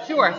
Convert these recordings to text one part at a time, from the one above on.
Sure.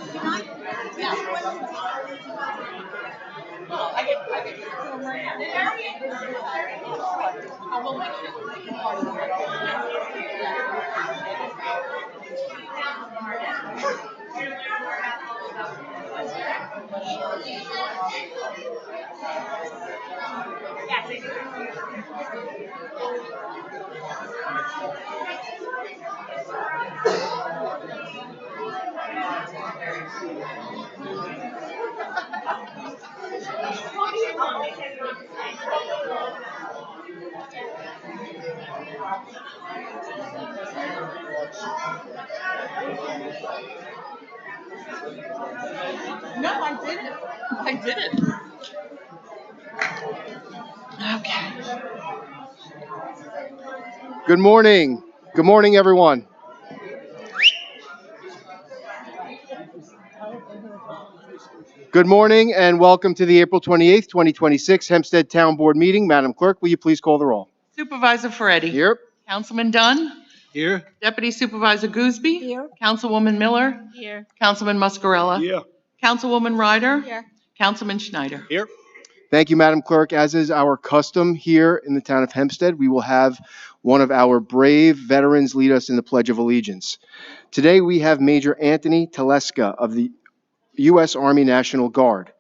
No, I didn't. I didn't. Okay. Good morning. Good morning, everyone. Good morning and welcome to the April 28th, 2026 Hempstead Town Board meeting. Madam Clerk, will you please call the roll? Supervisor Ferretti. Here. Councilman Dunn. Here. Deputy Supervisor Gooseby. Here. Councilwoman Miller. Here. Councilman Muscarella. Here. Councilwoman Ryder. Here. Councilman Schneider. Here. Thank you, Madam Clerk. As is our custom here in the town of Hempstead, we will have one of our brave veterans lead us in the Pledge of Allegiance. Today we have Major Anthony Teleska of the U.S. Army National Guard.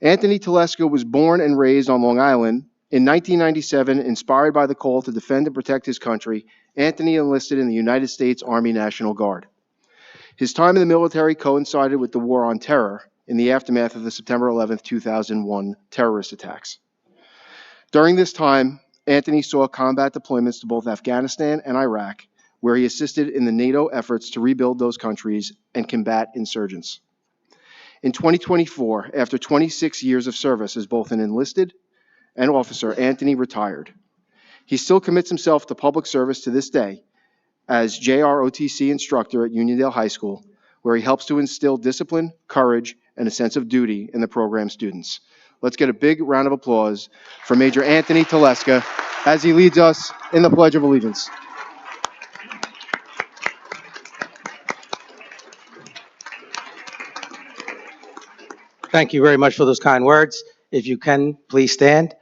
Anthony Teleska was born and raised on Long Island. In 1997, inspired by the call to defend and protect his country, Anthony enlisted in the United States Army National Guard. His time in the military coincided with the War on Terror in the aftermath of the September 11, 2001 terrorist attacks. During this time, Anthony saw combat deployments to both Afghanistan and Iraq, where he assisted in the NATO efforts to rebuild those countries and combat insurgents. In 2024, after 26 years of service as both an enlisted and officer, Anthony retired. He still commits himself to public service to this day as JROTC instructor at Uniondale High School, where he helps to instill discipline, courage, and a sense of duty in the program students. Let's get a big round of applause for Major Anthony Teleska as he leads us in the Pledge of Allegiance. Thank you very much for those kind words. If you can, please stand.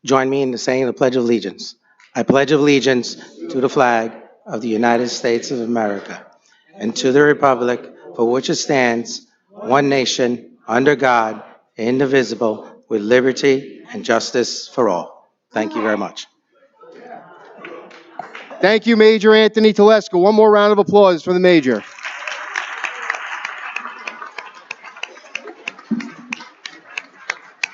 Join me in the saying of the Pledge of Allegiance. I pledge allegiance to the flag of the United States of America and to the republic for which it stands, one nation, under God, indivisible, with liberty and justice for all. Thank you very much. Thank you, Major Anthony Teleska. One more round of applause for the Major.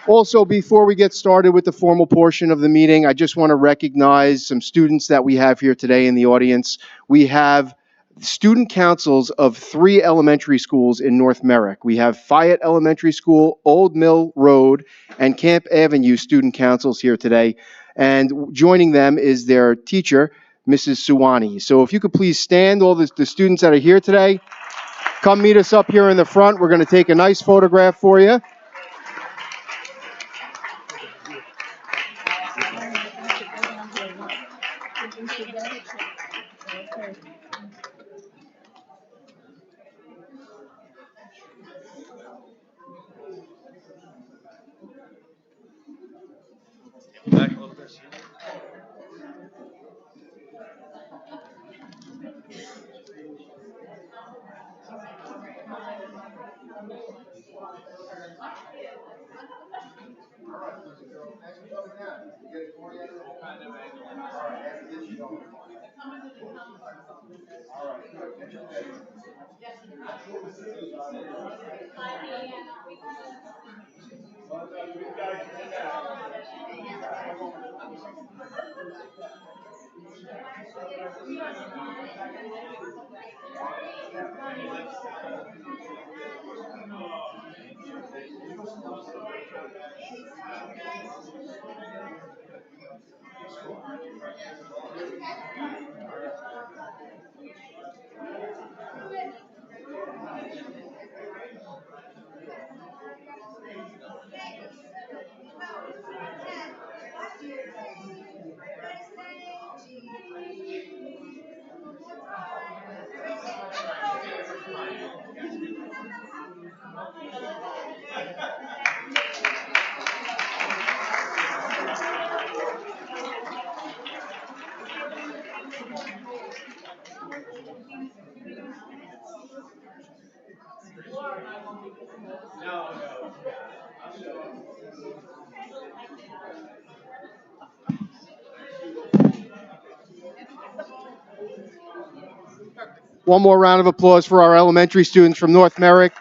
Also, before we get started with the formal portion of the meeting, I just want to recognize some students that we have here today in the audience. We have student councils of 3 elementary schools in North Merrick. We have Fayette Elementary School, Old Mill Road, and Camp Avenue student councils here today. And joining them is their teacher, Mrs. Suwani. So if you could please stand, all the students that are here today, come meet us up here in the front. We're going to take a nice photograph for you. Back a little bit. One more round of applause for our elementary students from North Merrick.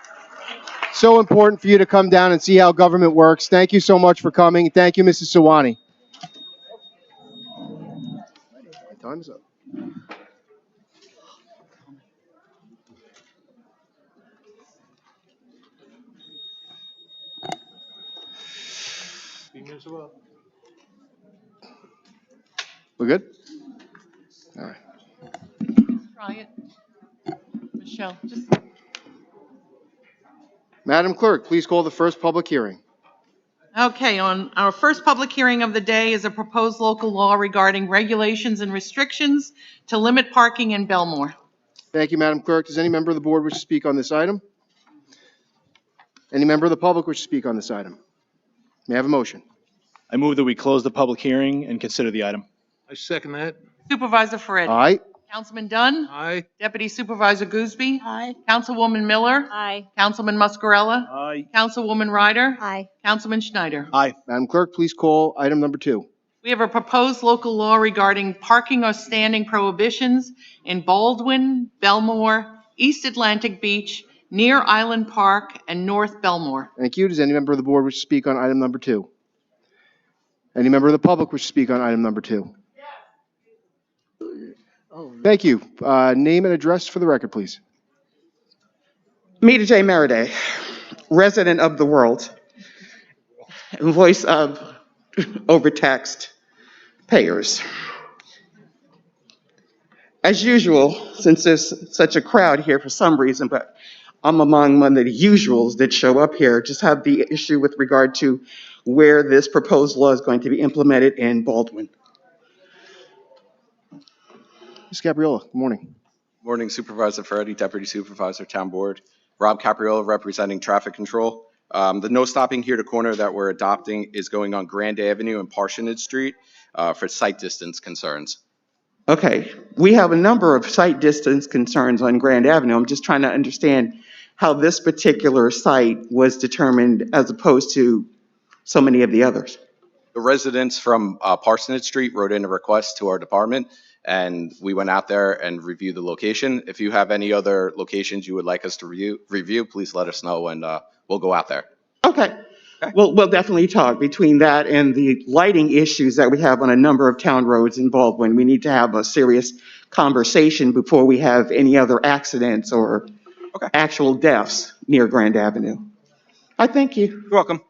So important for you to come down and see how government works. Thank you so much for coming. Thank you, Mrs. Sawani. Time's up. We're good? All right. Try it. Michelle, just. Madam Clerk, please call the first public hearing. Okay, on our first public hearing of the day is a proposed local law regarding regulations and restrictions to limit parking in Belmore. Thank you, Madam Clerk. Does any member of the board wish to speak on this item? Any member of the public wish to speak on this item? May I have a motion? I move that we close the public hearing and consider the item. I second that. Supervisor Ferretti. Aye. Councilman Dunn. Aye. Deputy Supervisor Gooseby. Aye. Councilwoman Miller. Aye. Councilman Muscarella. Aye. Councilwoman Ryder. Aye. Councilman Schneider. Aye. Madam Clerk, please call item number 2. We have a proposed local law regarding parking or standing prohibitions in Baldwin, Belmore, East Atlantic Beach, near Island Park, and North Belmore. Thank you. Does any member of the board wish to speak on item number 2? Any member of the public wish to speak on item number 2? Thank you. Name and address for the record, please. Meta J. Maraday, resident of the world, and voice of overtaxed payers. As usual, since there's such a crowd here for some reason, but I'm among one of the usuals that show up here, just have the issue with regard to where this proposed law is going to be implemented in Baldwin. Ms. Capriola, good morning. Morning, Supervisor Ferretti, Deputy Supervisor, Town Board. Rob Capriola, representing Traffic Control. The no stopping here to corner that we're adopting is going on Grand Avenue and Parsonage Street for sight distance concerns. Okay, we have a number of site distance concerns on Grand Avenue. I'm just trying to understand how this particular site was determined as opposed to so many of the others. The residents from Parsonage Street wrote in a request to our department, and we went out there and reviewed the location. If you have any other locations you would like us to review, please let us know, and we'll go out there. Okay. We'll definitely talk between that and the lighting issues that we have on a number of town roads in Baldwin. We need to have a serious conversation before we have any other accidents or actual deaths near Grand Avenue. I thank you. You're welcome.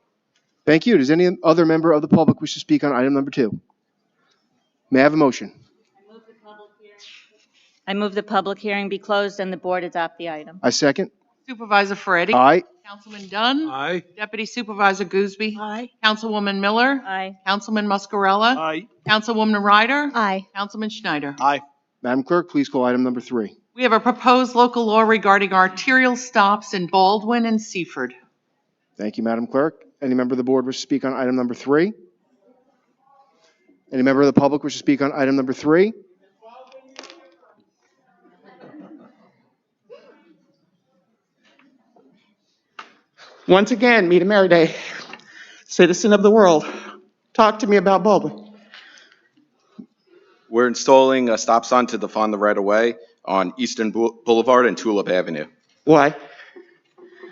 Thank you. Does any other member of the public wish to speak on item number 2? May I have a motion? I move the public hearing be closed and the board adopt the item. I second. Supervisor Ferretti. Aye. Councilman Dunn. Aye. Deputy Supervisor Gooseby. Aye. Councilwoman Miller. Aye. Councilman Muscarella. Aye. Councilwoman Ryder. Aye. Councilman Schneider. Aye. Madam Clerk, please call item number 3. We have a proposed local law regarding arterial stops in Baldwin and Seaford. Thank you, Madam Clerk. Any member of the board wish to speak on item number 3? Any member of the public wish to speak on item number 3? Once again, Meta Maraday, citizen of the world. Talk to me about Baldwin. We're installing a stop sign to define the right-of-way on Eastern Boulevard and Tulip Avenue. Why?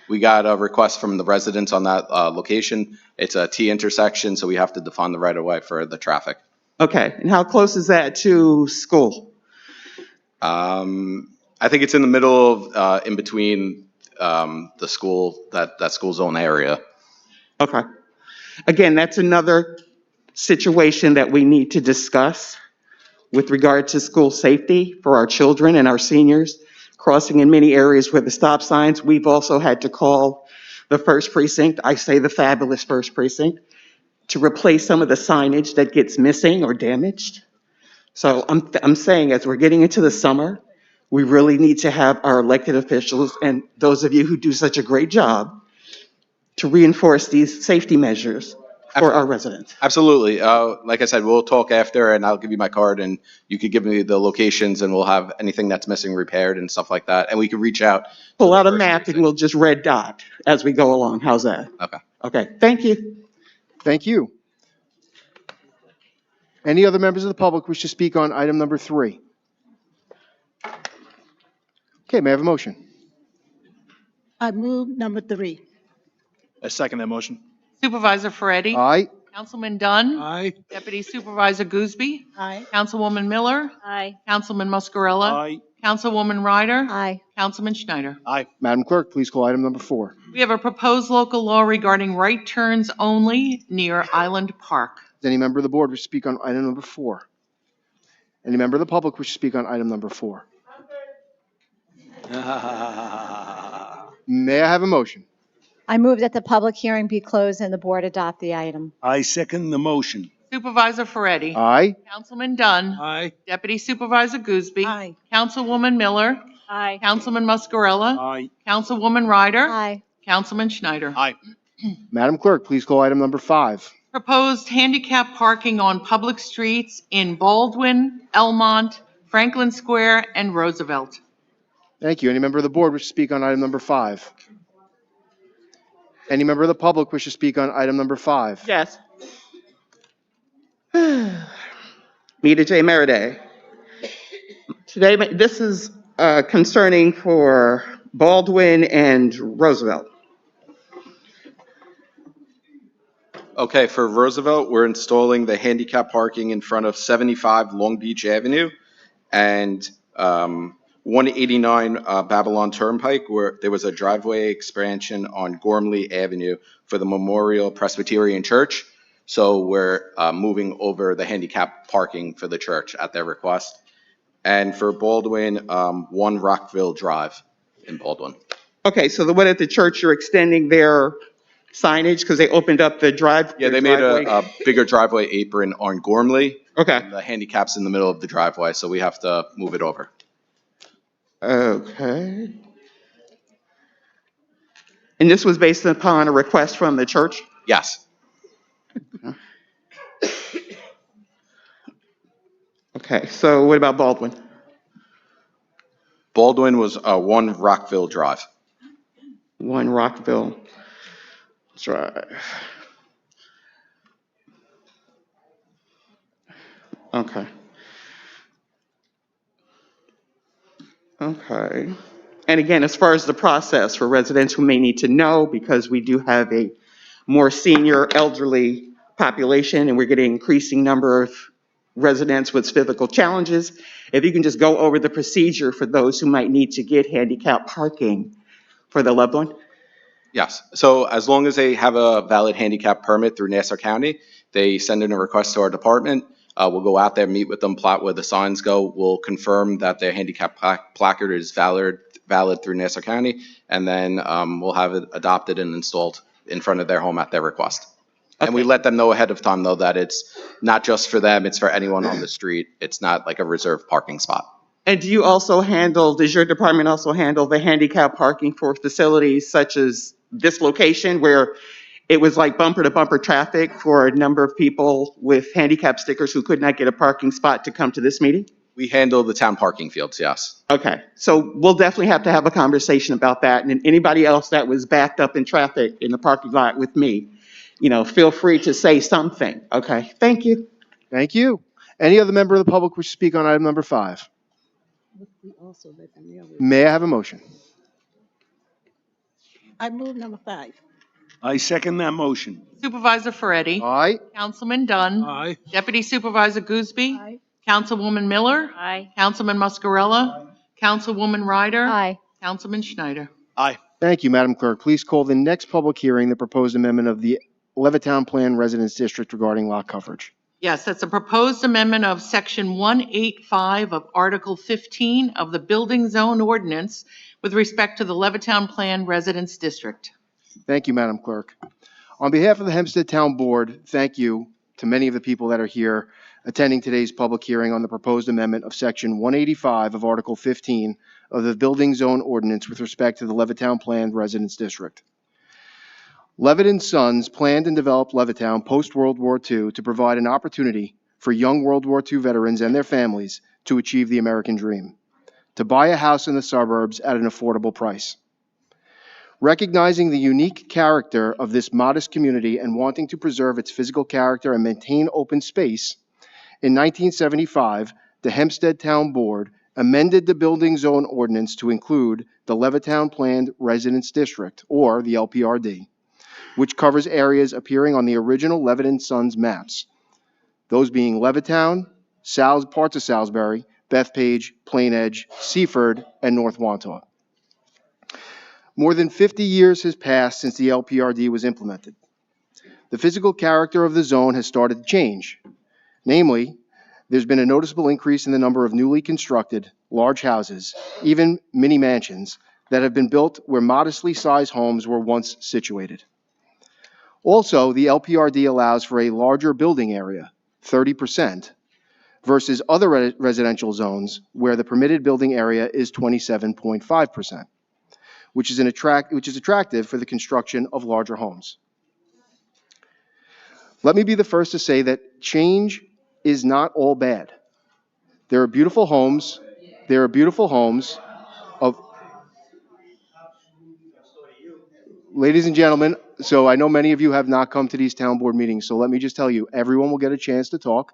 We got a request from the residents on that location. It's a T intersection, so we have to define the right-of-way for the traffic. Okay, and how close is that to school? I think it's in the middle of, in between the school, that school zone area. Okay. Again, that's another situation that we need to discuss with regard to school safety for our children and our seniors crossing in many areas where the stop signs. We've also had to call the first precinct, I say the fabulous first precinct, to replace some of the signage that gets missing or damaged. So I'm saying as we're getting into the summer, we really need to have our elected officials and those of you who do such a great job to reinforce these safety measures for our residents? Absolutely. Like I said, we'll talk after, and I'll give you my card, and you could give me the locations, and we'll have anything that's missing repaired and stuff like that. And we can reach out. Pull out a first map and precinct. we'll just red dot as we go along. How's that? Okay. Okay, thank you. Thank you. Any other members of the public wish to speak on item number 3? Okay, may I have a motion? I move number 3. I second that motion. Supervisor Ferretti. Aye. Councilman Dunn. Aye. Deputy Supervisor Gooseby. Aye. Councilwoman Miller. Aye. Councilman Muscarella. Aye. Councilwoman Ryder. Aye. Councilman Schneider. Aye. Madam Clerk, please call item number 4. We have a proposed local law regarding right turns only near Island Park. Does any member of the board wish to speak on item number 4? Any member of the public wish to speak on item number 4? May I have a motion? I move that the public hearing be closed and the board adopt the item. I second the motion. Supervisor Ferretti. Aye. Councilman Dunn. Aye. Deputy Supervisor Gooseby. Aye. Councilwoman Miller. Aye. Councilman Muscarella. Aye. Councilwoman Ryder. Aye. Councilman Schneider. Aye. Madam Clerk, please call item number 5. Proposed handicap parking on public streets in Baldwin, Elmont, Franklin Square, and Roosevelt. Thank you. Any member of the board wish to speak on item number 5? Any member of the public wish to speak on item number 5? Yes. Nita J. Meriday. Today, this is concerning for Baldwin and Roosevelt. Okay, for Roosevelt, we're installing the handicap parking in front of 75 Long Beach Avenue and 189 Babylon Turnpike, where there was a driveway expansion on Gormley Avenue for the Memorial Presbyterian Church. So we're moving over the handicap parking for the church at their request. And for Baldwin, 1 Rockville Drive in Baldwin. Okay, so the one at the church, you're extending their signage because they opened up the drive. Yeah, they made a bigger driveway apron on Gormley. Okay. And the handicap's in the middle of the driveway, so we have to move it over. Okay. And this was based upon a request from the church? Yes. Okay, so what about Baldwin? Baldwin was 1 Rockville Drive. 1 Rockville Drive. Okay. Okay. And again, as far as the process for residents who may need to know, because we do have a more senior elderly population and we're getting an increasing number of residents with physical challenges, if you can just go over the procedure for those who might need to get handicap parking for the loved one. Yes. So as long as they have a valid handicap permit through Nassau County, they send in a request to our department. We'll go out there, meet with them, plot where the signs go. We'll confirm that their handicap placard is valid through Nassau County, and then we'll have it adopted and installed in front of their home at their request. Okay. And we let them know ahead of time, though, that it's not just for them, it's for anyone on the street. It's not like a reserved parking spot. And do you also handle, does your department also handle the handicap parking for facilities such as this location where it was like bumper to bumper traffic for a number of people with handicap stickers who could not get a parking spot to come to this meeting? We handle the town parking fields, yes. Okay, so we'll definitely have to have a conversation about that. And then anybody else that was backed up in traffic in the parking lot with me, you know, feel free to say something. Okay, thank you. Thank you. Any other member of the public wish to speak on item number 5? May I have a motion? I move number 5. I second that motion. Supervisor Ferretti. Aye. Councilman Dunn. Aye. Deputy Supervisor Gooseby. Aye. Councilwoman Miller. Aye. Councilman Muscarella. Councilwoman Ryder. Aye. Councilman Schneider. Aye. Thank you, Madam Clerk. Please call the next public hearing, the proposed amendment of the Levittown Plan Residence District regarding lot coverage. Yes, that's a proposed amendment of Section 185 of Article 15 of the Building Zone Ordinance with respect to the Levittown Plan Residence District. Thank you, Madam Clerk. On behalf of the Hempstead Town Board, thank you to many of the people that are here attending today's public hearing on the proposed amendment of Section 185 of Article 15 of the Building Zone Ordinance with respect to the Levittown Planned Residence District. Levitt and Sons planned and developed Levittown post-World War II to provide an opportunity for young World War II veterans and their families to achieve the American dream, to buy a house in the suburbs at an affordable price. Recognizing the unique character of this modest community and wanting to preserve its physical character and maintain open space, in 1975, the Hempstead Town Board amended the Building Zone Ordinance to include the Levittown Planned Residence District, or the LPRD, which covers areas appearing on the original Levitt and Sons maps, those being Levittown, parts of Salisbury, Bethpage, Plain Edge, Seaford, and North Wantagh. More than 50 years has passed since the LPRD was implemented. The physical character of the zone has started to change. Namely, there's been a noticeable increase in the number of newly constructed large houses, even mini mansions, that have been built where modestly sized homes were once situated. Also, the LPRD allows for a larger building area, 30%, versus other residential zones where the permitted building area is 27.5%, which is attractive for the construction of larger homes. Let me be the first to say that change is not all bad. There are beautiful homes of, ladies and gentlemen, so I know many of you have not come to these town board meetings, so let me just tell you, everyone will get a chance to talk.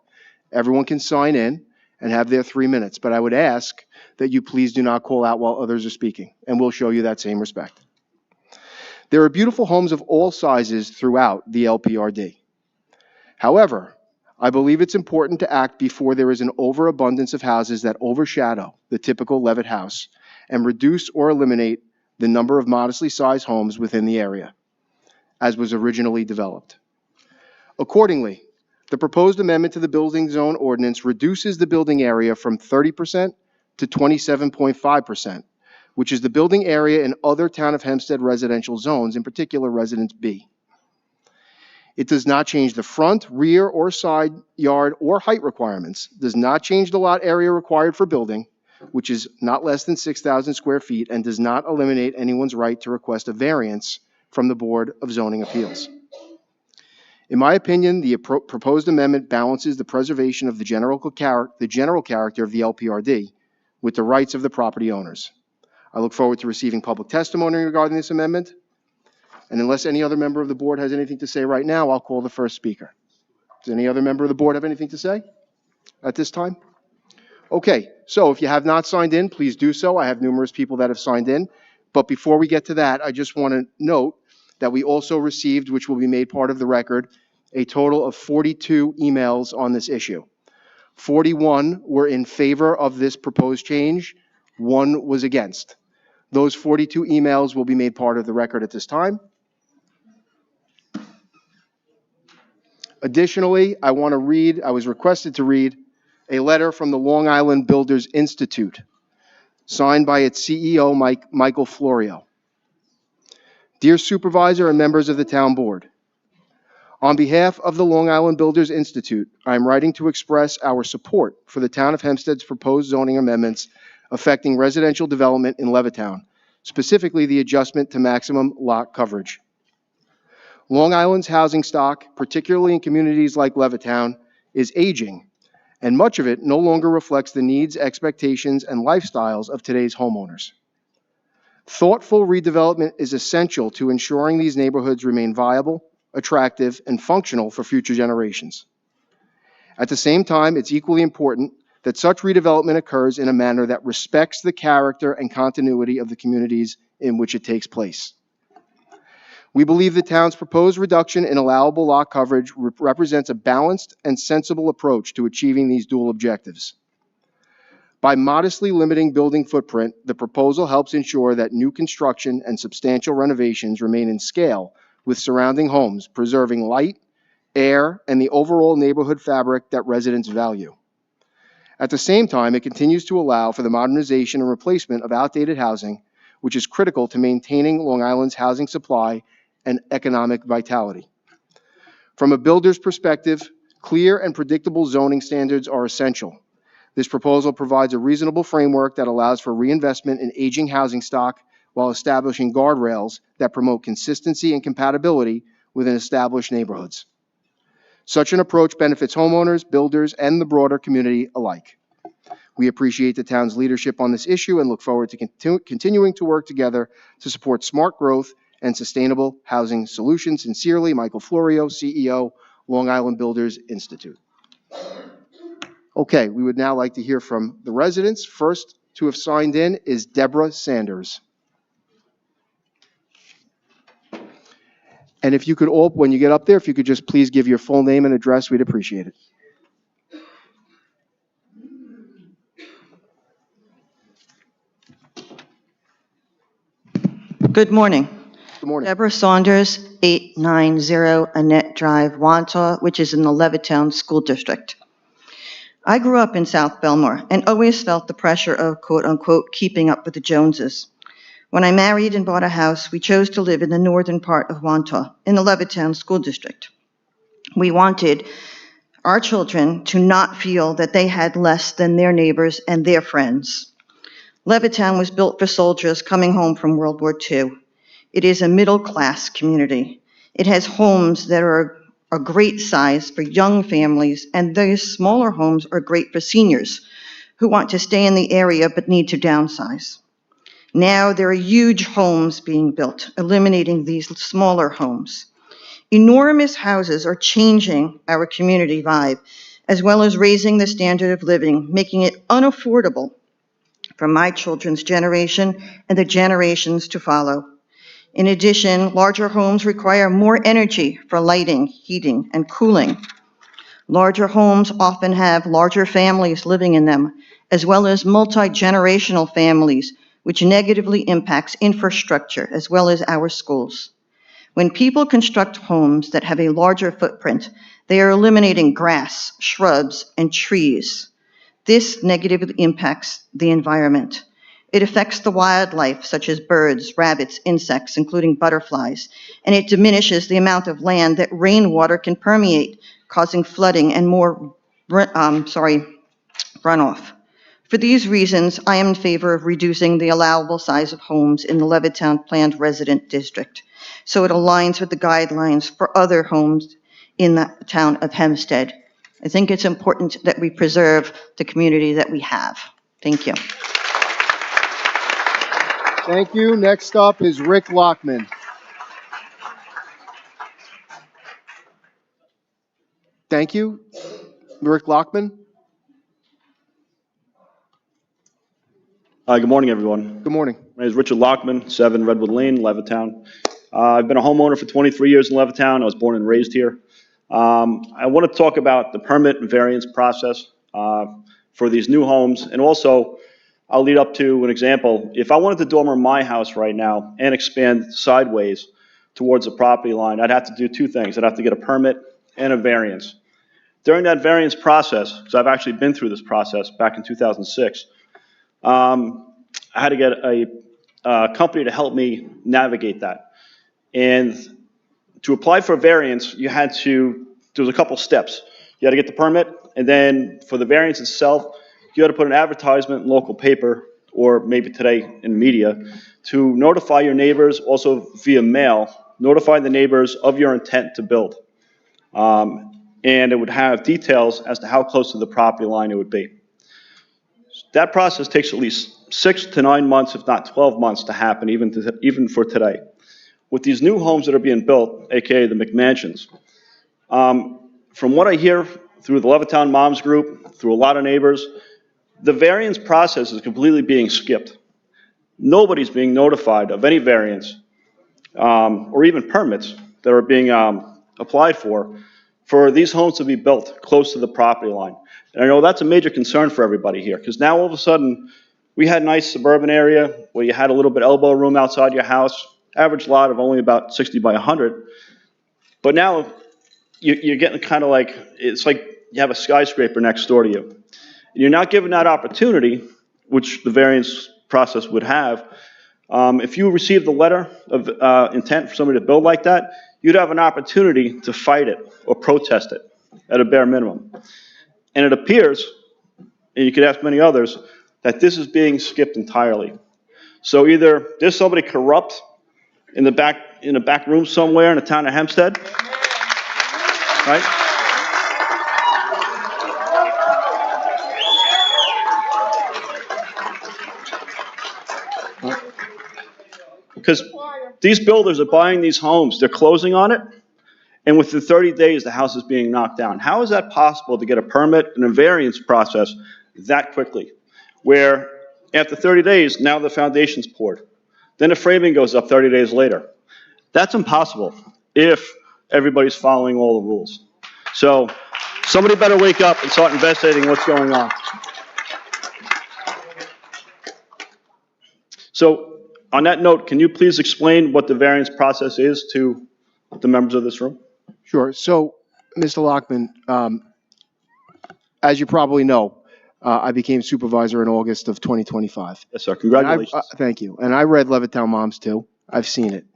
Everyone can sign in and have their 3 minutes, but I would ask that you please do not call out while others are speaking, and we'll show you that same respect. There are beautiful homes of all sizes throughout the LPRD. However, I believe it's important to act before there is an overabundance of houses that overshadow the typical Levitt house and reduce or eliminate the number of modestly sized homes within the area, as was originally developed. Accordingly, the proposed amendment to the Building Zone Ordinance reduces the building area from 30% to 27.5%, which is the building area in other Town of Hempstead residential zones, in particular Residence B. It does not change the front, rear, or side yard or height requirements, does not change the lot area required for building, which is not less than 6,000 square feet, and does not eliminate anyone's right to request a variance from the Board of Zoning Appeals. In my opinion, the proposed amendment balances the preservation of the general character of the LPRD with the rights of the property owners. I look forward to receiving public testimony regarding this amendment. And unless any other member of the board has anything to say right now, I'll call the first speaker. Does any other member of the board have anything to say at this time? Okay, so if you have not signed in, please do so. I have numerous people that have signed in. But before we get to that, I just want to note that we also received, which will be made part of the record, a total of 42 emails on this issue. 41 were in favor of this proposed change. 1 was against. Those 42 emails will be made part of the record at this time. Additionally, I was requested to read a letter from the Long Island Builders Institute, signed by its CEO, Michael Florio. Dear Supervisor and members of the Town Board, on behalf of the Long Island Builders Institute, I am writing to express our support for the Town of Hempstead's proposed zoning amendments affecting residential development in Levittown, specifically the adjustment to maximum lot coverage. Long Island's housing stock, particularly in communities like Levittown, is aging, and much of it no longer reflects the needs, expectations, and lifestyles of today's homeowners. Thoughtful redevelopment is essential to ensuring these neighborhoods remain viable, attractive, and functional for future generations. At the same time, it's equally important that such redevelopment occurs in a manner that respects the character and continuity of the communities in which it takes place. We believe the town's proposed reduction in allowable lot coverage represents a balanced and sensible approach to achieving these dual objectives. By modestly limiting building footprint, the proposal helps ensure that new construction and substantial renovations remain in scale with surrounding homes, preserving light, air, and the overall neighborhood fabric that residents value. At the same time, it continues to allow for the modernization and replacement of outdated housing, which is critical to maintaining Long Island's housing supply and economic vitality. From a builder's perspective, clear and predictable zoning standards are essential. This proposal provides a reasonable framework that allows for reinvestment in aging housing stock while establishing guardrails that promote consistency and compatibility within established neighborhoods. Such an approach benefits homeowners, builders, and the broader community alike. We appreciate the town's leadership on this issue and look forward to continuing to work together to support smart growth and sustainable housing solutions. Sincerely, Michael Florio, CEO, Long Island Builders Institute. Okay, we would now like to hear from the residents. First to have signed in is Deborah Sanders. And if you could all, when you get up there, if you could just please give your full name and address, we'd appreciate it. Good morning. Good morning. Deborah Saunders, 890 Annette Drive, Wantagh, which is in the Levittown School District. I grew up in South Belmore and always felt the pressure of, quote unquote, keeping up with the Joneses. When I married and bought a house, we chose to live in the northern part of Wantagh, in the Levittown School District. We wanted our children to not feel that they had less than their neighbors and their friends. Levittown was built for soldiers coming home from World War II. It is a middle-class community. It has homes that are a great size for young families, and those smaller homes are great for seniors who want to stay in the area but need to downsize. Now there are huge homes being built, eliminating these smaller homes. Enormous houses are changing our community vibe, as well as raising the standard of living, making it unaffordable for my children's generation and the generations to follow. In addition, larger homes require more energy for lighting, heating, and cooling. Larger homes often have larger families living in them, as well as multi-generational families, which negatively impacts infrastructure as well as our schools. When people construct homes that have a larger footprint, they are eliminating grass, shrubs, and trees. This negatively impacts the environment. It affects the wildlife, such as birds, rabbits, insects, including butterflies, and it diminishes the amount of land that rainwater can permeate, causing flooding and more runoff. For these reasons, I am in favor of reducing the allowable size of homes in the Levittown Planned Resident District, so it aligns with the guidelines for other homes in the town of Hempstead. I think it's important that we preserve the community that we have. Thank you. Thank you. Next up is Rick Lockman. Thank you. Rick Lockman. Good morning, everyone. Good morning. My name is Richard Lockman, 7 Redwood Lane, Levittown. I've been a homeowner for 23 years in Levittown. I was born and raised here. I want to talk about the permit and variance process for these new homes, and also I'll lead up to an example. If I wanted to dormer my house right now and expand sideways towards the property line, I'd have to do two things. I'd have to get a permit and a variance. During that variance process, because I've actually been through this process back in 2006, I had to get a company to help me navigate that. And to apply for a variance, there was a couple steps. You had to get the permit, and then for the variance itself, you had to put an advertisement in local paper, or maybe today in media, to notify your neighbors, also via mail, notify the neighbors of your intent to build. And it would have details as to how close to the property line it would be. That process takes at least 6 to 9 months, if not 12 months, to happen, even for today. With these new homes that are being built, aka the McMansions, from what I hear through the Levittown Moms Group, through a lot of neighbors, the variance process is completely being skipped. Nobody's being notified of any variance or even permits that are being applied for these homes to be built close to the property line. And I know that's a major concern for everybody here, because now all of a sudden we had a nice suburban area where you had a little bit elbow room outside your house, average lot of only about 60 by 100. But now you're getting kind of like, it's like you have a skyscraper next door to you. And you're not given that opportunity, which the variance process would have. If you received a letter of intent for somebody to build like that, you'd have an opportunity to fight it or protest it at a bare minimum. And it appears, and you could ask many others, that this is being skipped entirely. So either there's somebody corrupt in the back room somewhere in the town of Hempstead, right? Because these builders are buying these homes, they're closing on it, and within 30 days, the house is being knocked down. How is that possible to get a permit and a variance process that quickly? Where after 30 days, now the foundation's poured. Then the framing goes up 30 days later. That's impossible if everybody's following all the rules. So somebody better wake up and start investigating what's going on. So on that note, can you please explain what the variance process is to the members of this room? Sure. So, Mr. Lockman, as you probably know, I became supervisor in August of 2025. Yes, sir. Congratulations. Thank you. And I read Levittown Moms too. I've seen it.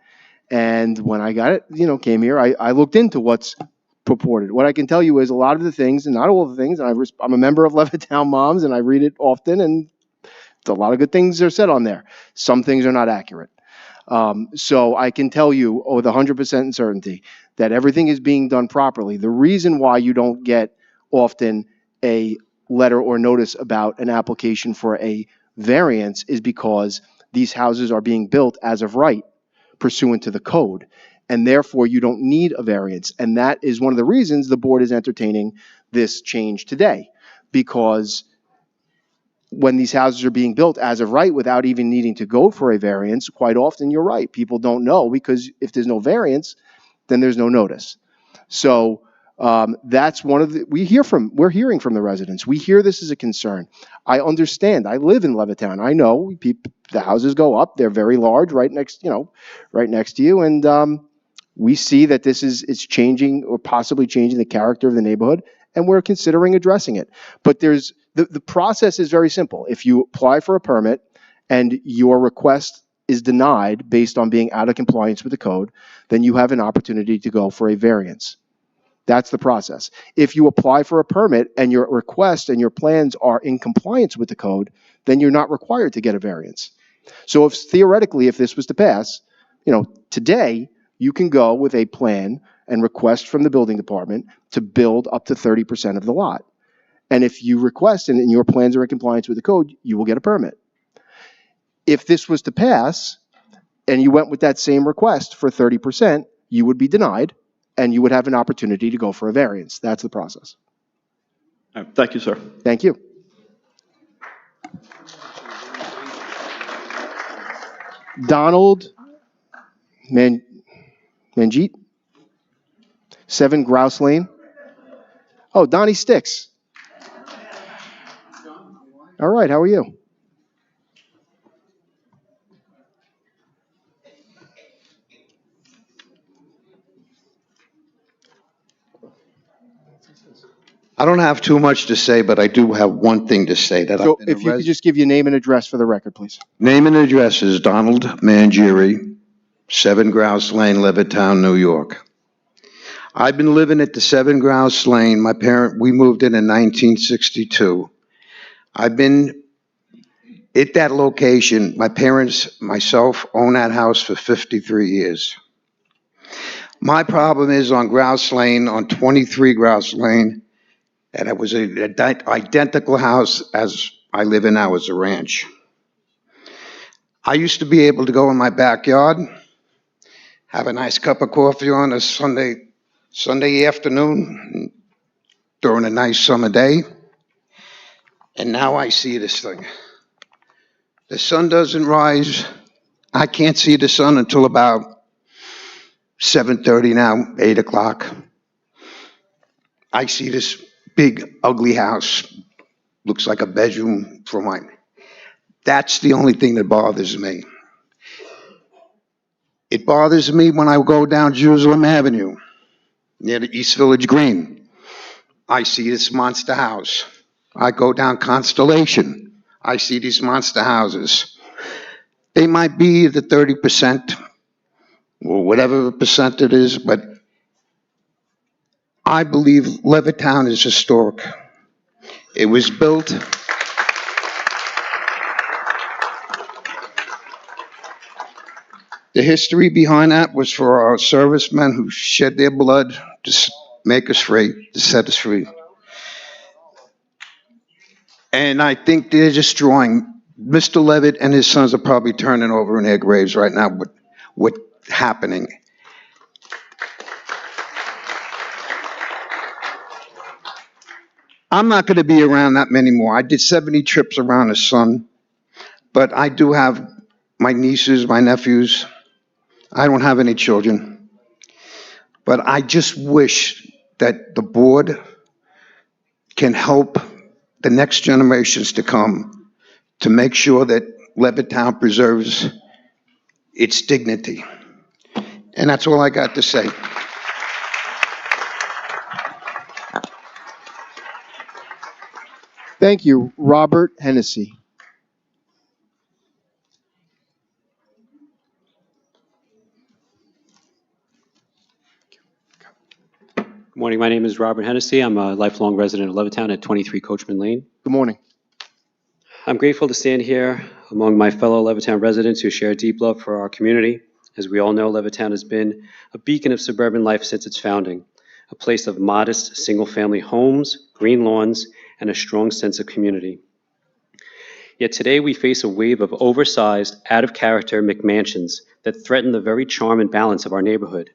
And when I got it, came here, I looked into what's purported. What I can tell you is a lot of the things, and not all the things, and I'm a member of Levittown Moms, and I read it often, and a lot of good things are said on there. Some things are not accurate. So I can tell you with 100% certainty that everything is being done properly. The reason why you don't get often a letter or notice about an application for a variance is because these houses are being built as of right, pursuant to the code, and therefore you don't need a variance. And that is one of the reasons the board is entertaining this change today, because when these houses are being built as of right without even needing to go for a variance, quite often you're right, people don't know, because if there's no variance, then there's no notice. So that's one of the, we're hearing from the residents. We hear this as a concern. I understand. I live in Levittown. I know the houses go up. They're very large, right next to you. And we see that this is changing or possibly changing the character of the neighborhood, and we're considering addressing it. But the process is very simple. If you apply for a permit and your request is denied based on being out of compliance with the code, then you have an opportunity to go for a variance. That's the process. If you apply for a permit and your request and your plans are in compliance with the code, then you're not required to get a variance. So theoretically, if this was to pass, today you can go with a plan and request from the building department to build up to 30% of the lot. And if you request and your plans are in compliance with the code, you will get a permit. If this was to pass and you went with that same request for 30%, you would be denied and you would have an opportunity to go for a variance. That's the process. All right, thank you, sir. Thank you. Donald Manjeet, 7 Grouse Lane. Oh, Donnie Sticks. All right, how are you? I don't have too much to say, but I do have one thing to say. So if you could just give your name and address for the record, please. Name and address is Donald Mangieri, 7 Grouse Lane, Levittown, New York. I've been living at the 7 Grouse Lane. We moved in 1962. I've been at that location. My parents, myself, own that house for 53 years. My problem is on Grouse Lane, on 23 Grouse Lane, and it was an identical house as I live in now as a ranch. I used to be able to go in my backyard, have a nice cup of coffee on a Sunday afternoon during a nice summer day, and now I see this thing. The sun doesn't rise. I can't see the sun until about 7:30 now, 8 o'clock. I see this big, ugly house. Looks like a bedroom for mine. That's the only thing that bothers me. It bothers me when I go down Jerusalem Avenue, near the East Village Green. I see this monster house. I go down Constellation. I see these monster houses. They might be the 30% or whatever the percent it is, but I believe Levittown is historic. It was built The history behind that was for our servicemen who shed their blood to make us free, to set us free. And I think they're destroying. Mr. Levitt and his sons are probably turning over in their graves right now with what's happening. I'm not going to be around that many more. I did 70 trips around the sun, but I do have my nieces, my nephews. I don't have any children. But I just wish that the board can help the next generations to come to make sure that Levittown preserves its dignity. And that's all I got to say. Thank you, Robert Hennessy. Good morning. My name is Robert Hennessy. I'm a lifelong resident of Levittown at 23 Coachman Lane. Good morning. I'm grateful to stand here among my fellow Levittown residents who share deep love for our community. As we all know, Levittown has been a beacon of suburban life since its founding, a place of modest single-family homes, green lawns, and a strong sense of community. Yet today we face a wave of oversized, out-of-character McMansions that threaten the very charm and balance of our neighborhood.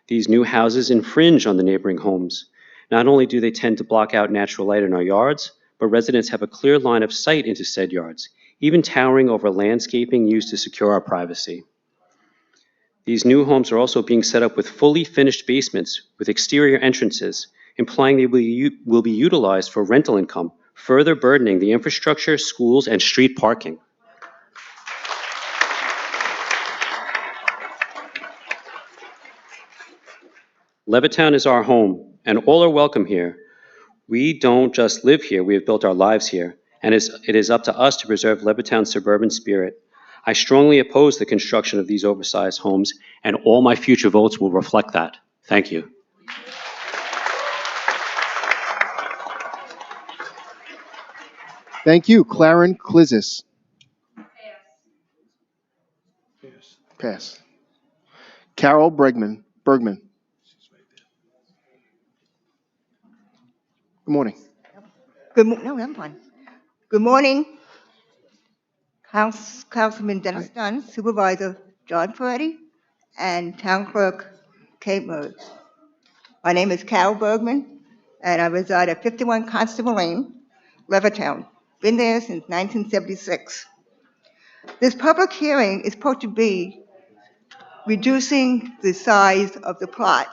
These new houses infringe on the neighboring homes. Not only do they tend to block out natural light in our yards, but residents have a clear line of sight into said yards, even towering over landscaping used to secure our privacy. These new homes are also being set up with fully finished basements with exterior entrances, implying they will be utilized for rental income, further burdening the infrastructure, schools, and street parking. Levittown is our home, and all are welcome here. We don't just live here, we have built our lives here, and it is up to us to preserve Levittown's suburban spirit. I strongly oppose the construction of these oversized homes, and all my future votes will reflect that. Thank you. Thank you, Claren Klizis. Pass. Carol Bergman. Good morning. No, I'm fine. Good morning, Councilman Dennis Dunn, Supervisor John Ferretti, and Town Clerk Kate Murray. My name is Carol Bergman, and I reside at 51 Constable Lane, Levittown. Been there since 1976. This public hearing is supposed to be reducing the size of the plot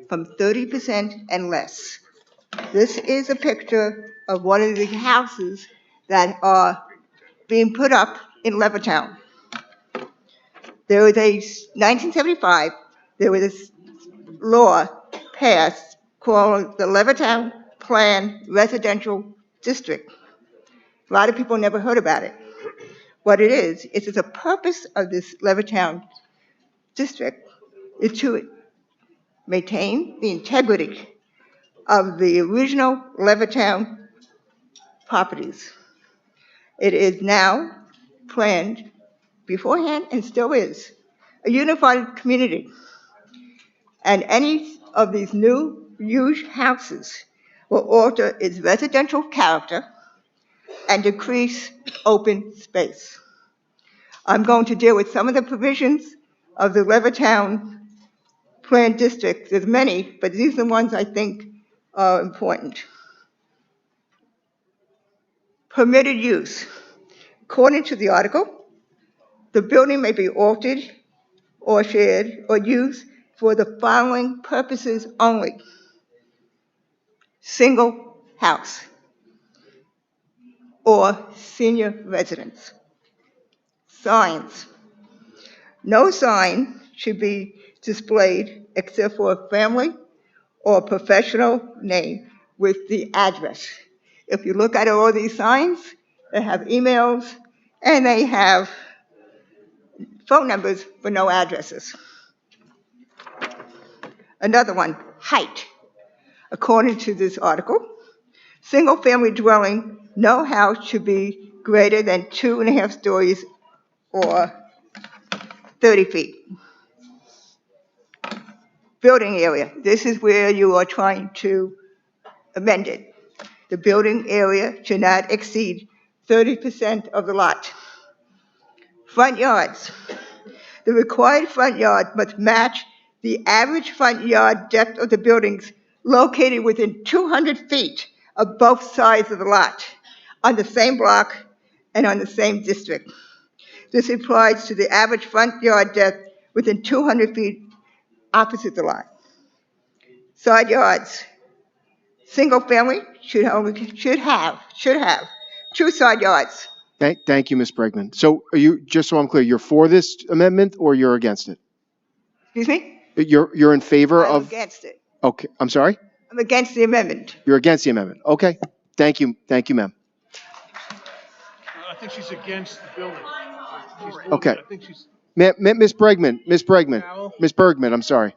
from 30% and less. This is a picture of one of the houses that are being put up in Levittown. There was a 1975, there was a law passed called the Levittown Plan Residential District. A lot of people never heard about it. What it is the purpose of this Levittown district is to maintain the integrity of the original Levittown properties. It is now planned beforehand and still is a unified community. And any of these new huge houses will alter its residential character and decrease open space. I'm going to deal with some of the provisions of the Levittown Plan District. There's many, but these are the ones I think are important. Permitted use. According to the article, the building may be altered or shared or used for the following purposes only. Single house or senior residence. Signs. No sign should be displayed except for a family or professional name with the address. If you look at all these signs, they have emails and they have phone numbers but no addresses. Another one, height. According to this article, single-family dwelling, no house should be greater than 2.5 stories or 30 feet. Building area, this is where you are trying to amend it. The building area should not exceed 30% of the lot. Front yards, the required front yard must match the average front yard depth of the buildings located within 200 feet of both sides of the lot, on the same block and on the same district. This applies to the average front yard depth within 200 feet opposite the lot. Side yards, single family should have 2 side yards. Thank you, Ms. Bregman. So are you, just so I'm clear, you're for this amendment or you're against it? Excuse me? You're in favor I'm of? against it. Okay, I'm sorry? I'm against the amendment. You're against the amendment. Okay. Thank you, ma'am. I think she's against the building. Okay. I think she's. Ms. Bregman, Ms. Bergman, I'm sorry.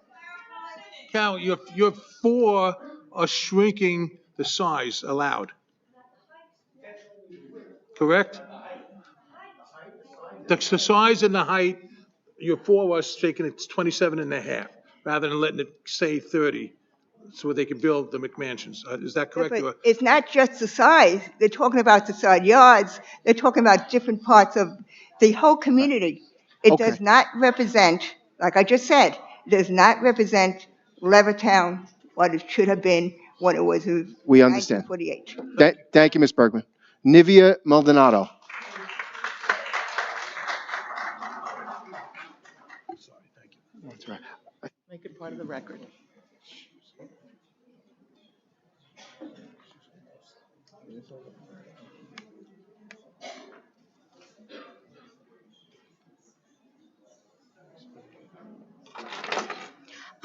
Cal, you're for us shrinking the size allowed. Correct? The size and the height, you're for us taking it to 27 and a half, rather than letting it say 30, so they can build the McMansions. Is that correct? But it's not just the size. They're talking about the side yards. They're talking about different parts of the whole community. It does not represent, like I just said, it does not represent Levittown, what it should have been when it was in We understand. 1948. Thank you, Ms. Bergman. Nivea Maldonado. That's right. Make it part of the record.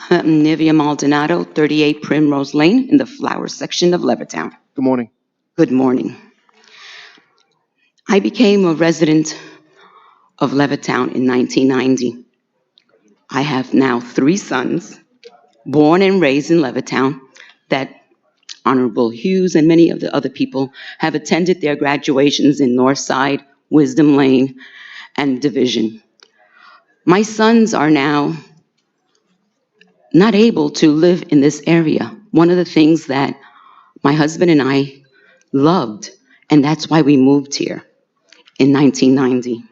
Nivea Maldonado, 38 Primrose Lane, in the flower section of Levittown. Good morning. Good morning. I became a resident of Levittown in 1990. I have now 3 sons, born and raised in Levittown, that Honorable Hughes and many of the other people have attended their graduations in Northside, Wisdom Lane, and Division. My sons are now not able to live in this area. One of the things that my husband and I loved, and that's why we moved here in 1990.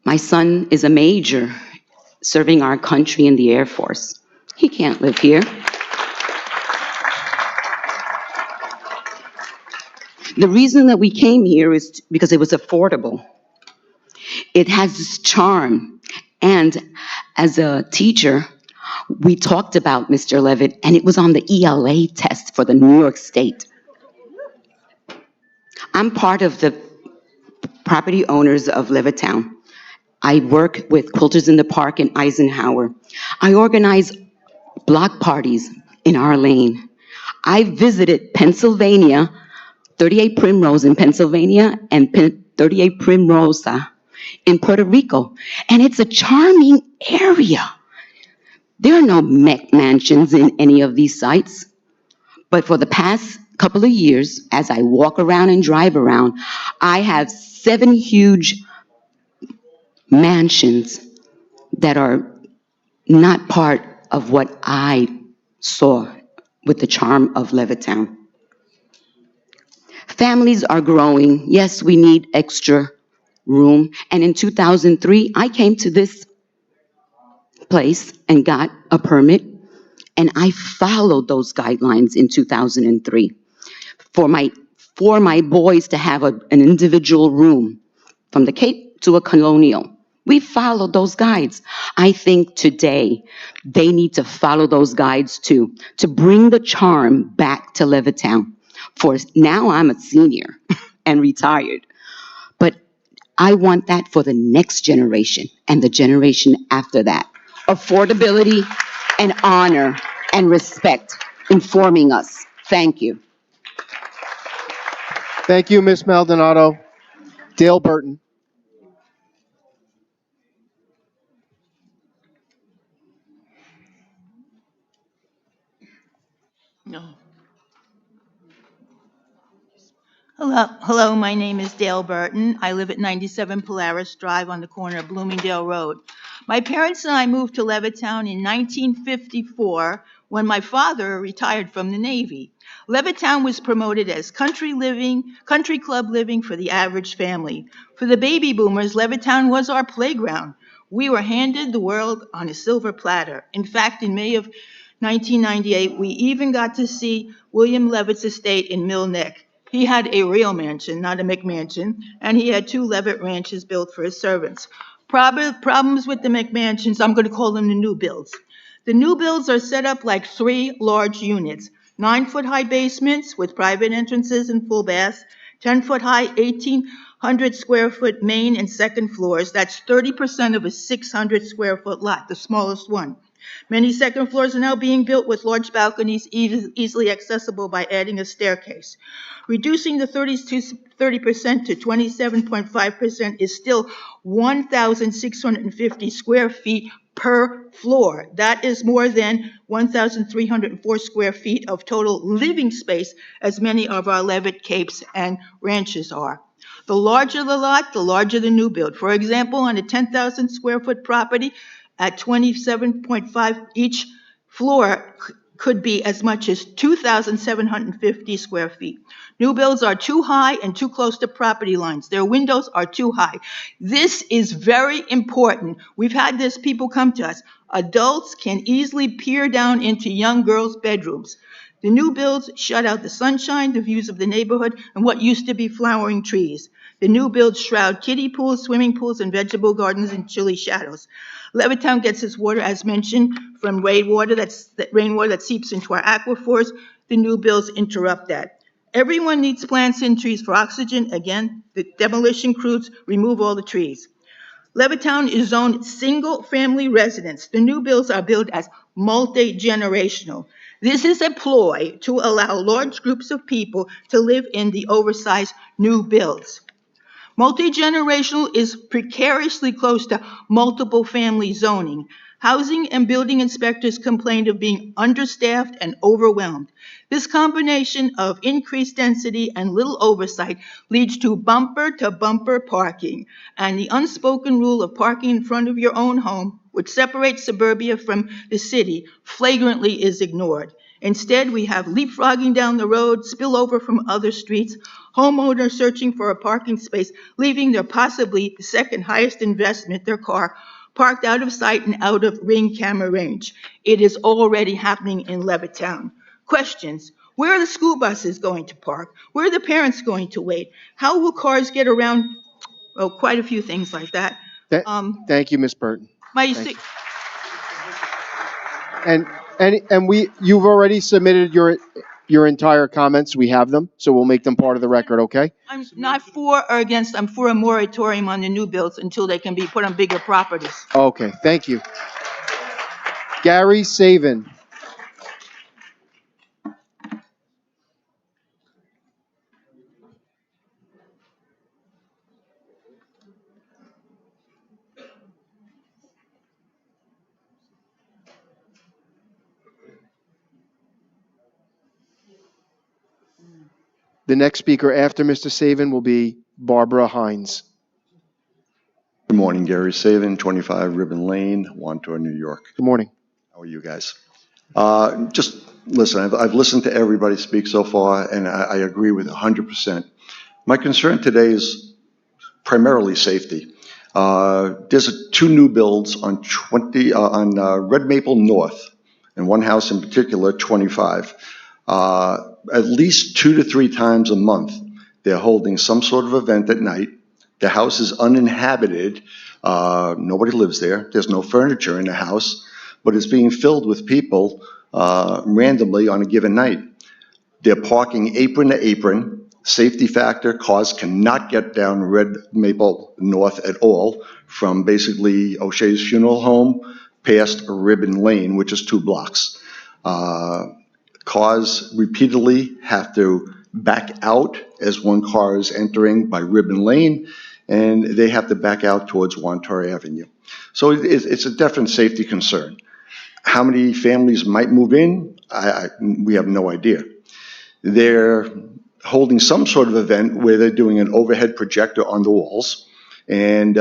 My son is a major serving our country in the Air Force. He can't live here. The reason that we came here is because it was affordable. It has this charm. And as a teacher, we talked about Mr. Levitt, and it was on the ELA test for the New York State. I'm part of the property owners of Levittown. I work with Quilters in the Park in Eisenhower. I organize block parties in our lane. I visited Pennsylvania, 38 Primrose in Pennsylvania, and 38 Primrosa in Puerto Rico. And it's a charming area. There are no mansions in any of these sites. But for the past couple of years, as I walk around and drive around, I have 7 huge mansions that are not part of what I saw with the charm of Levittown. Families are growing. Yes, we need extra room. And in 2003, I came to this place and got a permit, and I followed those guidelines in 2003 for my boys to have an individual room from the Cape to a colonial. We followed those guides. I think today they need to follow those guides too, to bring the charm back to Levittown. For now, I'm a senior and retired, but I want that for the next generation and the generation after that. Affordability and honor and respect informing us. Thank you. Thank you, Ms. Maldonado. Dale Burton. No. Hello, my name is Dale Burton. I live at 97 Polaris Drive on the corner of Bloomingdale Road. My parents and I moved to Levittown in 1954 when my father retired from the Navy. Levittown was promoted as country club living for the average family. For the baby boomers, Levittown was our playground. We were handed the world on a silver platter. In fact, in May of 1998, we even got to see William Levitt's estate in Mill Neck. He had a real mansion, not a McMansion, and he had 2 Levitt ranches built for his servants. Problems with the McMansions, I'm going to call them the new builds. The new builds are set up like 3 large units, 9-foot-high basements with private entrances and full baths, 10-foot-high, 1,800-square-foot main and second floors. That's 30% of a 600-square-foot lot, the smallest one. Many second floors are now being built with large balconies easily accessible by adding a staircase. Reducing the 30% to 27.5% is still 1,650 square feet per floor. That is more than 1,304 square feet of total living space, as many of our Levitt capes and ranches are. The larger the lot, the larger the new build. For example, on a 10,000 square foot property at 27.5, each floor could be as much as 2,750 square feet. New builds are too high and too close to property lines. Their windows are too high. This is very important. We've had this, people come to us. Adults can easily peer down into young girls' bedrooms. The new builds shut out the sunshine, the views of the neighborhood, and what used to be flowering trees. The new builds shroud kiddie pools, swimming pools, and vegetable gardens in chilly shadows. Levittown gets its water, as mentioned, from rainwater that seeps into our aquifers. The new builds interrupt that. Everyone needs plants and trees for oxygen. Again, the demolition crews remove all the trees. Levittown is zoned single-family residence. The new builds are built as multi-generational. This is a ploy to allow large groups of people to live in the oversized new builds. Multi-generational is precariously close to multiple family zoning. Housing and building inspectors complained of being understaffed and overwhelmed. This combination of increased density and little oversight leads to bumper-to-bumper parking, and the unspoken rule of parking in front of your own home, which separates suburbia from the city, flagrantly is ignored. Instead, we have leapfrogging down the road, spillover from other streets, homeowners searching for a parking space, leaving their possibly second highest investment, their car, parked out of sight and out of ring camera range. It is already happening in Levittown. Questions. Where are the school buses going to park? Where are the parents going to wait? How will cars get around? Oh, quite a few things like that. Thank you, Ms. Burton. Thank you. You've already submitted your entire comments. We have them, so we'll make them part of the record, okay? I'm not for or against, I'm for a moratorium on the new builds until they can be put on bigger properties. Okay, thank you. Gary Saven. The next speaker after Mr. Saven will be Barbara Hines. Good morning, Gary Saven, 25 Ribbon Lane, Wantor, New York. Good morning. How are you guys? Just listen, I've listened to everybody speak so far, and I agree with 100%. My concern today is primarily safety. There's 2 new builds on Red Maple North, and one house in particular, 25. At least 2 to 3 times a month, they're holding some sort of event at night. The house is uninhabited. Nobody lives there. There's no furniture in the house, but it's being filled with people randomly on a given night. They're parking apron to apron. Safety factor, cars cannot get down Red Maple North at all from basically O'Shea's Funeral Home past Ribbon Lane, which is 2 blocks. Cars repeatedly have to back out as one car is entering by Ribbon Lane, and they have to back out towards Wantor Avenue. So it's a definite safety concern. How many families might move in? We have no idea. They're holding some sort of event where they're doing an overhead projector on the walls. And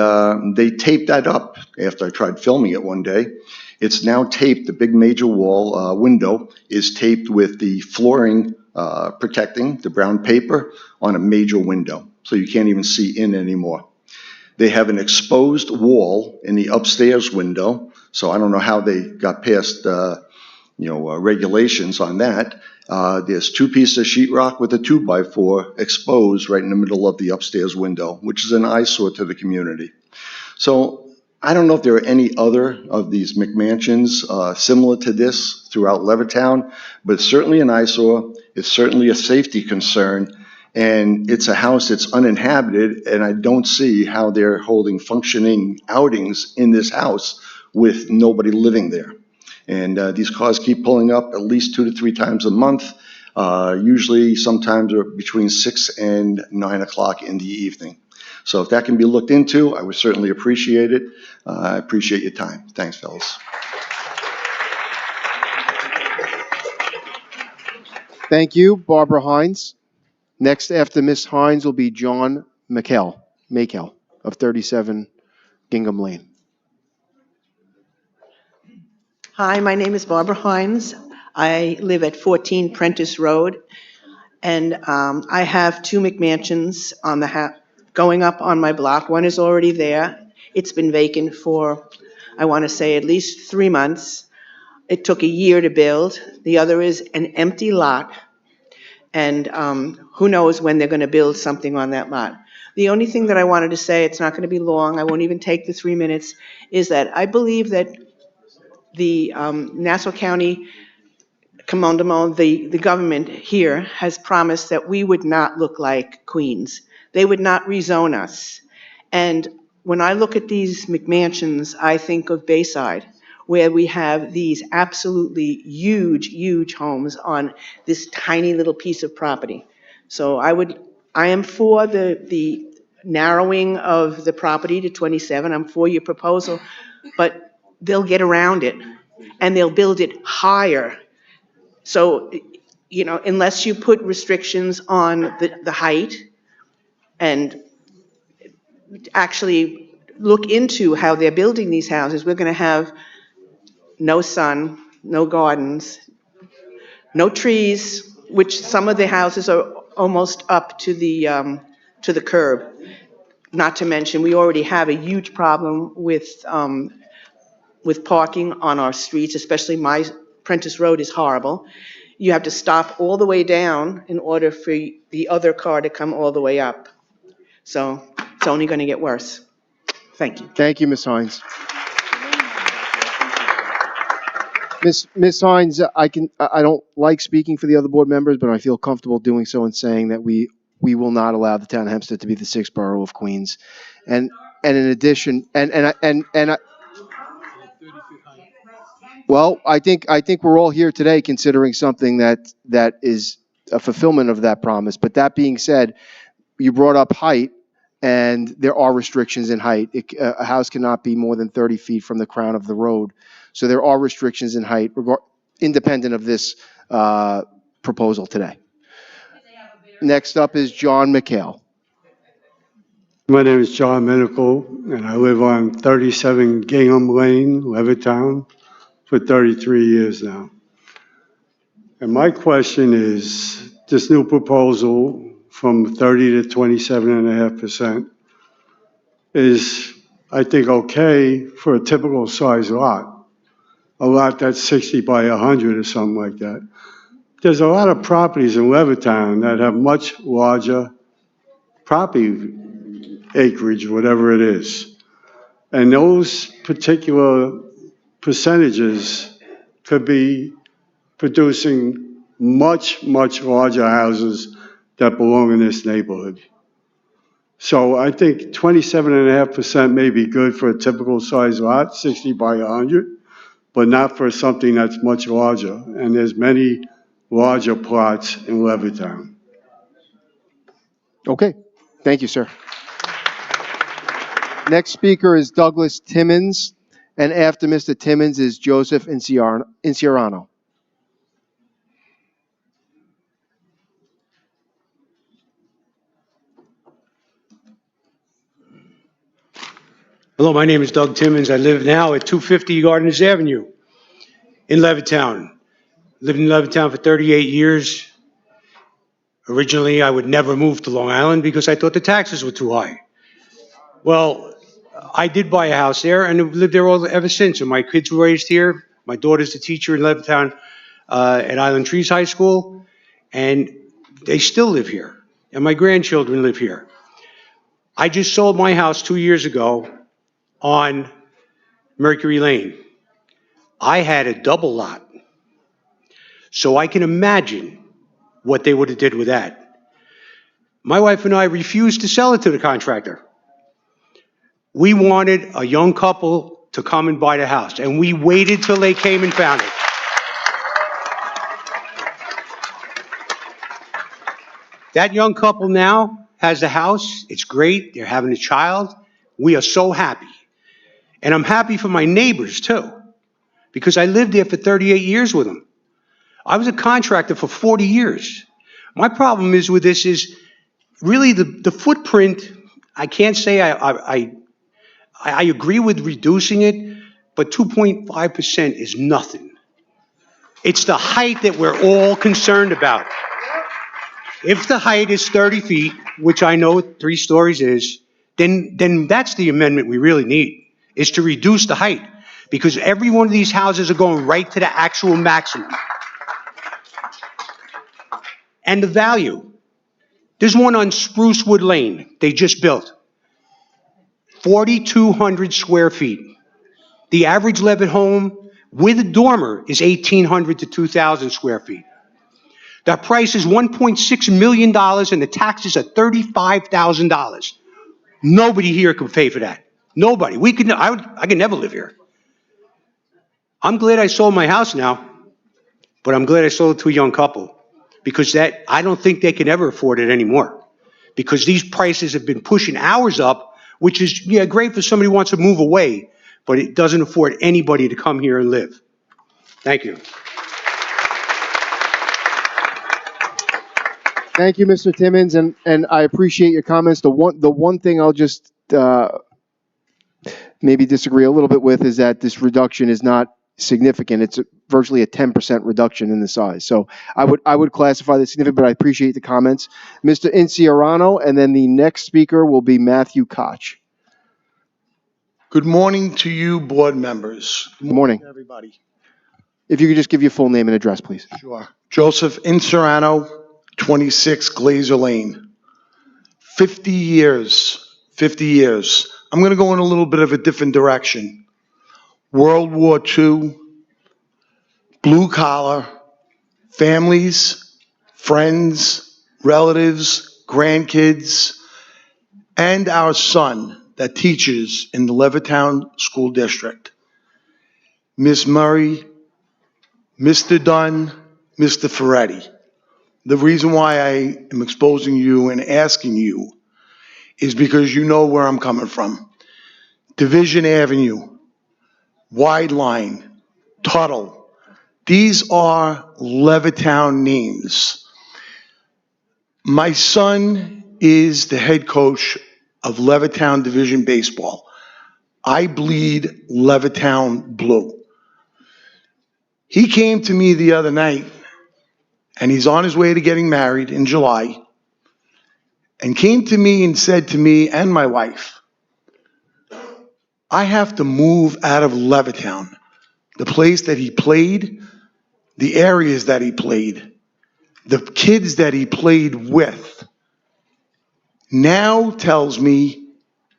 they taped that up after I tried filming it one day. It's now taped, the big major wall window is taped with the flooring protecting the brown paper on a major window. So you can't even see in anymore. They have an exposed wall in the upstairs window. So I don't know how they got past regulations on that. There's 2 pieces of sheetrock with a 2x4 exposed right in the middle of the upstairs window, which is an eyesore to the community. So I don't know if there are any other of these McMansions similar to this throughout Levittown, but it's certainly an eyesore. It's certainly a safety concern, and it's a house that's uninhabited, and I don't see how they're holding functioning outings in this house with nobody living there. And these cars keep pulling up at least 2 to 3 times a month, usually sometimes between 6 and 9 o'clock in the evening. So if that can be looked into, I would certainly appreciate it. I appreciate your time. Thanks, fellas. Thank you, Barbara Hines. Next after Ms. Hines will be John Makel of 37 Gingham Lane. Hi, my name is Barbara Hines. I live at 14 Prentice Road, and I have 2 McMansions on the going up on my block. One is already there. It's been vacant for, I want to say, at least 3 months. It took a year to build. The other is an empty lot, and who knows when they're going to build something on that lot. The only thing that I wanted to say, it's not going to be long, I won't even take the 3 minutes, is that I believe that the Nassau County Commandement, the government here has promised that we would not look like Queens. They would not rezone us. And when I look at these McMansions, I think of Bayside, where we have these absolutely huge, huge homes on this tiny little piece of property. So I am for the narrowing of the property to 27. I'm for your proposal, but they'll get around it and they'll build it higher. So, unless you put restrictions on the height and actually look into how they're building these houses, we're going to have no sun, no gardens, no trees, which some of the houses are almost up to the curb. Not to mention, we already have a huge problem with parking on our streets, especially my Prentice Road is horrible. You have to stop all the way down in order for the other car to come all the way up. So it's only going to get worse. Thank you. Thank you, Ms. Hines. Ms. Hines, I don't like speaking for the other board members, but I feel comfortable doing so and saying that we will not allow the town of Hempstead to be the 6th borough of Queens. And in addition, well, I think we're all here today considering something that is a fulfillment of that promise. But that being said, you brought up height, and there are restrictions in height. A house cannot be more than 30 feet from the crown of the road. So there are restrictions in height, independent of this proposal today. Next up is John McHale. My name is John Minical, and I live on 37 Gingham Lane, Levittown, for 33 years now. And my question is, this new proposal from 30 to 27.5% is, I think, okay for a typical size lot. A lot that's 60 by 100 or something like that. There's a lot of properties in Levittown that have much larger property acreage, whatever it is. And those particular percentages could be producing much, much larger houses that belong in this neighborhood. So I think 27.5% may be good for a typical size lot, 60 by 100, but not for something that's much larger. And there's many larger plots in Levittown. Okay. Thank you, sir. Next speaker is Douglas Timmons, and after Mr. Timmons is Joseph Inciarano. Hello, my name is Doug Timmons. I live now at 250 Gardens Avenue in Levittown. Lived in Levittown for 38 years. Originally, I would never move to Long Island because I thought the taxes were too high. Well, I did buy a house there and have lived there ever since. And my kids were raised here. My daughter's a teacher in Levittown at Island Trees High School, and they still live here. And my grandchildren live here. I just sold my house 2 years ago on Mercury Lane. I had a double lot, so I can imagine what they would have did with that. My wife and I refused to sell it to the contractor. We wanted a young couple to come and buy the house, and we waited till they came and found it. That young couple now has a house. It's great. They're having a child. We are so happy. And I'm happy for my neighbors too, because I lived there for 38 years with them. I was a contractor for 40 years. My problem is with this is really the footprint. I can't say I agree with reducing it, but 2.5% is nothing. It's the height that we're all concerned about. If the height is 30 feet, which I know 3 stories is, then that's the amendment we really need, is to reduce the height. Because every one of these houses are going right to the actual maximum. And the value. There's one on Sprucewood Lane they just built. 4,200 square feet. The average Levitt home with a dormer is 1,800 to 2,000 square feet. That price is $1.6 million and the taxes are $35,000. Nobody here could pay for that. Nobody. I could never live here. I'm glad I sold my house now, but I'm glad I sold it to a young couple, because I don't think they can ever afford it anymore, because these prices have been pushing ours up, which is, yeah, great for somebody who wants to move away, but it doesn't afford anybody to come here and live. Thank you. Thank you, Mr. Timmons, and I appreciate your comments. The one thing I'll just maybe disagree a little bit with is that this reduction is not significant. It's virtually a 10% reduction in the size. So I would classify this significant, but I appreciate the comments. Mr. Inciarano, and then the next speaker will be Matthew Koch. Good morning to you, board members. Good morning, everybody. If you could just give your full name and address, please. Sure. Joseph Inciarano, 26 Glazer Lane. 50 years. I'm going to go in a little bit of a different direction. World War II, blue collar, families, friends, relatives, grandkids, and our son that teaches in the Levittown School District. Miss Murray, Mr. Dunn, Mr. Ferretti. The reason why I am exposing you and asking you is because you know where I'm coming from. Division Avenue, Wide Line, Tuttle. These are Levittown names. My son is the head coach of Levittown Division Baseball. I bleed Levittown blue. He came to me the other night, and he's on his way to getting married in July, and came to me and said to me and my wife, I have to move out of Levittown, the place that he played, the areas that he played, the kids that he played with. Now tells me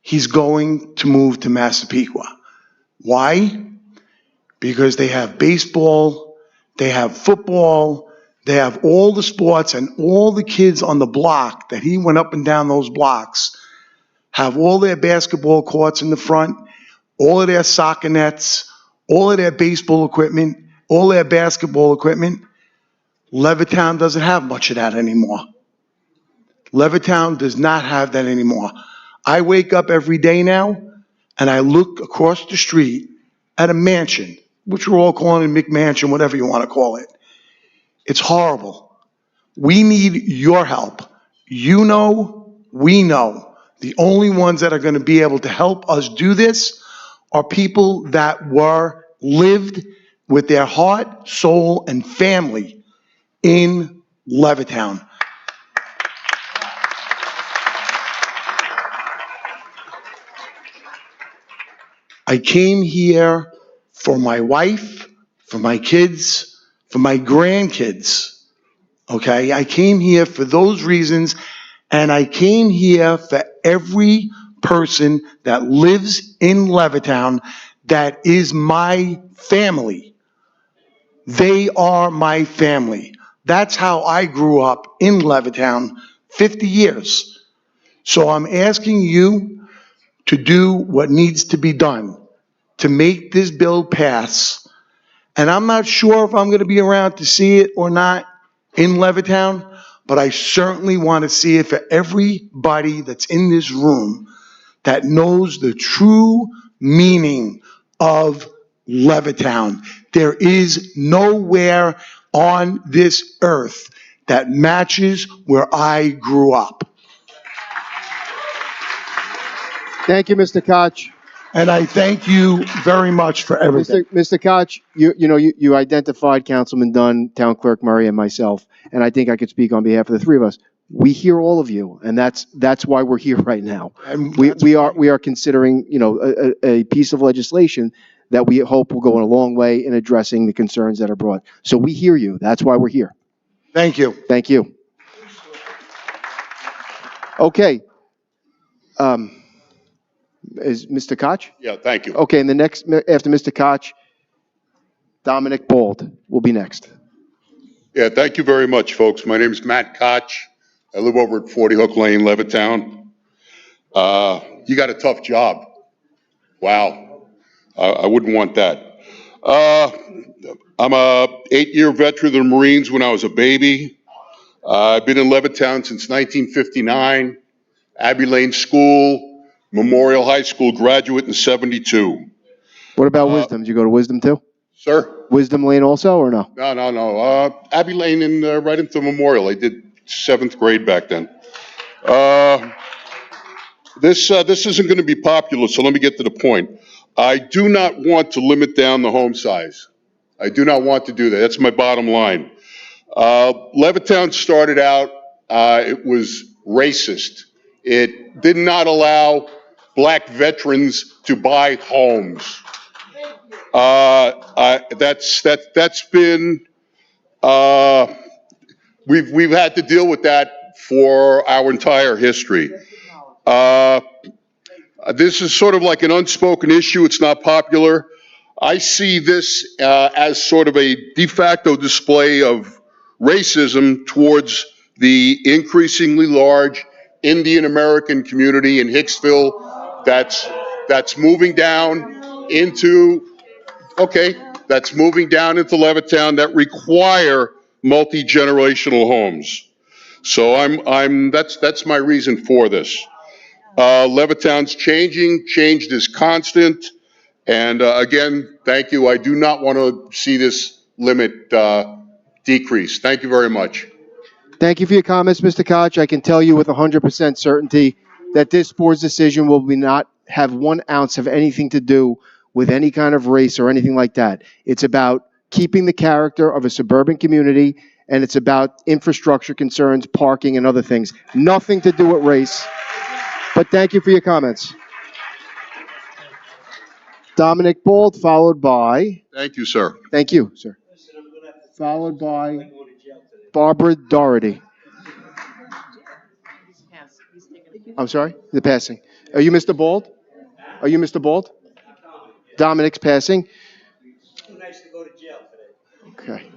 he's going to move to Massapequa. Why? Because they have baseball, they have football, they have all the sports, and all the kids on the block that he went up and down those blocks have all their basketball courts in the front, all of their soccer nets, all of their baseball equipment, all their basketball equipment. Levittown doesn't have much of that anymore. Levittown does not have that anymore. I wake up every day now and I look across the street at a mansion, which we're all calling a McMansion, whatever you want to call it. It's horrible. We need your help. You know, we know The only ones that are going to be able to help us do this are people that lived with their heart, soul, and family in Levittown. I came here for my wife, for my kids, for my grandkids. Okay? I came here for those reasons, and I came here for every person that lives in Levittown that is my family. They are my family. That's how I grew up in Levittown, 50 years. So I'm asking you to do what needs to be done to make this bill pass. And I'm not sure if I'm going to be around to see it or not in Levittown, but I certainly want to see it for everybody that's in this room that knows the true meaning of Levittown. There is nowhere on this earth that matches where I grew up. Thank you, Mr. Koch. And I thank you very much for everything. Mr. Koch, you identified Councilman Dunn, Town Clerk Murray, and myself, and I think I could speak on behalf of the three of us. We hear all of you, and that's why we're here right now. And We are considering, a piece of legislation that we hope will go a long way in addressing the concerns that are brought. So we hear you. That's why we're here. Thank you. Thank you. Okay. Is Mr. Koch? Yeah, thank you. Okay, and the next, after Mr. Koch, Dominic Bald will be next. Yeah, thank you very much, folks. My name is Matt Koch. I live over at 40 Hook Lane, Levittown. You got a tough job. Wow. I wouldn't want that. I'm a 8-year veteran of the Marines when I was a baby. I've been in Levittown since 1959. Abbey Lane School, Memorial High School graduate in 72. What about Wisdom? Did you go to Wisdom too? Sir? Wisdom Lane also, or no? No. Abbey Lane and right into Memorial. I did 7th grade back then. This isn't going to be popular, so let me get to the point. I do not want to limit down the home size. I do not want to do that. That's my bottom line. Levittown started out, it was racist. It did not allow black veterans to buy homes. That's been, we've had to deal with that for our entire history. This is sort of like an unspoken issue. It's not popular. I see this as sort of a de facto display of racism towards the increasingly large Indian American community in Hicksville that's moving down into Levittown that require multi-generational homes. So that's my reason for this. Levittown's changing. Change is constant. And again, thank you. I do not want to see this limit decrease. Thank you very much. Thank you for your comments, Mr. Koch. I can tell you with 100% certainty that this board's decision will not have 1 ounce of anything to do with any kind of race or anything like that. It's about keeping the character of a suburban community, and it's about infrastructure concerns, parking, and other things. Nothing to do with race. But thank you for your comments. Dominic Bald, followed by... Thank you, sir. Thank you, sir. Followed by Barbara Doherty. I'm sorry? The passing. Are you Mr. Bald? Are you Mr. Bald? Dominic's passing. Okay.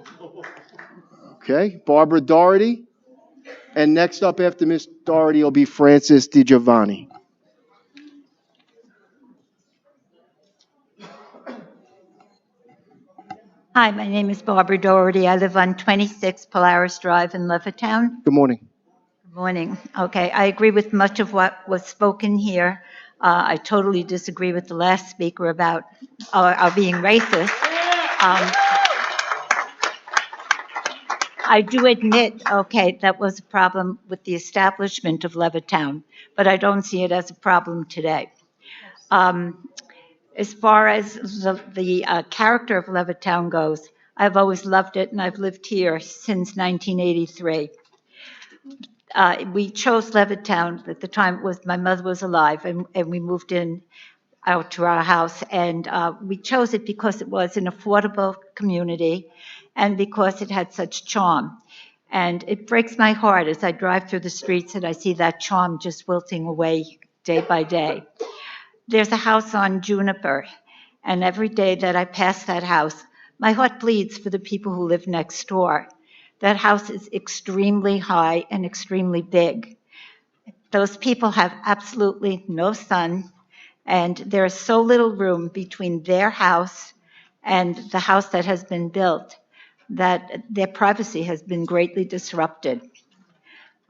Okay, Barbara Doherty. And next up after Ms. Doherty will be Francis DiGiovanni. Hi, my name is Barbara Doherty. I live on 26 Polaris Drive in Levittown. Good morning. Good morning. Okay, I agree with much of what was spoken here. I totally disagree with the last speaker about our being racist. I do admit, okay, that was a problem with the establishment of Levittown, but I don't see it as a problem today. As far as the character of Levittown goes, I've always loved it, and I've lived here since 1983. We chose Levittown at the time my mother was alive, and we moved in out to our house, and we chose it because it was an affordable community and because it had such charm. And it breaks my heart as I drive through the streets and I see that charm just wilting away day by day. There's a house on Juniper, and every day that I pass that house, my heart bleeds for the people who live next door. That house is extremely high and extremely big. Those people have absolutely no sun, and there is so little room between their house and the house that has been built that their privacy has been greatly disrupted.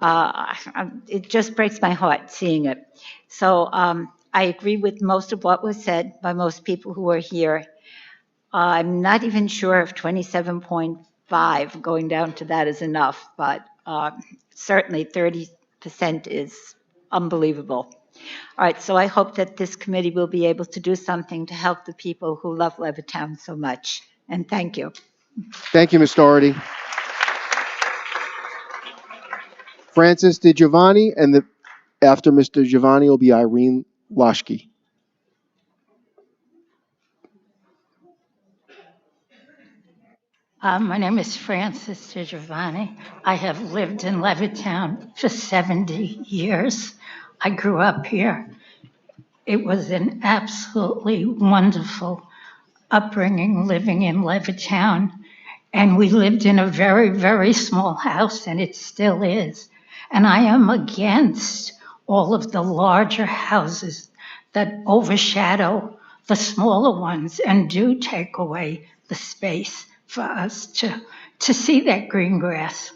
It just breaks my heart seeing it. So I agree with most of what was said by most people who are here. I'm not even sure if 27.5 going down to that is enough, but certainly 30% is unbelievable. All right, so I hope that this committee will be able to do something to help the people who love Levittown so much. And thank you. Thank you, Ms. Doherty. Francis DiGiovanni, and after Mr. Giovanni will be Irene Loschke. My name is Francis DiGiovanni. I have lived in Levittown for 70 years. I grew up here. It was an absolutely wonderful upbringing living in Levittown. And we lived in a very, very small house, and it still is. And I am against all of the larger houses that overshadow the smaller ones and do take away the space for us to see that green grass.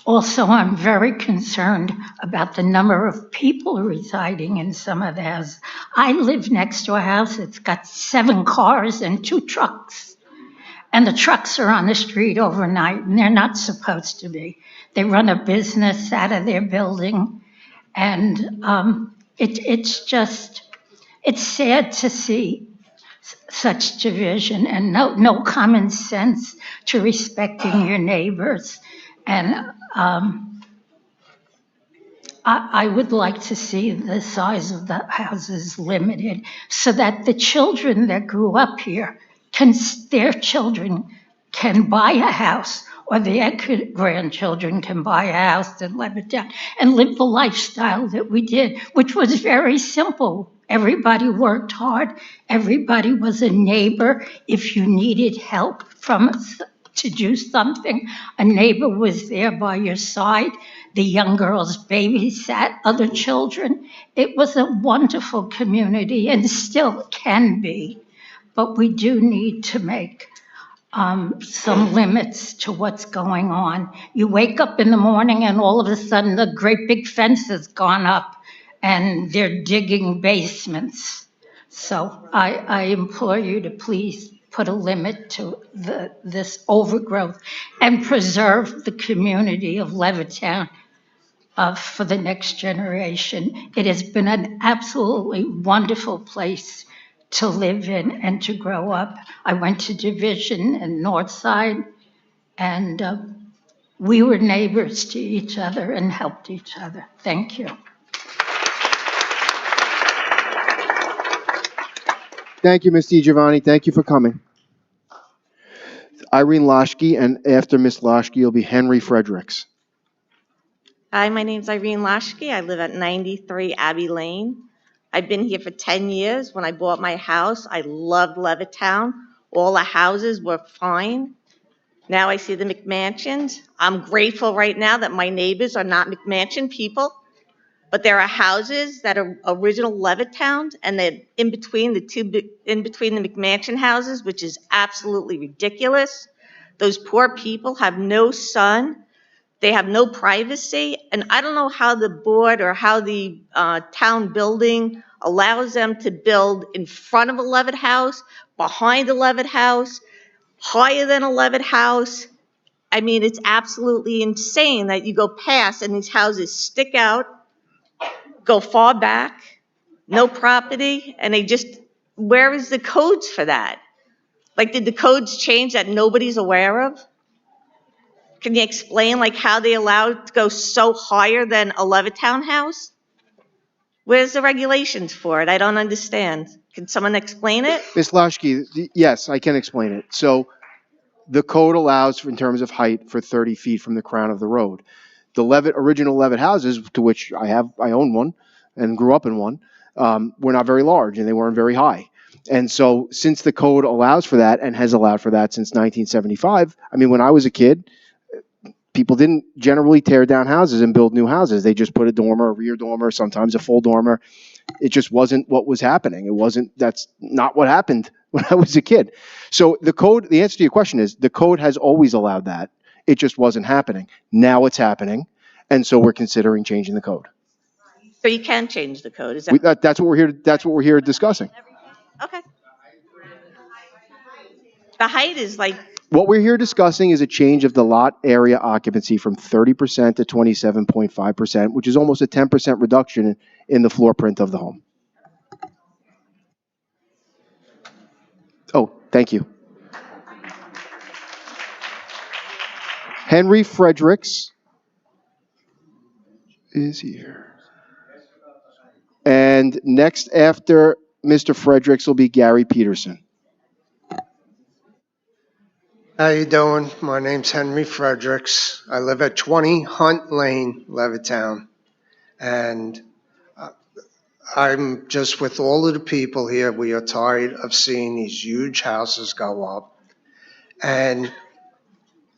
Also, I'm very concerned about the number of people residing in some of the houses. I live next to a house that's got 7 cars and 2 trucks. And the trucks are on the street overnight, and they're not supposed to be. They run a business out of their building, and it's sad to see such division and no common sense to respecting your neighbors. And I would like to see the size of the houses limited so that the children that grew up here their children can buy a house, or their grandchildren can buy a house in Levittown and live the lifestyle that we did, which was very simple. Everybody worked hard. Everybody was a neighbor. If you needed help from us to do something, a neighbor was there by your side. The young girls babysat other children. It was a wonderful community and still can be. But we do need to make some limits to what's going on. You wake up in the morning and all of a sudden the great big fence has gone up and they're digging basements. So I implore you to please put a limit to this overgrowth and preserve the community of Levittown for the next generation. It has been an absolutely wonderful place to live in and to grow up. I went to Division and Northside, and we were neighbors to each other and helped each other. Thank you. Thank you, Ms. DiGiovanni. Thank you for coming. Irene Loschke, and after Ms. Loschke will be Henry Fredericks. Hi, my name's Irene Loschke. I live at 93 Abbey Lane. I've been here for 10 years. When I bought my house, I loved Levittown. All the houses were fine. Now I see the McMansions. I'm grateful right now that my neighbors are not McMansion people, but there are houses that are original Levittown, and they're in between the McMansion houses, which is absolutely ridiculous. Those poor people have no sun. They have no privacy, and I don't know how the board or how the town building allows them to build in front of a Levitt house, behind a Levitt house, higher than a Levitt house. I mean, it's absolutely insane that you go past and these houses stick out, go far back, no property, and they just, where is the codes for that? Like, did the codes change that nobody's aware of? Can you explain, like, how they allow it to go so higher than a Levittown house? Where's the regulations for it? I don't understand. Can someone explain it? Ms. Lashke, yes, I can explain it. So the code allows, in terms of height, for 30 feet from the crown of the road. The original Levitt houses, to which I own one and grew up in one, were not very large and they weren't very high. And so since the code allows for that and has allowed for that since 1975, I mean, when I was a kid, people didn't generally tear down houses and build new houses. They just put a dormer, a rear dormer, sometimes a full dormer. It just wasn't what was happening. That's not what happened when I was a kid. So the answer to your question is the code has always allowed that. It just wasn't happening. Now it's happening. And so we're considering changing the code. So you can change the code, is that? That's what we're here discussing. Okay. The height is like, What we're here discussing is a change of the lot area occupancy from 30% to 27.5%, which is almost a 10% reduction in the floor print of the home. Oh, thank you. Henry Fredericks is here. And next after Mr. Fredericks will be Gary Peterson. How you doing? My name's Henry Fredericks. I live at 20 Hunt Lane, Levittown. And I'm just with all of the people here, we are tired of seeing these huge houses go up. And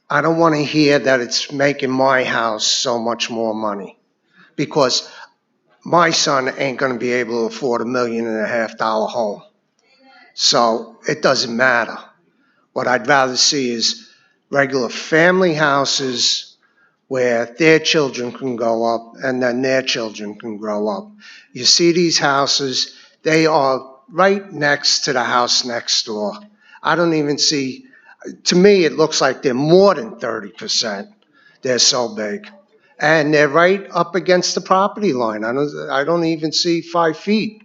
I don't want to hear that it's making my house so much more money, because my son ain't going to be able to afford $1.5 million home. So it doesn't matter. What I'd rather see is regular family houses where their children can go up and then their children can grow up. You see these houses, they are right next to the house next door. I don't even see, to me, it looks like they're more than 30%. They're so big. And they're right up against the property line. I don't even see 5 feet.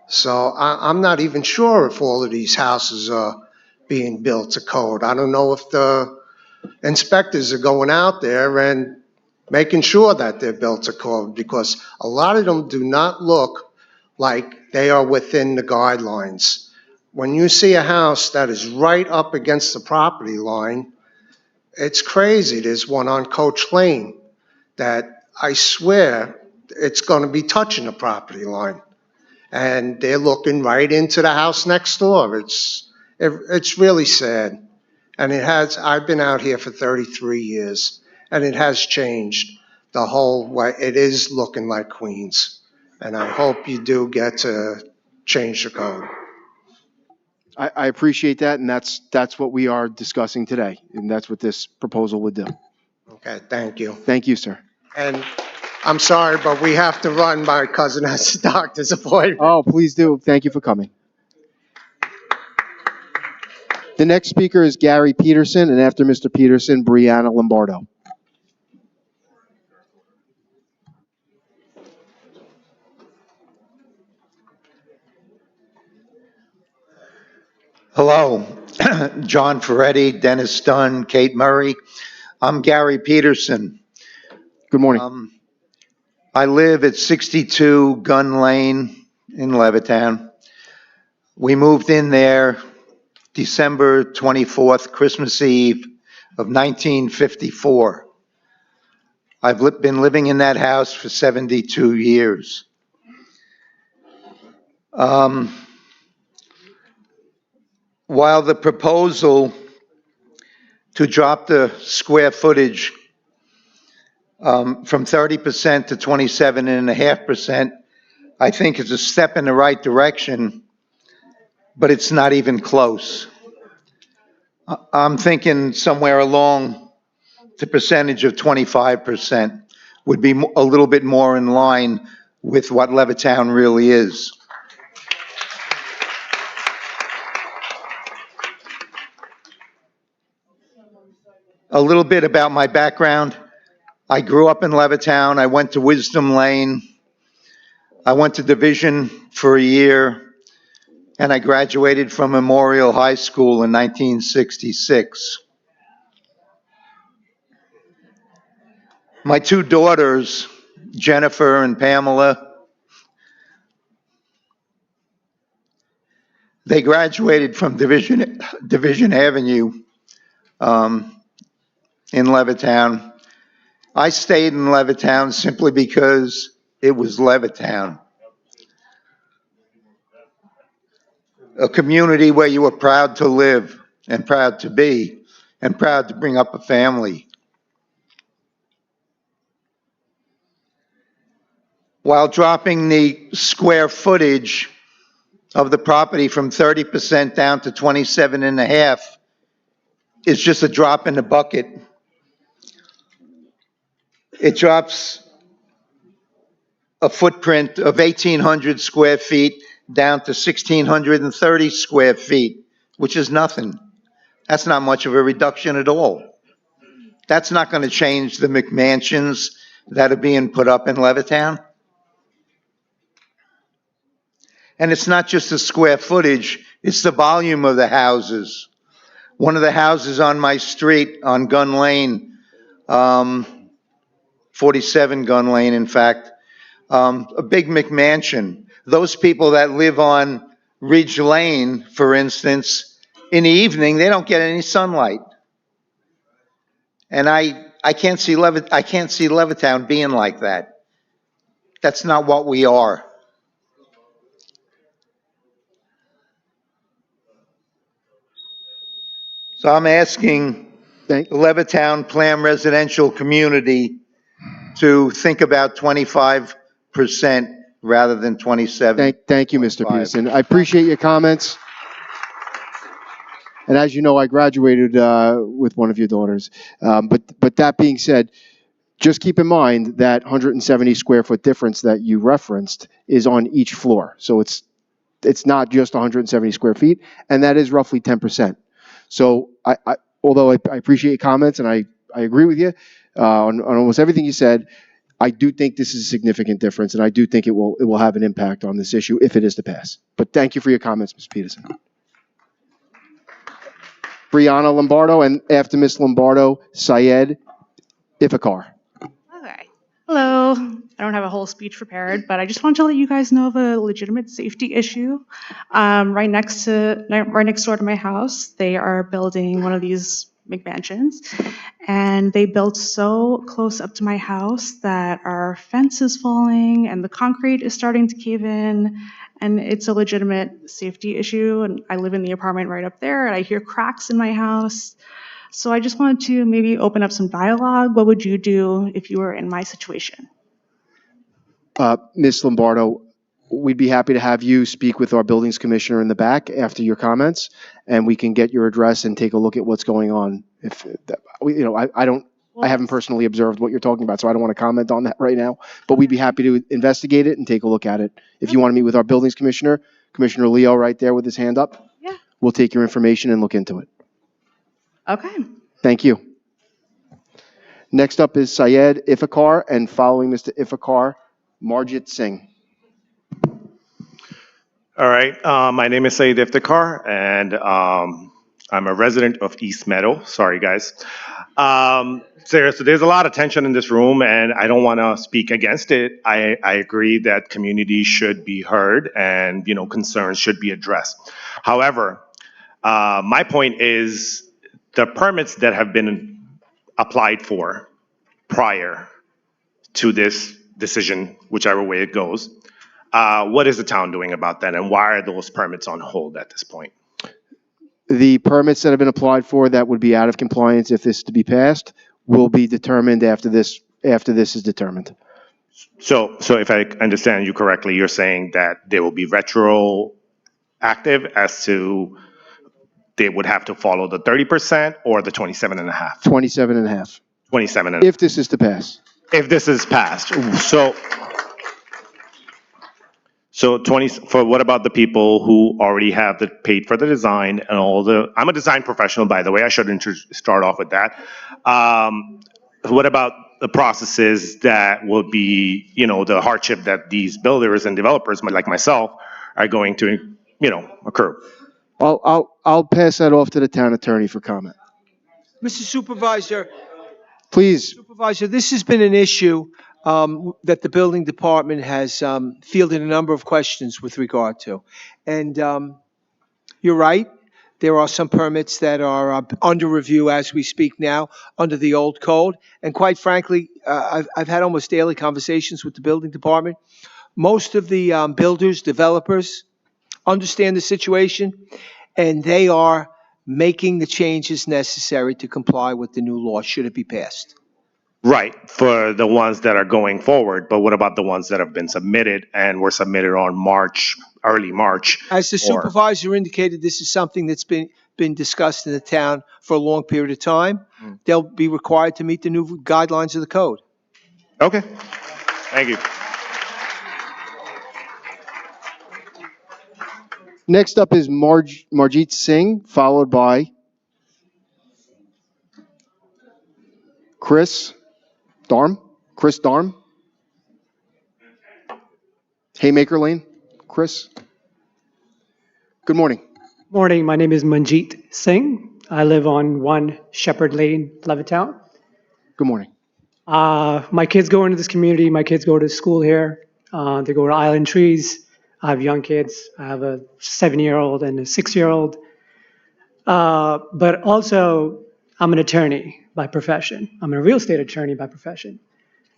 So I'm not even sure if all of these houses are being built to code. I don't know if the inspectors are going out there and making sure that they're built to code, because a lot of them do not look like they are within the guidelines. When you see a house that is right up against the property line, it's crazy. There's one on Coach Lane that I swear it's going to be touching the property line. And they're looking right into the house next door. It's really sad. And I've been out here for 33 years, and it has changed the whole way. It is looking like Queens. And I hope you do get to change the code. I appreciate that, and that's what we are discussing today, and that's what this proposal would do. Okay, thank you. Thank you, sir. And I'm sorry, but we have to run. My cousin has a doctor's appointment. Oh, please do. Thank you for coming. The next speaker is Gary Peterson, and after Mr. Peterson, Brianna Lombardo. Hello, John Ferretti, Dennis Dunn, Kate Murray. I'm Gary Peterson. Good morning. I live at 62 Gun Lane in Levittown. We moved in there December 24th, Christmas Eve of 1954. I've been living in that house for 72 years. While the proposal to drop the square footage from 30% to 27.5%, I think is a step in the right direction, but it's not even close. I'm thinking somewhere along the percentage of 25% would be a little bit more in line with what Levittown really is. A little bit about my background. I grew up in Levittown. I went to Wisdom Lane. I went to Division for a year, and I graduated from Memorial High School in 1966. My two daughters, Jennifer and Pamela, they graduated from Division Avenue in Levittown. I stayed in Levittown simply because it was Levittown, a community where you were proud to live and proud to be and proud to bring up a family. While dropping the square footage of the property from 30% down to 27.5 is just a drop in the bucket. It drops a footprint of 1,800 square feet down to 1,630 square feet, which is nothing. That's not much of a reduction at all. That's not going to change the McMansions that are being put up in Levittown. And it's not just the square footage, it's the volume of the houses. One of the houses on my street on Gun Lane, 47 Gun Lane, in fact, a big McMansion. Those people that live on Ridge Lane, for instance, in the evening, they don't get any sunlight. And I can't see Levittown being like that. That's not what we are. So I'm asking the Levittown Plan Residential community to think about 25% rather than 27. Thank you, Mr. Peterson. I appreciate your comments. And as you know, I graduated with one of your daughters. But that being said, just keep in mind that 170 square foot difference that you referenced is on each floor. So it's not just 170 square feet, and that is roughly 10%. So although I appreciate your comments and I agree with you on almost everything you said, I do think this is a significant difference, and I do think it will have an impact on this issue if it is to pass. But thank you for your comments, Ms. Peterson. Brianna Lombardo, and after Ms. Lombardo, Syed Ifakar. Okay. Hello. I don't have a whole speech prepared, but I just want to let you guys know of a legitimate safety issue. Right next door to my house, they are building one of these McMansions, and they built so close up to my house that our fence is falling and the concrete is starting to cave in, and it's a legitimate safety issue. And I live in the apartment right up there, and I hear cracks in my house. So I just wanted to maybe open up some dialogue. What would you do if you were in my situation? Ms. Lombardo, we'd be happy to have you speak with our buildings commissioner in the back after your comments, and we can get your address and take a look at what's going on. I haven't personally observed what you're talking about, so I don't want to comment on that right now. But we'd be happy to investigate it and take a look at it. If you want to meet with our buildings commissioner, Commissioner Leo, right there with his hand up, yeah, we'll take your information and look into it. Okay. Thank you. Next up is Syed Ifakar, and following Mr. Ifakar, Marjit Singh. All right, my name is Syed Iftikhar, and I'm a resident of East Meadow. Sorry, guys. So there's a lot of tension in this room, and I don't want to speak against it. I agree that community should be heard, and concerns should be addressed. However, my point is the permits that have been applied for prior to this decision, whichever way it goes. What is the town doing about that, and why are those permits on hold at this point? The permits that have been applied for that would be out of compliance if this is to be passed will be determined after this is determined. So if I understand you correctly, you're saying that they will be retroactive as to they would have to follow the 30% or the 27.5? 27.5. 27.5. If this is to pass. If this is passed. So what about the people who already have paid for the design and all I'm a design professional, by the way, I should start off with that. What about the processes that will be, the hardship that these builders and developers, like myself, are going to, occur? I'll pass that off to the town attorney for comment. Mr. Supervisor, Please. Supervisor, this has been an issue that the building department has fielded a number of questions with regard to. And you're right. There are some permits that are under review as we speak now under the old code. And quite frankly, I've had almost daily conversations with the building department. Most of the builders, developers understand the situation, and they are making the changes necessary to comply with the new law should it be passed. Right, for the ones that are going forward, but what about the ones that have been submitted and were submitted on early March? As the supervisor indicated, this is something that's been discussed in the town for a long period of time. They'll be required to meet the new guidelines of the code. Okay, thank you. Next up is Marjit Singh, followed by Chris Darm. Haymaker Lane. Chris. Good morning. Morning. My name is Manjeet Singh. I live on 1 Shepherd Lane, Levittown. Good morning. My kids go into this community. My kids go to school here. They go to Island Trees. I have young kids. I have a 7-year-old and a 6-year-old. But also, I'm an attorney by profession. I'm a real estate attorney by profession.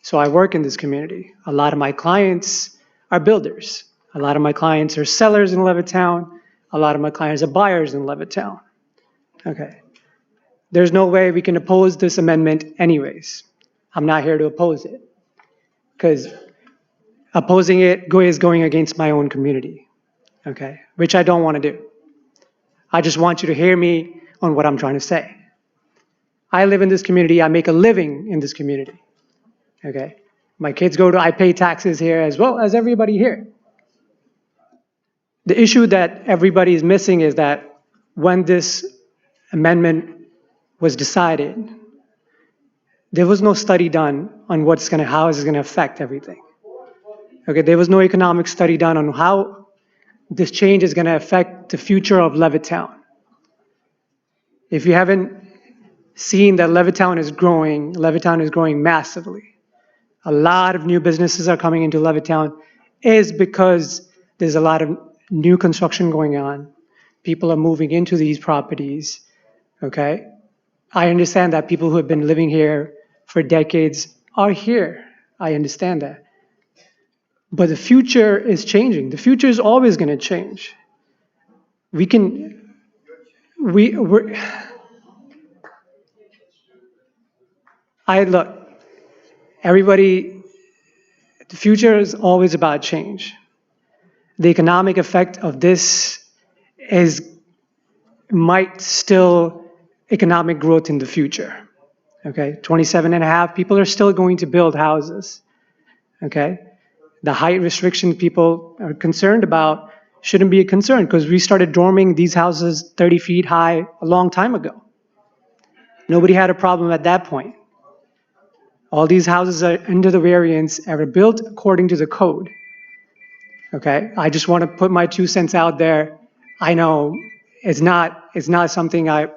So I work in this community. A lot of my clients are builders. A lot of my clients are sellers in Levittown. A lot of my clients are buyers in Levittown. Okay. There's no way we can oppose this amendment anyways. I'm not here to oppose it because opposing it is going against my own community, okay, which I don't want to do. I just want you to hear me on what I'm trying to say. I live in this community. I make a living in this community, okay? My kids I pay taxes here as well as everybody here. The issue that everybody is missing is that when this amendment was decided, there was no study done on how it's going to affect everything. Okay, there was no economic study done on how this change is going to affect the future of Levittown. If you haven't seen that Levittown is growing massively. A lot of new businesses are coming into Levittown is because there's a lot of new construction going on. People are moving into these properties, okay? I understand that people who have been living here for decades are here. I understand that. But the future is changing. The future is always going to change. Everybody, the future is always about change. The economic effect of this might still economic growth in the future. Okay, 27.5 people are still going to build houses. Okay, the height restriction people are concerned about shouldn't be a concern because we started dorming these houses 30 feet high a long time ago. Nobody had a problem at that point. All these houses are under the variance and are built according to the code. Okay, I just want to put my 2 cents out there. I know it's not something I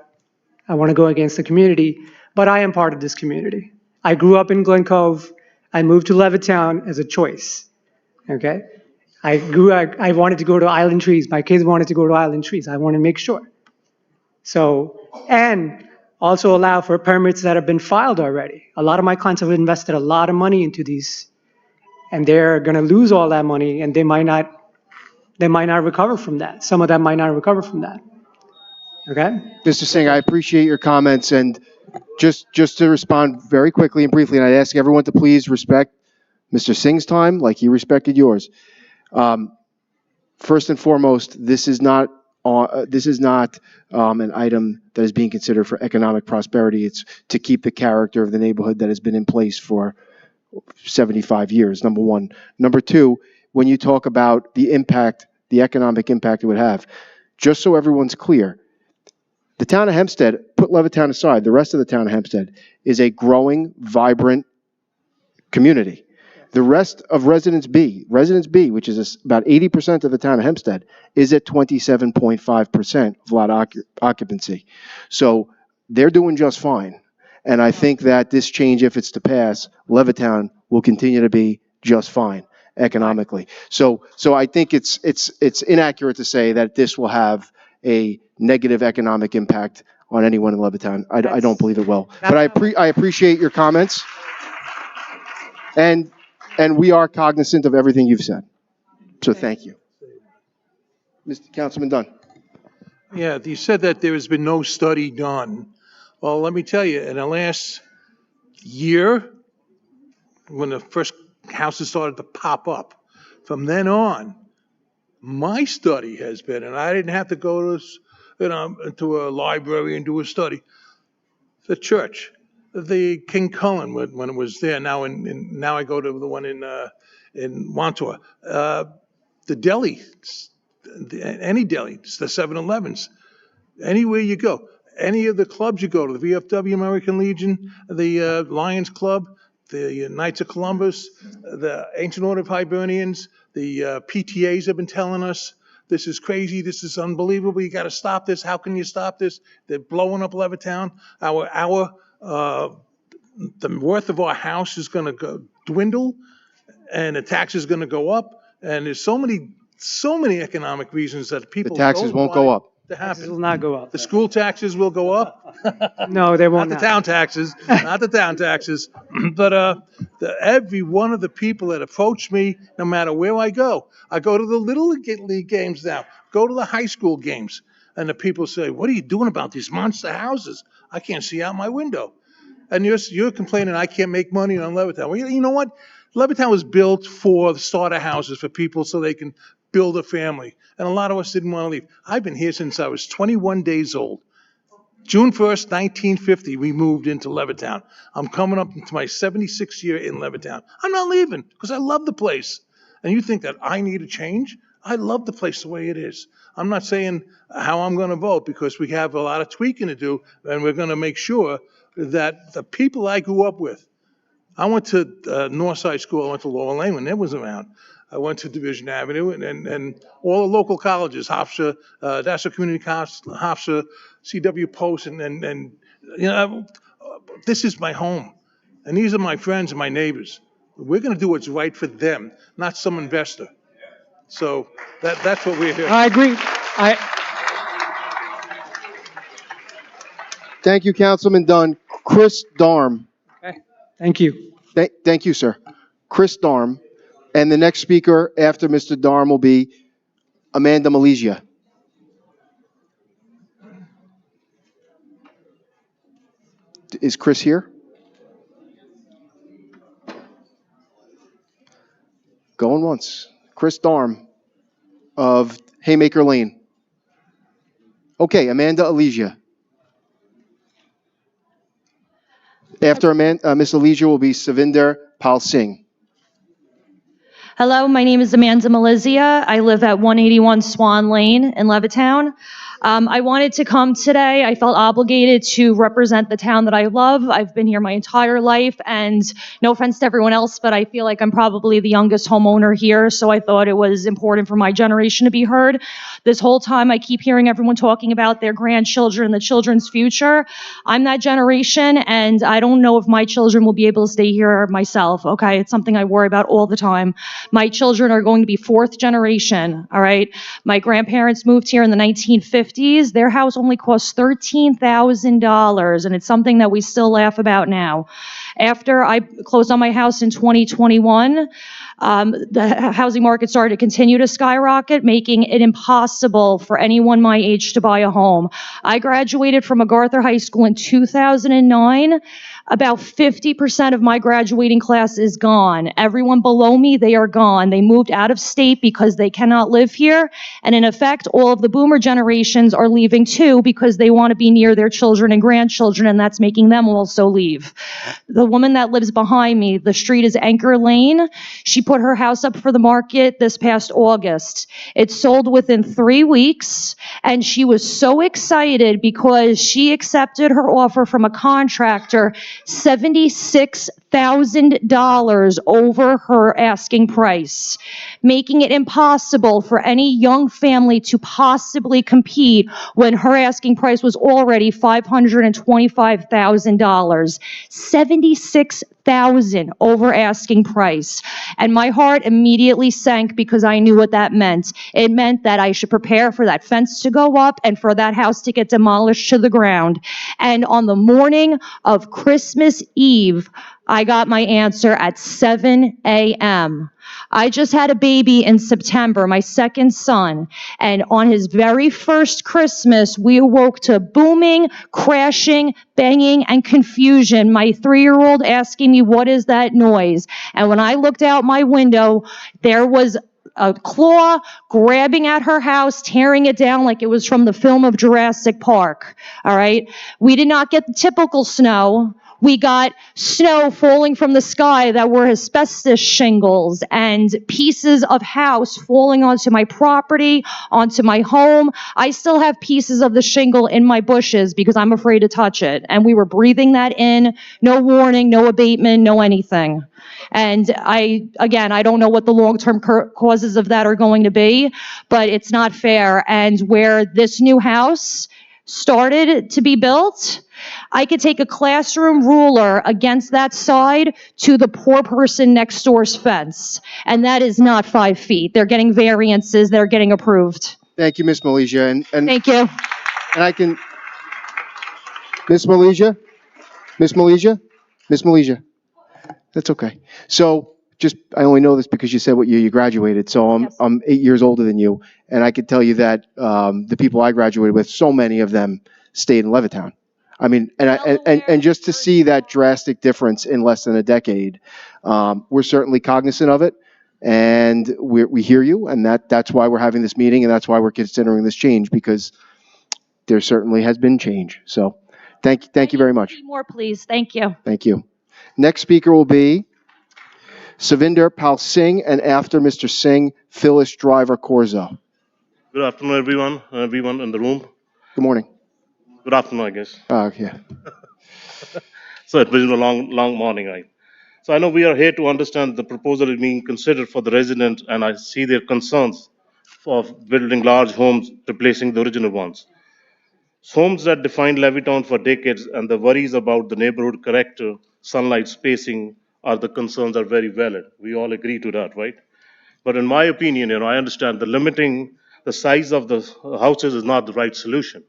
want to go against the community, but I am part of this community. I grew up in Glen Cove. I moved to Levittown as a choice. Okay, I wanted to go to Island Trees. My kids wanted to go to Island Trees. I want to make sure. So, and also allow for permits that have been filed already. A lot of my clients have invested a lot of money into these, and they're going to lose all that money, and they might not recover from that. Some of them might not recover from that. Okay? Mr. Singh, I appreciate your comments, and just to respond very quickly and briefly, and I'd ask everyone to please respect Mr. Singh's time like he respected yours. First and foremost, this is not an item that is being considered for economic prosperity. It's to keep the character of the neighborhood that has been in place for 75 years, number one. Number two, when you talk about the impact, the economic impact it would have. Just so everyone's clear, the town of Hempstead, put Levittown aside, the rest of the town of Hempstead is a growing, vibrant community. The rest of Residence B, which is about 80% of the town of Hempstead, is at 27.5% of lot occupancy. So they're doing just fine. And I think that this change, if it's to pass, Levittown will continue to be just fine economically. So I think it's inaccurate to say that this will have a negative economic impact on anyone in Levittown. I don't believe it will. But I appreciate your comments. And we are cognizant of everything you've said. So thank you. Mr. Councilman Dunn. Yeah, you said that there has been no study done. Well, let me tell you, in the last year, when the first houses started to pop up, from then on, my study has been, and I didn't have to go to a library and do a study, the church, the King Cullen when it was there. Now now I go to the one in Montauk. The deli, any deli, it's the 7-Elevens. Anywhere you go, any of the clubs you go to, the VFW American Legion, the Lions Club, the Knights of Columbus, the Ancient Order of Hibernians, the PTAs have been telling us, this is crazy, this is unbelievable, you gotta stop this, how can you stop this? They're blowing up Levittown. The worth of our house is gonna dwindle, and the tax is gonna go up, and there's so many economic reasons that people The taxes don't won't want go up. to happen. Taxes will not go up. The school taxes will go up. No, they won't. Not the town taxes, not the town taxes, but every one of the people that approach me, no matter where I go to the Little League games now, go to the high school games, and the people say, what are you doing about these monster houses? I can't see out my window. And you're complaining I can't make money on Levittown. Well, you know what? Levittown was built for the starter houses for people so they can build a family. And a lot of us didn't want to leave. I've been here since I was 21 days old. June 1st, 1950, we moved into Levittown. I'm coming up into my 76th year in Levittown. I'm not leaving because I love the place. And you think that I need a change? I love the place the way it is. I'm not saying how I'm going to vote because we have a lot of tweaking to do, and we're going to make sure that the people I grew up with, I went to Northside School, I went to Laurel Lane when it was around. I went to Division Avenue and all the local colleges, Hofstra, National Community College, Hofstra, CW Post, and you know, this is my home. And these are my friends and my neighbors. We're going to do what's right for them, not some investor. So that's what we're here. I agree. Thank you, Councilman Dunn. Chris Darm. Okay. Thank you. Thank you, sir. Chris Darm. And the next speaker after Mr. Darm will be Amanda Malaysia. Is Chris here? Going once. Chris Darm of Haymaker Lane. Okay, Amanda Alesia. After Miss Alesia will be Savinder Pal Singh. Hello, my name is Amanda Malizia. I live at 181 Swan Lane in Levittown. I wanted to come today. I felt obligated to represent the town that I love. I've been here my entire life, and no offense to everyone else, but I feel like I'm probably the youngest homeowner here, so I thought it was important for my generation to be heard. This whole time I keep hearing everyone talking about their grandchildren and the children's future. I'm that generation, and I don't know if my children will be able to stay here myself, okay? It's something I worry about all the time. My children are going to be fourth generation, all right? My grandparents moved here in the 1950s. Their house only cost $13,000, and it's something that we still laugh about now. After I closed on my house in 2021, the housing market started to continue to skyrocket, making it impossible for anyone my age to buy a home. I graduated from MacArthur High School in 2009. About 50% of my graduating class is gone. Everyone below me, they are gone. They moved out of state because they cannot live here. And in effect, all of the boomer generations are leaving too because they want to be near their children and grandchildren, and that's making them also leave. The the woman that lives behind me, the street is Anchor Lane. She put her house up for the market this past August. It sold within 3 weeks, and she was so excited because she accepted her offer from a contractor $76,000 over her asking price, making it impossible for any young family to possibly compete when her asking price was already $525,000. $76,000 over asking price. And my heart immediately sank because I knew what that meant. It meant that I should prepare for that fence to go up and for that house to get demolished to the ground. And on the morning of Christmas Eve, I got my answer at 7 a.m. I just had a baby in September, my second son, and on his very first Christmas, we awoke to booming, crashing, banging, and confusion. My 3-year-old asking me, "What is that noise?" And when I looked out my window, there was a claw grabbing at her house, tearing it down like it was from the film of Jurassic Park. All right? We did not get the typical snow. We got snow falling from the sky that were asbestos shingles and pieces of house falling onto my property, onto my home. I still have pieces of the shingle in my bushes because I'm afraid to touch it. And we were breathing that in, no warning, no abatement, no anything. And I don't know what the long-term causes of that are going to be, but it's not fair. And where this new house started to be built, I could take a classroom ruler against that side to the poor person next door's fence. And that is not 5 feet. They're getting variances. They're getting approved. Thank you, Ms. Malaysia. And Thank you. And I can, Ms. Malaysia, that's okay. So I only know this because you said what year you graduated. So I'm 8 years older than you. And I could tell you that the people I graduated with, so many of them stayed in Levittown. I mean, and just to see that drastic difference in less than a decade, we're certainly cognizant of it, and we hear you, and that's why we're having this meeting, and that's why we're considering this change, because there certainly has been change. So, thank you very much. More, please. Thank you. Thank you. Next speaker will be Savinder Pal Singh, and after Mr. Singh, Phyllis Driver Corzo. Good afternoon, everyone in the room. Good morning. Good afternoon, I guess. Yeah. So it's been a long morning, right? So I know we are here to understand the proposal is being considered for the resident, and I see their concerns of building large homes replacing the original ones. Homes that defined Levittown for decades and the worries about the neighborhood character, sunlight spacing, the concerns are very valid. We all agree to that, right? But in my opinion, I understand the limiting the size of the houses is not the right solution.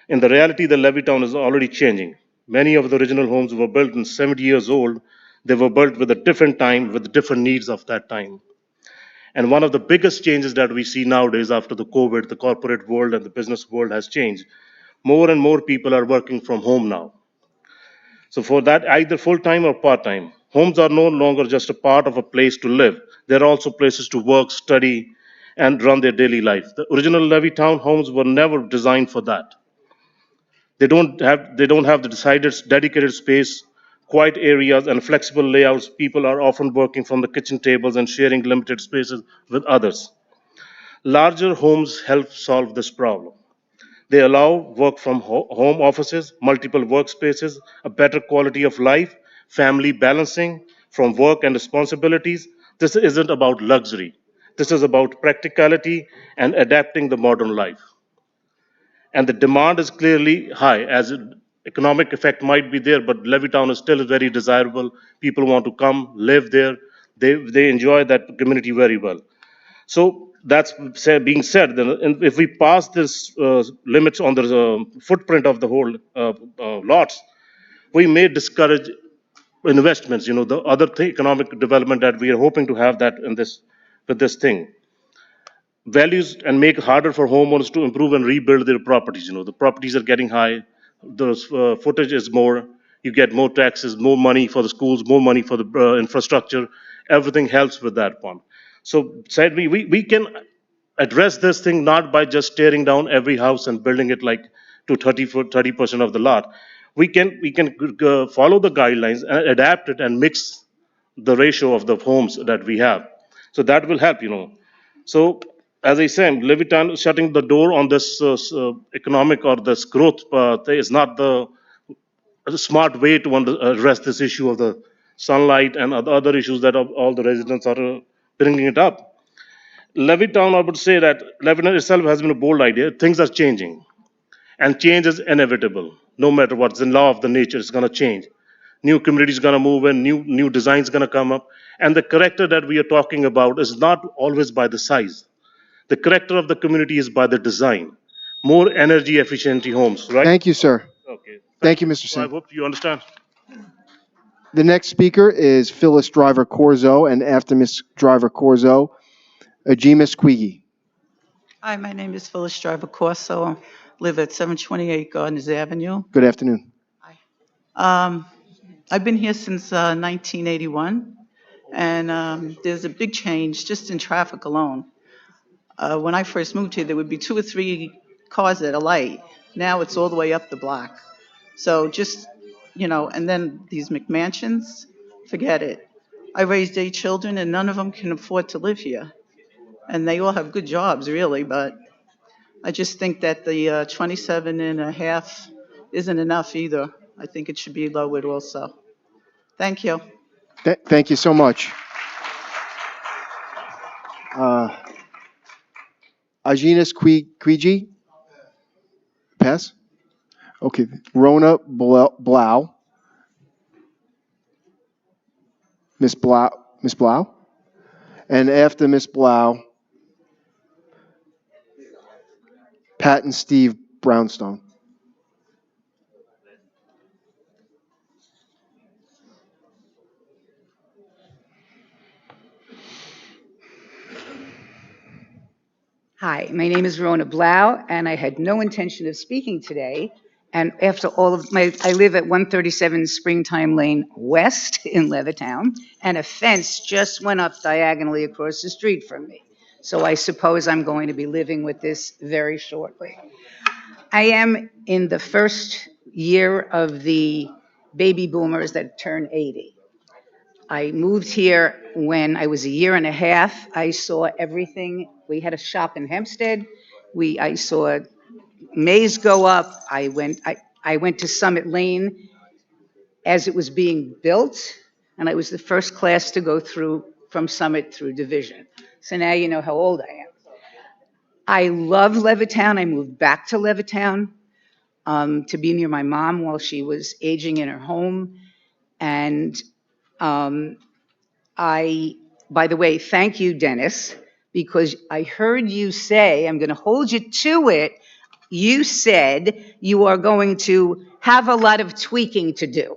In the reality, the Levittown is already changing. Many of the original homes were built in 70 years old. They were built with a different time, with different needs of that time. And one of the biggest changes that we see nowadays after the COVID, the corporate world and the business world has changed. More and more people are working from home now. So for that, either full-time or part-time, homes are no longer just a part of a place to live. They're also places to work, study, and run their daily life. The original Levittown homes were never designed for that. They don't have the decided dedicated space, quiet areas, and flexible layouts. People are often working from the kitchen tables and sharing limited spaces with others. Larger homes help solve this problem. They allow work from home offices, multiple workspaces, a better quality of life, family balancing from work and responsibilities. This isn't about luxury. This is about practicality and adapting the modern life. And the demand is clearly high, as economic effect might be there, but Levittown is still very desirable. People want to come, live there. They enjoy that community very well. So that's being said, then if we pass this limits on the footprint of the whole lots, we may discourage investments, the other economic development that we are hoping to have that in this with this thing. Values and make it harder for homeowners to improve and rebuild their properties. The properties are getting high, the footage is more, you get more taxes, more money for the schools, more money for the infrastructure. Everything helps with that one. So sadly, we can address this thing not by just tearing down every house and building it like to 30% of the lot. we can follow the guidelines and adapt it and mix the ratio of the homes that we have. So that will help. So as I said, Levitan shutting the door on this economic or this growth path is not the smart way to address this issue of the sunlight and other issues that all the residents are bringing it up. Levittown, I would say that Lebanon itself has been a bold idea. Things are changing, and change is inevitable. No matter what's the law of the nature, it's going to change. New communities going to move in, new designs going to come up, and the character that we are talking about is not always by the size. The character of the community is by the design. More energy efficient homes, right? Thank you, sir. Okay. Thank you, Mr. So I Singh. hope you understand. The next speaker is Phyllis Driver Corzo, and after Ms. Driver Corzo, Ajima Squeagy. Hi, my name is Phyllis Driver Corso. Live at 728 Gardens Avenue. Good afternoon. I've been here since 1981, and there's a big change just in traffic alone. When I first moved here, there would be 2 or 3 cars at a light. Now it's all the way up the block. So just, and then these McMansions, forget it. I raised 8 children, and none of them can afford to live here. And they all have good jobs, really, but I just think that the 27 and a half isn't enough either. I think it should be lowered also. Thank you. Thank you so much. Ajina Squeagy? Pass? Okay. Rona Blau. Miss Blau? And after Miss Blau, Pat and Steve Brownstone. Hi, my name is Rona Blau, and I had no intention of speaking today. And after all of I live at 137 Springtime Lane West in Levittown, and a fence just went up diagonally across the street from me. So I suppose I'm going to be living with this very shortly. I am in the first year of the baby boomers that turn 80. I moved here when I was a year and a half. I saw everything. We had a shop in Hempstead. I saw Mays go up. I went to Summit Lane as it was being built, and I was the first class to go through from Summit through Division. So now you know how old I am. I love Levittown. I moved back to Levittown to be near my mom while she was aging in her home. And by the way, thank you, Dennis, because I heard you say, I'm going to hold you to it. You said you are going to have a lot of tweaking to do.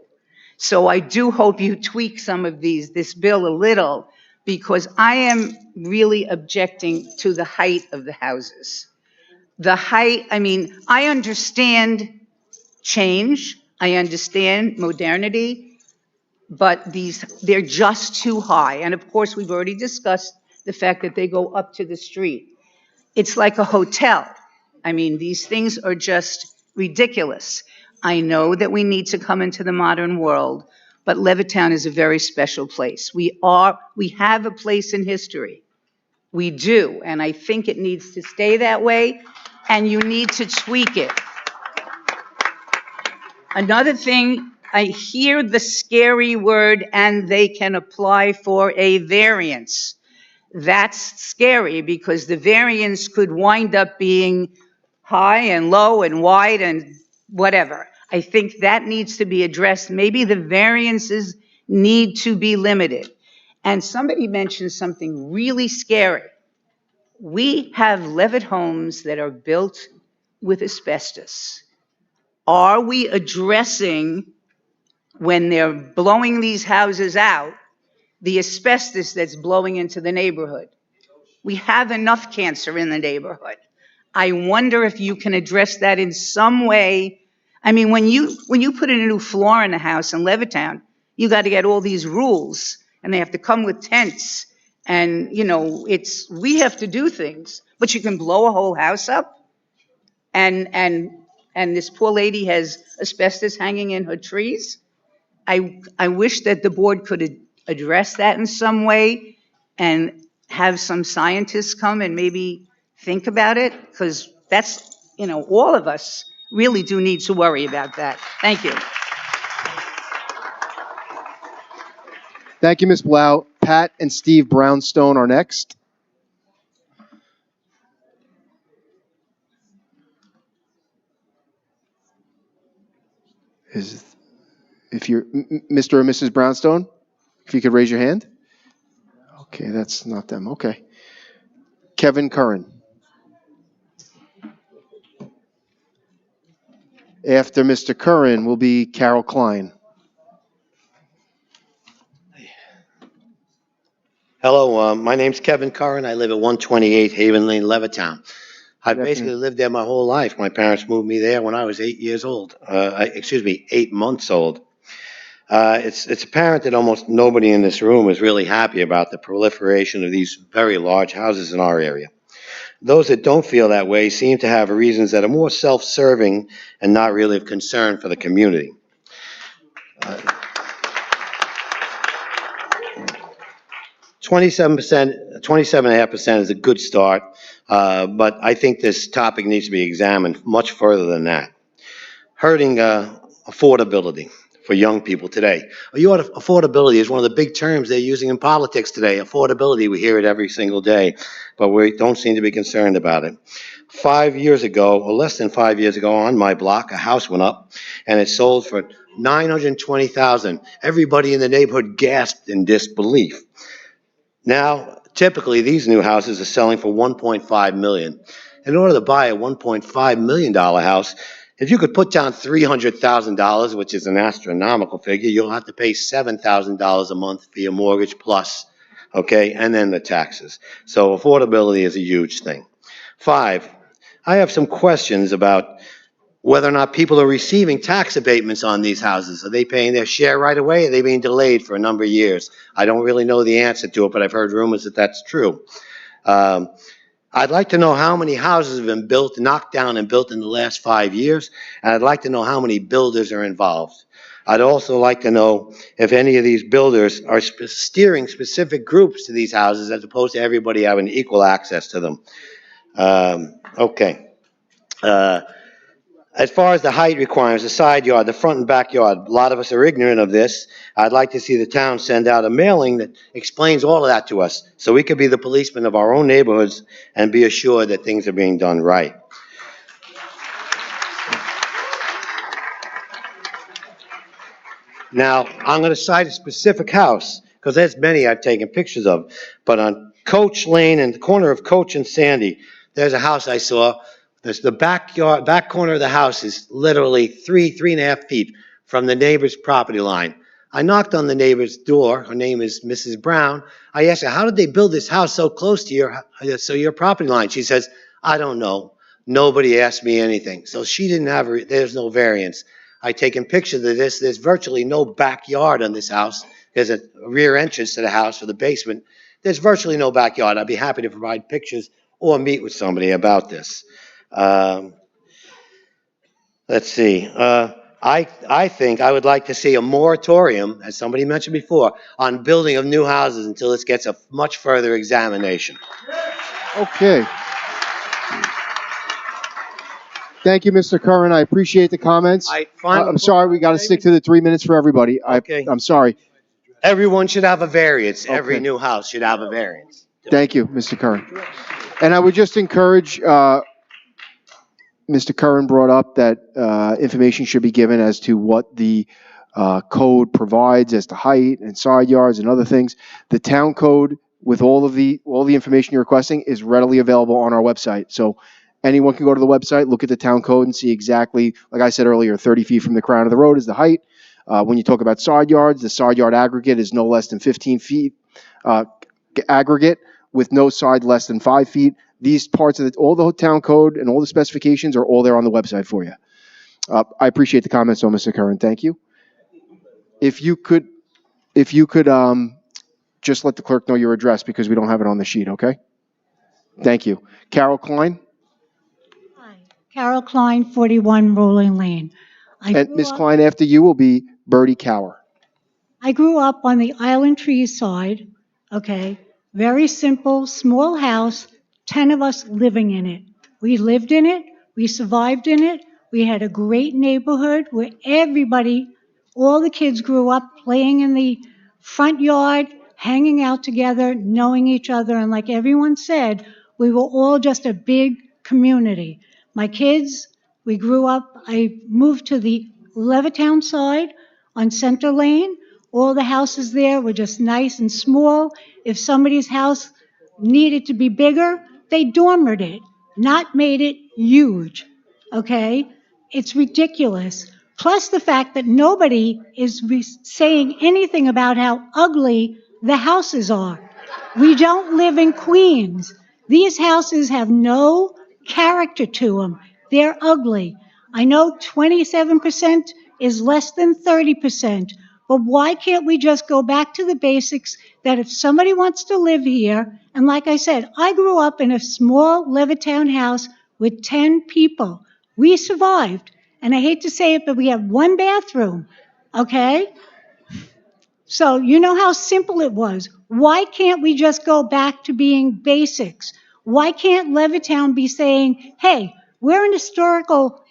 So I do hope you tweak some of this bill a little, because I am really objecting to the height of the houses. The height, I understand change, I understand modernity, but they're just too high. And of course, we've already discussed the fact that they go up to the street. It's like a hotel. These things are just ridiculous. I know that we need to come into the modern world, but Levittown is a very special place. We have a place in history. We do, and I think it needs to stay that way, and you need to tweak it. Another thing, I hear the scary word, and they can apply for a variance. That's scary because the variance could wind up being high and low and wide and whatever. I think that needs to be addressed. Maybe the variances need to be limited. And somebody mentioned something really scary. We have Levitt homes that are built with asbestos. Are we addressing, when they're blowing these houses out, the asbestos that's blowing into the neighborhood? We have enough cancer in the neighborhood. I wonder if you can address that in some way. When you put in a new floor in a house in Levittown, you got to get all these rules, and they have to come with tents. And, we have to do things, but you can blow a whole house up and and this poor lady has asbestos hanging in her trees. I wish that the board could address that in some way and have some scientists come and maybe think about it, because that's, all of us really do need to worry about that. Thank you. Thank you, Ms. Blau. Pat and Steve Brownstone are next. If you're Mr. or Mrs. Brownstone, if you could raise your hand. Okay, that's not them. Okay. Kevin Curran. After Mr. Curran will be Carol Klein. Hello, my name's Kevin Curran. I live at 128 Haven Lane, Levittown. I've basically lived there my whole life. My parents moved me there when I was 8 years old. 8 months old. It's apparent that almost nobody in this room is really happy about the proliferation of these very large houses in our area. Those that don't feel that way seem to have reasons that are more self-serving and not really of concern for the community. 27.5% is a good start, but I think this topic needs to be examined much further than that. Hurting affordability for young people today. Affordability is one of the big terms they're using in politics today. Affordability, we hear it every single day, but we don't seem to be concerned about it. 5 years ago, or less than 5 years ago, on my block, a house went up, and it sold for $920,000. Everybody in the neighborhood gasped in disbelief. Now, typically, these new houses are selling for $1.5 million. In order to buy a $1.5 million house, if you could put down $300,000, which is an astronomical figure, you'll have to pay $7,000 a month for your mortgage plus, okay, and then the taxes. So affordability is a huge thing. 5, I have some questions about whether or not people are receiving tax abatements on these houses. Are they paying their share right away? Or are they being delayed for a number of years? I don't really know the answer to it, but I've heard rumors that that's true. I'd like to know how many houses have been built, knocked down and built in the last 5 years, and I'd like to know how many builders are involved. I'd also like to know if any of these builders are steering specific groups to these houses as opposed to everybody having equal access to them. Okay. As far as the height requirements, the side yard, the front and backyard, a lot of us are ignorant of this. I'd like to see the town send out a mailing that explains all of that to us, so we could be the policemen of our own neighborhoods and be assured that things are being done right. Now, I'm going to cite a specific house, because there's many I've taken pictures of, but on Coach Lane and the corner of Coach and Sandy, there's a house I saw. There's the back corner of the house is literally 3.5 feet from the neighbor's property line. I knocked on the neighbor's door. Her name is Mrs. Brown. I asked her, how did they build this house so close to your property line? She says, I don't know. Nobody asked me anything. So she didn't have, there's no variance. I taken pictures of this. There's virtually no backyard on this house. There's a rear entrance to the house for the basement. There's virtually no backyard. I'd be happy to provide pictures or meet with somebody about this. Let's see. I think I would like to see a moratorium, as somebody mentioned before, on building of new houses until this gets a much further examination. Okay. Thank you, Mr. Curran. I appreciate the comments. I'm sorry, we got to stick to the 3 minutes for everybody. Okay. I'm sorry. Everyone should have a variance. Okay. Every new house should have a variance. Thank you, Mr. Curran. And I would just encourage, Mr. Curran brought up that information should be given as to what the code provides as to height and side yards and other things. The town code with all the information you're requesting is readily available on our website. So anyone can go to the website, look at the town code and see exactly, like I said earlier, 30 feet from the crown of the road is the height. When you talk about side yards, the side yard aggregate is no less than 15 feet aggregate with no side less than 5 feet. These parts of all the town code and all the specifications are all there on the website for you. I appreciate the comments, though, Mr. Curran. Thank you. If you could just let the clerk know your address because we don't have it on the sheet, okay? Thank you. Carol Klein? Hi, Carol Klein, 41 Rolling Lane. And Ms. Klein, after you will be Bertie Cower. I grew up on the Island Trees side, okay? Very simple, small house, 10 of us living in it. We lived in it, we survived in it, we had a great neighborhood where everybody, all the kids grew up playing in the front yard, hanging out together, knowing each other, and like everyone said, we were all just a big community. My kids, we grew up, I moved to the Levittown side on Center Lane. All the houses there were just nice and small. If somebody's house needed to be bigger, they dormered it, not made it huge, okay? It's ridiculous. Plus the fact that nobody is saying anything about how ugly the houses are. We don't live in Queens. These houses have no character to them. They're ugly. I know 27% is less than 30%, but why can't we just go back to the basics that if somebody wants to live here, and like I said, I grew up in a small Levittown house with 10 people. We survived, and I hate to say it, but we have one bathroom, okay? So you know how simple it was. Why can't we just go back to being basics? Why can't Levittown be saying, hey, we're historical.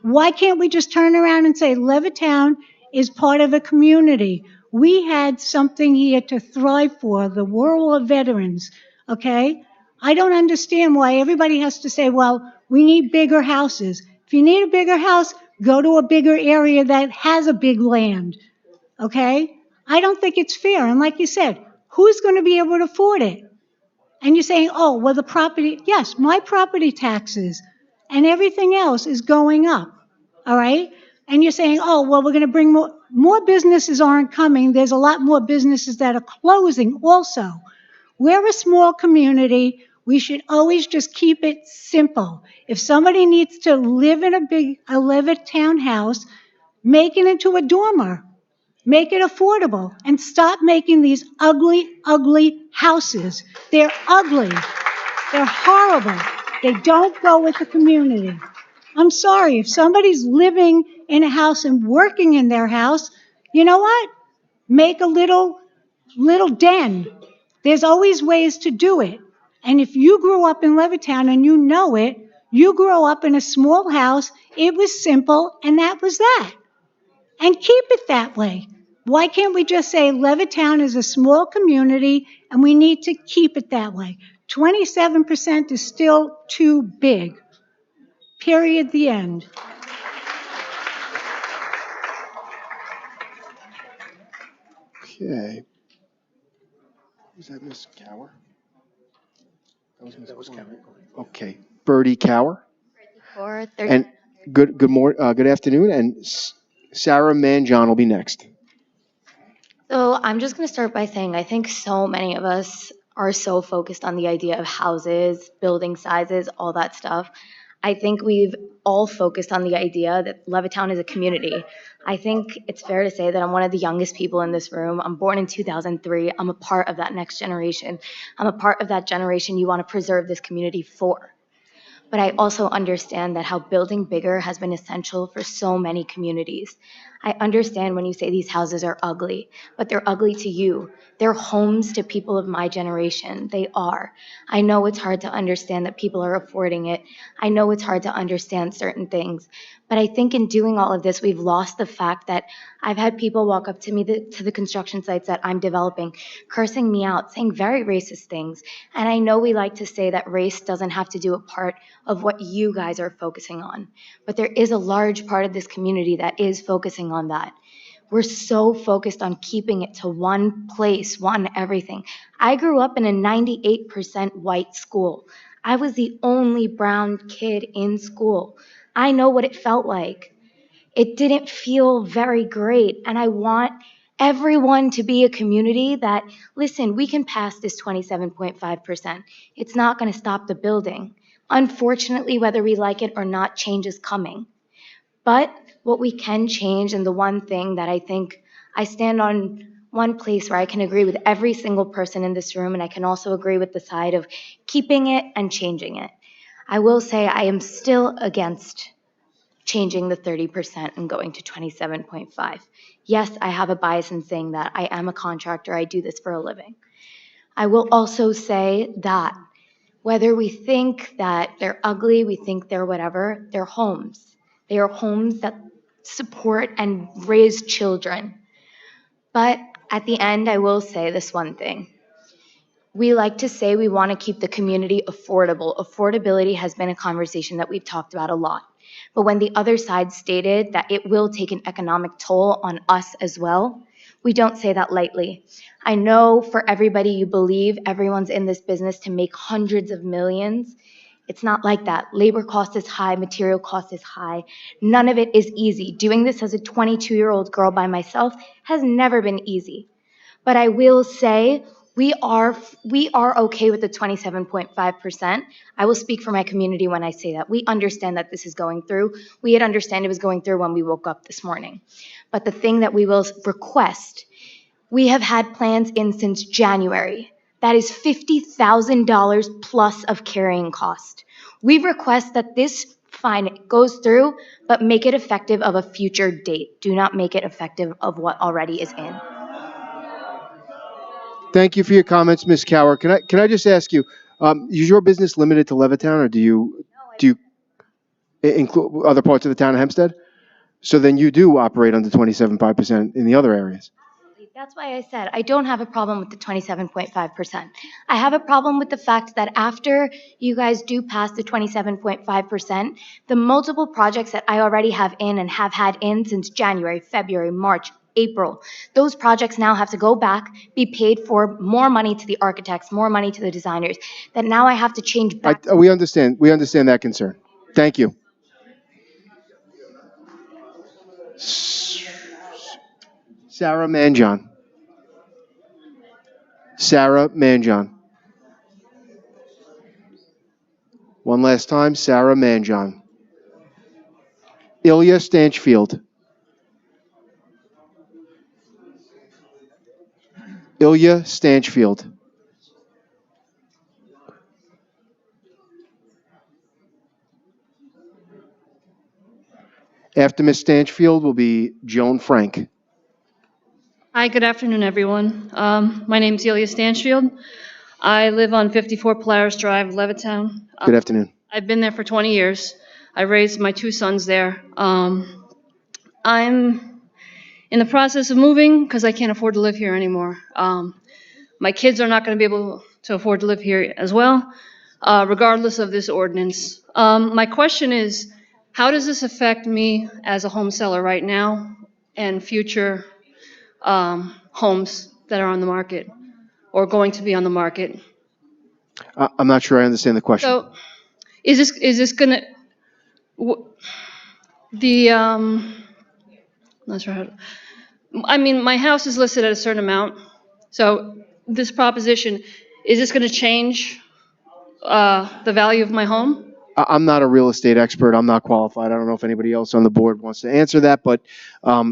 Why can't we just turn around and say Levittown is part of a community? We had something here to thrive for, the world of veterans, okay? I don't understand why everybody has to say, well, we need bigger houses. If you need a bigger house, go to a bigger area that has a big land, okay? I don't think it's fair. And like you said, who's going to be able to afford it? And you're saying, oh, well, the property, yes, my property taxes and everything else is going up, all right? And you're saying, oh, well, we're going to bring more businesses aren't coming. There's a lot more businesses that are closing also. We're a small community. We should always just keep it simple. If somebody needs to live in a Levittown house, make it into a dormer. Make it affordable and stop making these ugly, ugly houses. They're ugly. They're horrible. They don't go with the community. I'm sorry, if somebody's living in a house and working in their house, you know what? Make a little den. There's always ways to do it. And if you grew up in Levittown and you know it, you grew up in a small house, it was simple, and that was that. And keep it that way. Why can't we just say Levittown is a small community and we need to keep it that way? 27% is still too big. Period, the end. Okay. Was that Ms. Cower? That was Cower. Okay. Bertie Cower. And good afternoon. And Sarah Manjon will be next. So I'm just going to start by saying I think so many of us are so focused on the idea of houses, building sizes, all that stuff. I think we've all focused on the idea that Levittown is a community. I think it's fair to say that I'm one of the youngest people in this room. I'm born in 2003. I'm a part of that next generation. I'm a part of that generation you want to preserve this community for. But I also understand that how building bigger has been essential for so many communities. I understand when you say these houses are ugly, but they're ugly to you. They're homes to people of my generation. They are. I know it's hard to understand that people are affording it. I know it's hard to understand certain things. But I think in doing all of this, we've lost the fact that I've had people walk up to me to the construction sites that I'm developing, cursing me out, saying very racist things. And I know we like to say that race doesn't have to do a part of what you guys are focusing on. But there is a large part of this community that is focusing on that. We're so focused on keeping it to one place, one everything. I grew up in a 98% white school. I was the only brown kid in school. I know what it felt like. It didn't feel very great. And I want everyone to be a community that, listen, we can pass this 27.5%. It's not going to stop the building. Unfortunately, whether we like it or not, change is coming. But what we can change, and the one thing that I think I stand on one place where I can agree with every single person in this room, and I can also agree with the side of keeping it and changing it. I will say I am still against changing the 30% and going to 27.5. Yes, I have a bias in saying that. I am a contractor. I do this for a living. I will also say that whether we think that they're ugly, we think they're whatever, they're homes. They are homes that support and raise children. But at the end, I will say this one thing. We like to say we want to keep the community affordable. Affordability has been a conversation that we've talked about a lot. But when the other side stated that it will take an economic toll on us as well, we don't say that lightly. I know for everybody you believe everyone's in this business to make hundreds of millions. It's not like that. Labor cost is high, material cost is high. None of it is easy. Doing this as a 22-year-old girl by myself has never been easy. But I will say we are okay with the 27.5%. I will speak for my community when I say that. We understand that this is going through. We had understand it was going through when we woke up this morning. But the thing that we will request, we have had plans in since January. That is $50,000 plus of carrying cost. We request that this fine goes through, but make it effective of a future date. Do not make it effective of what already is in. Thank you for your comments, Ms. Cower. Can I just ask you, is your business limited to Levittown, or do you include other parts of the town of Hempstead? So then you do operate under 27.5% in the other areas. That's why I said I don't have a problem with the 27.5%. I have a problem with the fact that after you guys do pass the 27.5%, the multiple projects that I already have in and have had in since January, February, March, April, those projects now have to go back, be paid for, more money to the architects, more money to the designers, that now I have to change back. We understand that concern. Thank you. Sarah Manjon. Sarah Manjon. One last time, Sarah Manjon. Ilya Stanchfield. Ilya Stanchfield. After Ms. Stanchfield will be Joan Frank. Hi, good afternoon, everyone. My name is Ilya Stanchfield. I live on 54 Polaris Drive, Levittown. Good afternoon. I've been there for 20 years. I raised my two sons there. I'm in the process of moving because I can't afford to live here anymore. My kids are not going to be able to afford to live here as well, regardless of this ordinance. My question is, how does this affect me as a home seller right now and future homes that are on the market or going to be on the market? I'm not sure I understand the question. So, is this gonna not sure how to, I mean, my house is listed at a certain amount. So this proposition, is this going to change the value of my home? I'm not a real estate expert. I'm not qualified. I don't know if anybody else on the board wants to answer that, but I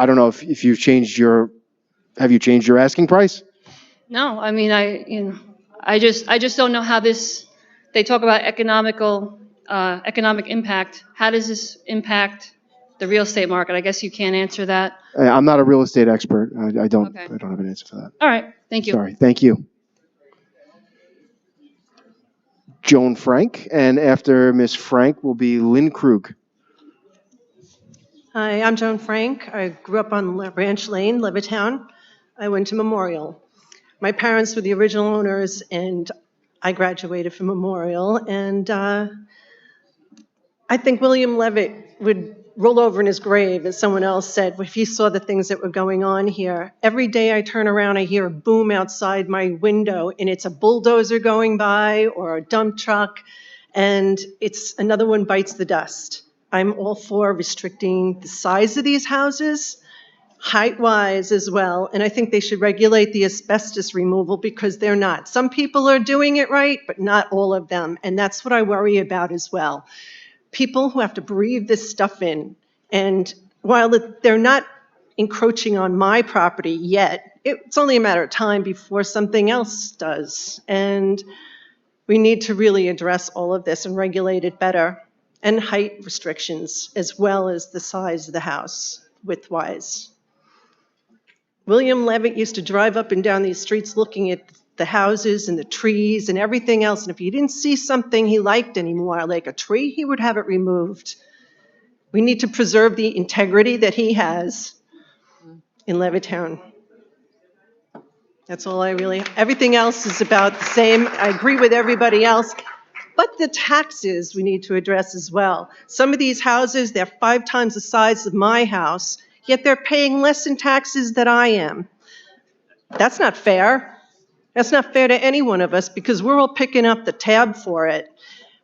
don't know if you've changed have you changed your asking price? No, I mean, I just don't know how this, they talk about economic impact. How does this impact the real estate market? I guess you can't answer that. I'm not a real estate expert. I don't have an answer for that. All right, thank you. Sorry. Thank you. Joan Frank, and after Ms. Frank will be Lynn Krug. Hi, I'm Joan Frank. I grew up on Ranch Lane, Levittown. I went to Memorial. My parents were the original owners, and I graduated from Memorial. And I think William Levitt would roll over in his grave, as someone else said, if he saw the things that were going on here. Every day I turn around, I hear a boom outside my window, and it's a bulldozer going by or a dump truck, and it's another one bites the dust. I'm all for restricting the size of these houses, height-wise as well, and I think they should regulate the asbestos removal because they're not. Some people are doing it right, but not all of them, and that's what I worry about as well. People who have to breathe this stuff in, and while they're not encroaching on my property yet, it's only a matter of time before something else does. And We need to really address all of this and regulate it better, and height restrictions as well as the size of the house, width-wise. William Levitt used to drive up and down these streets looking at the houses and the trees and everything else, and if he didn't see something he liked anymore, like a tree, he would have it removed. We need to preserve the integrity that he has in Levittown. That's all everything else is about the same. I agree with everybody else, but the taxes we need to address as well. Some of these houses, they're 5 times the size of my house, yet they're paying less in taxes than I am. That's not fair. That's not fair to any one of us because we're all picking up the tab for it.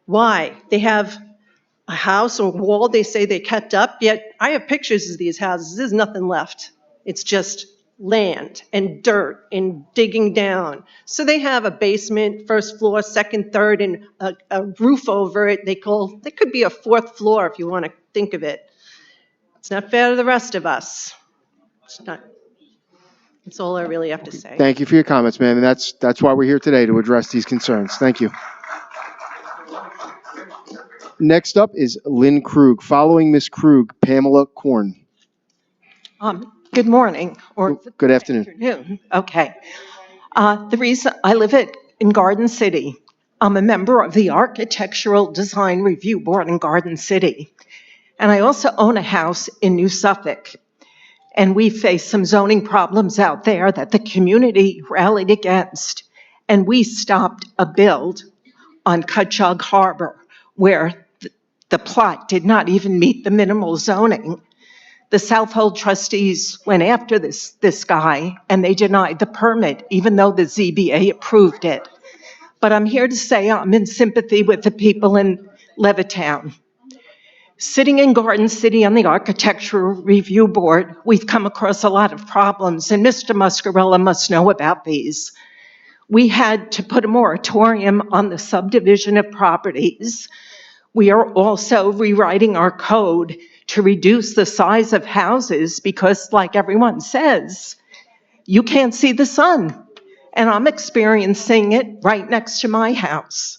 Why? They have a house or wall they say they kept up, yet I have pictures of these houses. There's nothing left. It's just land and dirt and digging down. So they have a basement, first floor, second, third, and a roof over it. They could be a 4th floor if you want to think of it. It's not fair to the rest of us. It's not. That's all I really have to say. Thank you for your comments, ma'am. And that's why we're here today, to address these concerns. Thank you. Next up is Lynn Krug. Following Ms. Krug, Pamela Korn. Good morning, or good afternoon. Okay. The reason I live in Garden City, I'm a member of the Architectural Design Review Board in Garden City. And I also own a house in New Suffolk. And we face some zoning problems out there that the community rallied against. And we stopped a build on Cutchogue Harbor where the plot did not even meet the minimal zoning. The Southold trustees went after this guy and they denied the permit, even though the ZBA approved it. But I'm here to say I'm in sympathy with the people in Levittown. Sitting in Garden City on the Architectural Review Board, we've come across a lot of problems, and Mr. Muscarella must know about these. We had to put a moratorium on the subdivision of properties. We are also rewriting our code to reduce the size of houses because, like everyone says, you can't see the sun. And I'm experiencing it right next to my house.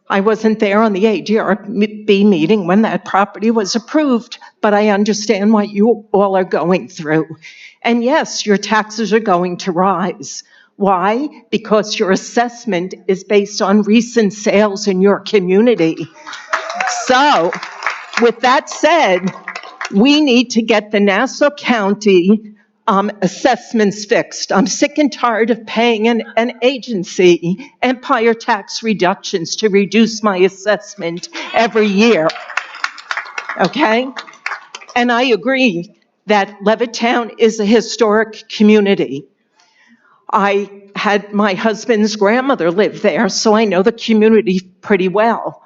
I wasn't there on the ADRB meeting when that property was approved, but I understand what you all are going through. And yes, your taxes are going to rise. Why? Because your assessment is based on recent sales in your community. So, with that said, we need to get the Nassau County assessments fixed. I'm sick and tired of paying an agency empire tax reductions to reduce my assessment every year. Okay? And I agree that Levittown is a historic community. I had my husband's grandmother live there, so I know the community pretty well.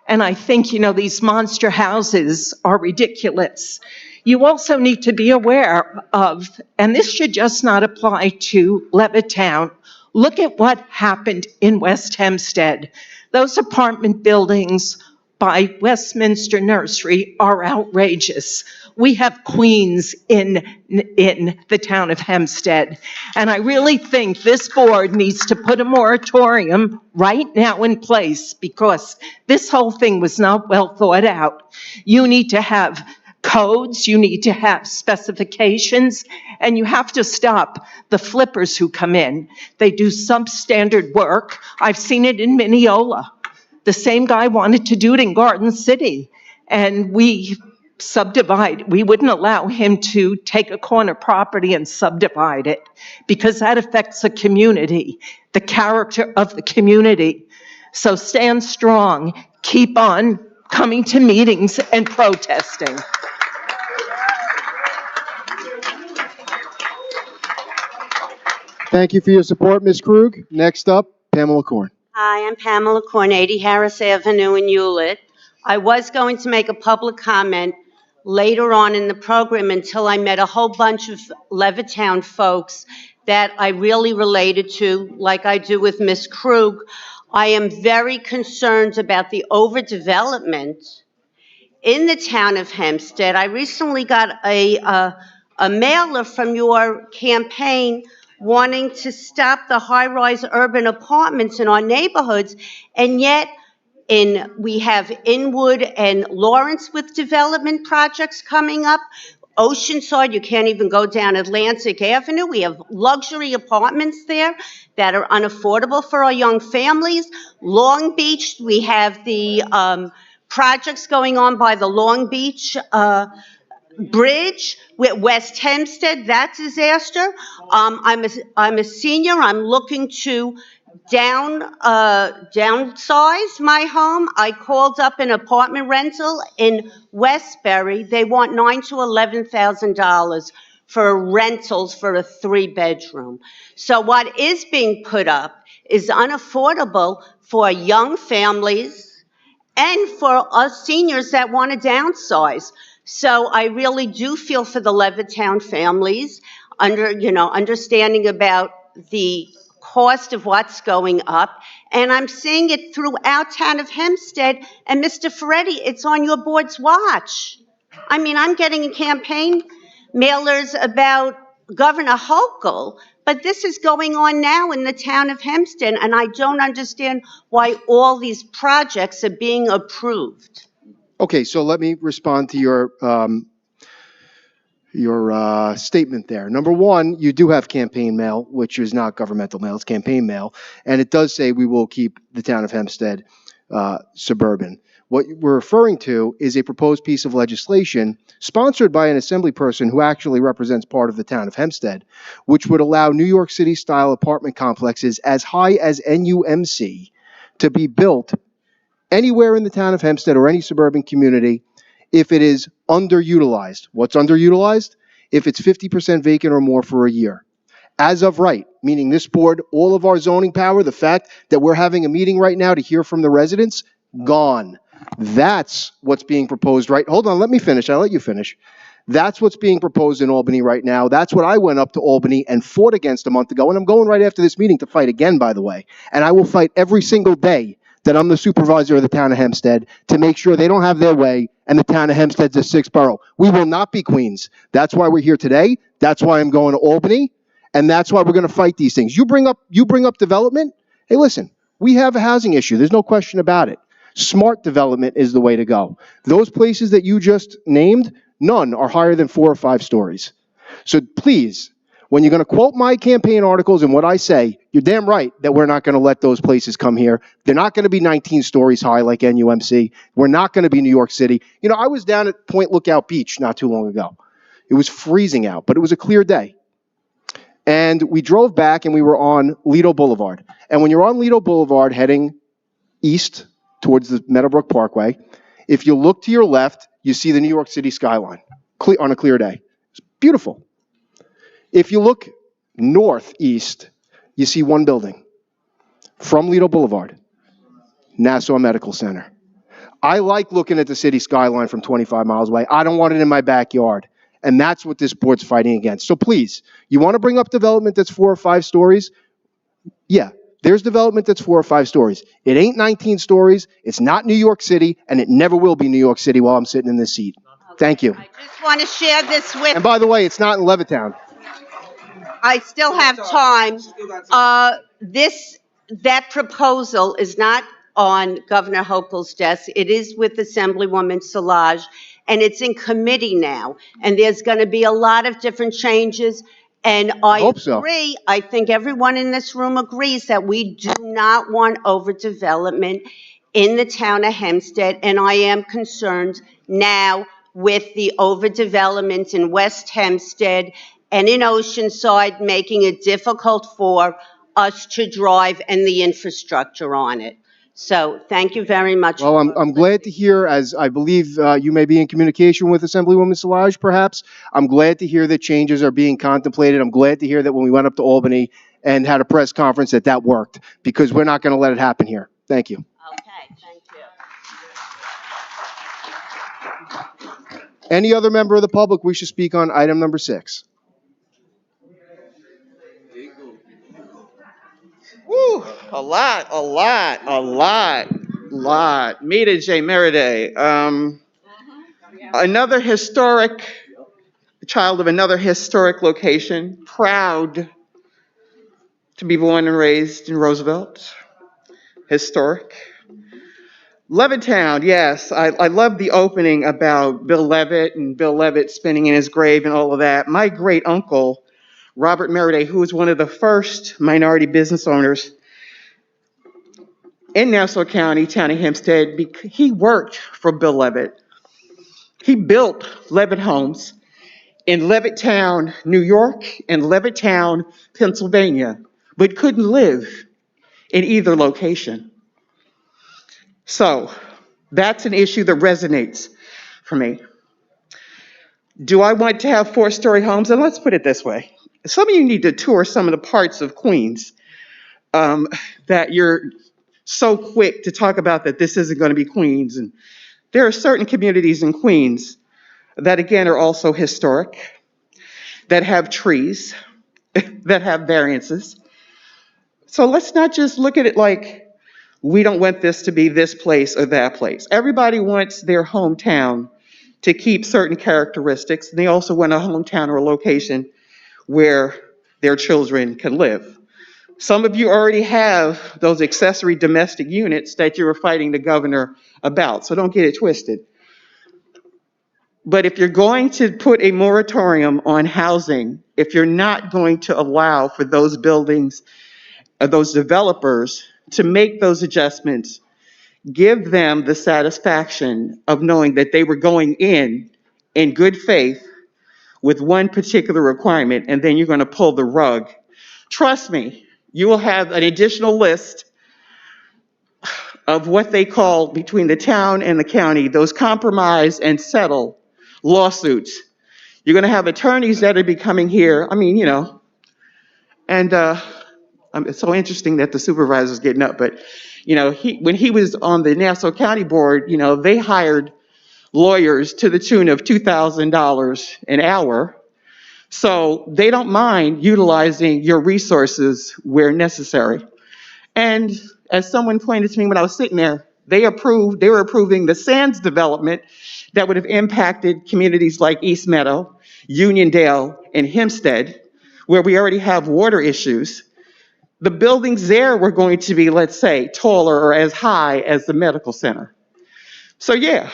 And I think, these monster houses are ridiculous. You also need to be aware of, and this should just not apply to Levittown, look at what happened in West Hempstead. Those apartment buildings by Westminster Nursery are outrageous. We have queens in the town of Hempstead. And I really think this board needs to put a moratorium right now in place because this whole thing was not well thought out. You need to have codes, you need to have specifications, and you have to stop the flippers who come in. They do substandard work. I've seen it in Mineola. The same guy wanted to do it in Garden City, and we wouldn't allow him to take a corner property and subdivide it because that affects the community, the character of the community. So stand strong, keep on coming to meetings and protesting. Thank you for your support, Ms. Krug. Next up, Pamela Korn. Hi, I'm Pamela Korn, 80 Harris Avenue in Hewlett. I was going to make a public comment later on in the program until I met a whole bunch of Levittown folks that I really related to, like I do with Ms. Krug. I am very concerned about the overdevelopment in the town of Hempstead. I recently got a mailer from your campaign wanting to stop the high-rise urban apartments in our neighborhoods, and yet we have Inwood and Lawrence with development projects coming up. Oceanside, you can't even go down Atlantic Avenue. We have luxury apartments there that are unaffordable for our young families. Long Beach, we have the projects going on by the Long Beach Bridge with West Hempstead, that disaster. I'm a senior. I'm looking to downsize my home. I called up an apartment rental in Westbury. They want $9,000 to $11,000 for rentals for a 3-bedroom. So what is being put up is unaffordable for young families and for us seniors that want to downsize. So I really do feel for the Levittown families, understanding about the cost of what's going up. And I'm seeing it throughout town of Hempstead. And Mr. Ferretti, it's on your board's watch. I mean, I'm getting campaign mailers about Governor Hochul, but this is going on now in the town of Hempstead, and I don't understand why all these projects are being approved. Okay, so let me respond to your statement there. Number one, you do have campaign mail, which is not governmental mail, it's campaign mail, and it does say we will keep the town of Hempstead suburban. What we're referring to is a proposed piece of legislation sponsored by an assembly person who actually represents part of the town of Hempstead, which would allow New York City-style apartment complexes as high as NUMC to be built anywhere in the town of Hempstead or any suburban community if it is underutilized. What's underutilized? If it's 50% vacant or more for a year. As of right, meaning this board, all of our zoning power, the fact that we're having a meeting right now to hear from the residents, gone. That's what's being proposed right. Hold on, let me finish. I'll let you finish. That's what's being proposed in Albany right now. That's what I went up to Albany and fought against a month ago. And I'm going right after this meeting to fight again, by the way. And I will fight every single day that I'm the supervisor of the town of Hempstead to make sure they don't have their way and the town of Hempstead's a 6th borough. We will not be Queens. That's why we're here today. That's why I'm going to Albany. And that's why we're going to fight these things. You bring up development. Hey, listen, we have a housing issue. There's no question about it. Smart development is the way to go. Those places that you just named, none are higher than 4 or 5 stories. So please, when you're going to quote my campaign articles and what I say, you're damn right that we're not going to let those places come here. They're not going to be 19 stories high like NUMC. We're not going to be New York City. You know, I was down at Point Lookout Beach not too long ago. It was freezing out, but it was a clear day. And we drove back and we were on Lido Boulevard. And when you're on Lido Boulevard heading east towards the Meadowbrook Parkway, if you look to your left, you see the New York City skyline on a clear day. It's beautiful. If you look northeast, you see one building from Lido Boulevard, Nassau Medical Center. I like looking at the city skyline from 25 miles away. I don't want it in my backyard. And that's what this board's fighting against. So please, you want to bring up development that's 4 or 5 stories? Yeah, there's development that's 4 or 5 stories. It ain't 19 stories. It's not New York City, and it never will be New York City while I'm sitting in this seat. Thank you. I just want to share this with. And by the way, it's not in Levittown. I still have time. That proposal is not on Governor Hochul's desk. It is with Assemblywoman Szilagyi, and it's in committee now. And there's going to be a lot of different changes. And I hope so. agree. I think everyone in this room agrees that we do not want overdevelopment in the town of Hempstead. And I am concerned now with the overdevelopment in West Hempstead and in Oceanside, making it difficult for us to drive and the infrastructure on it. So thank you very much. Well, I'm glad to hear, as I believe you may be in communication with Assemblywoman Szilagyi, perhaps. I'm glad to hear that changes are being contemplated. I'm glad to hear that when we went up to Albany and had a press conference that worked, because we're not going to let it happen here. Thank you. Okay, thank you. Any other member of the public wish to speak on item number 6? Woo, a lot. Mita J. Meriday. Another historic, child of another historic location, proud to be born and raised in Roosevelt. Historic. Levittown, yes, I love the opening about Bill Levitt and Bill Levitt spinning in his grave and all of that. My great uncle, Robert Meriday, who was one of the first minority business owners in Nassau County, town of Hempstead, he worked for Bill Levitt. He built Levitt homes in Levittown, New York, and Levittown, Pennsylvania, but couldn't live in either location. So that's an issue that resonates for me. Do I want to have 4-story homes? And let's put it this way. Some of you need to tour some of the parts of Queens that you're so quick to talk about that this isn't going to be Queens. And there are certain communities in Queens that, again, are also historic, that have trees, that have variances. So let's not just look at it like we don't want this to be this place or that place. Everybody wants their hometown to keep certain characteristics, and they also want a hometown or a location where their children can live. Some of you already have those accessory domestic units that you were fighting the governor about, so don't get it twisted. But if you're going to put a moratorium on housing, if you're not going to allow for those buildings, those developers to make those adjustments, give them the satisfaction of knowing that they were going in good faith with one particular requirement, and then you're going to pull the rug. Trust me, you will have an additional list of what they call, between the town and the county, those compromise and settle lawsuits. You're going to have attorneys that are be coming here. I mean, and it's so interesting that the supervisor's getting up, but when he was on the Nassau County Board, they hired lawyers to the tune of $2,000 an hour. So they don't mind utilizing your resources where necessary. And as someone pointed to me when I was sitting there, they were approving the Sands development that would have impacted communities like East Meadow, Uniondale, and Hempstead, where we already have water issues. The buildings there were going to be, let's say, taller or as high as the medical center. So yeah,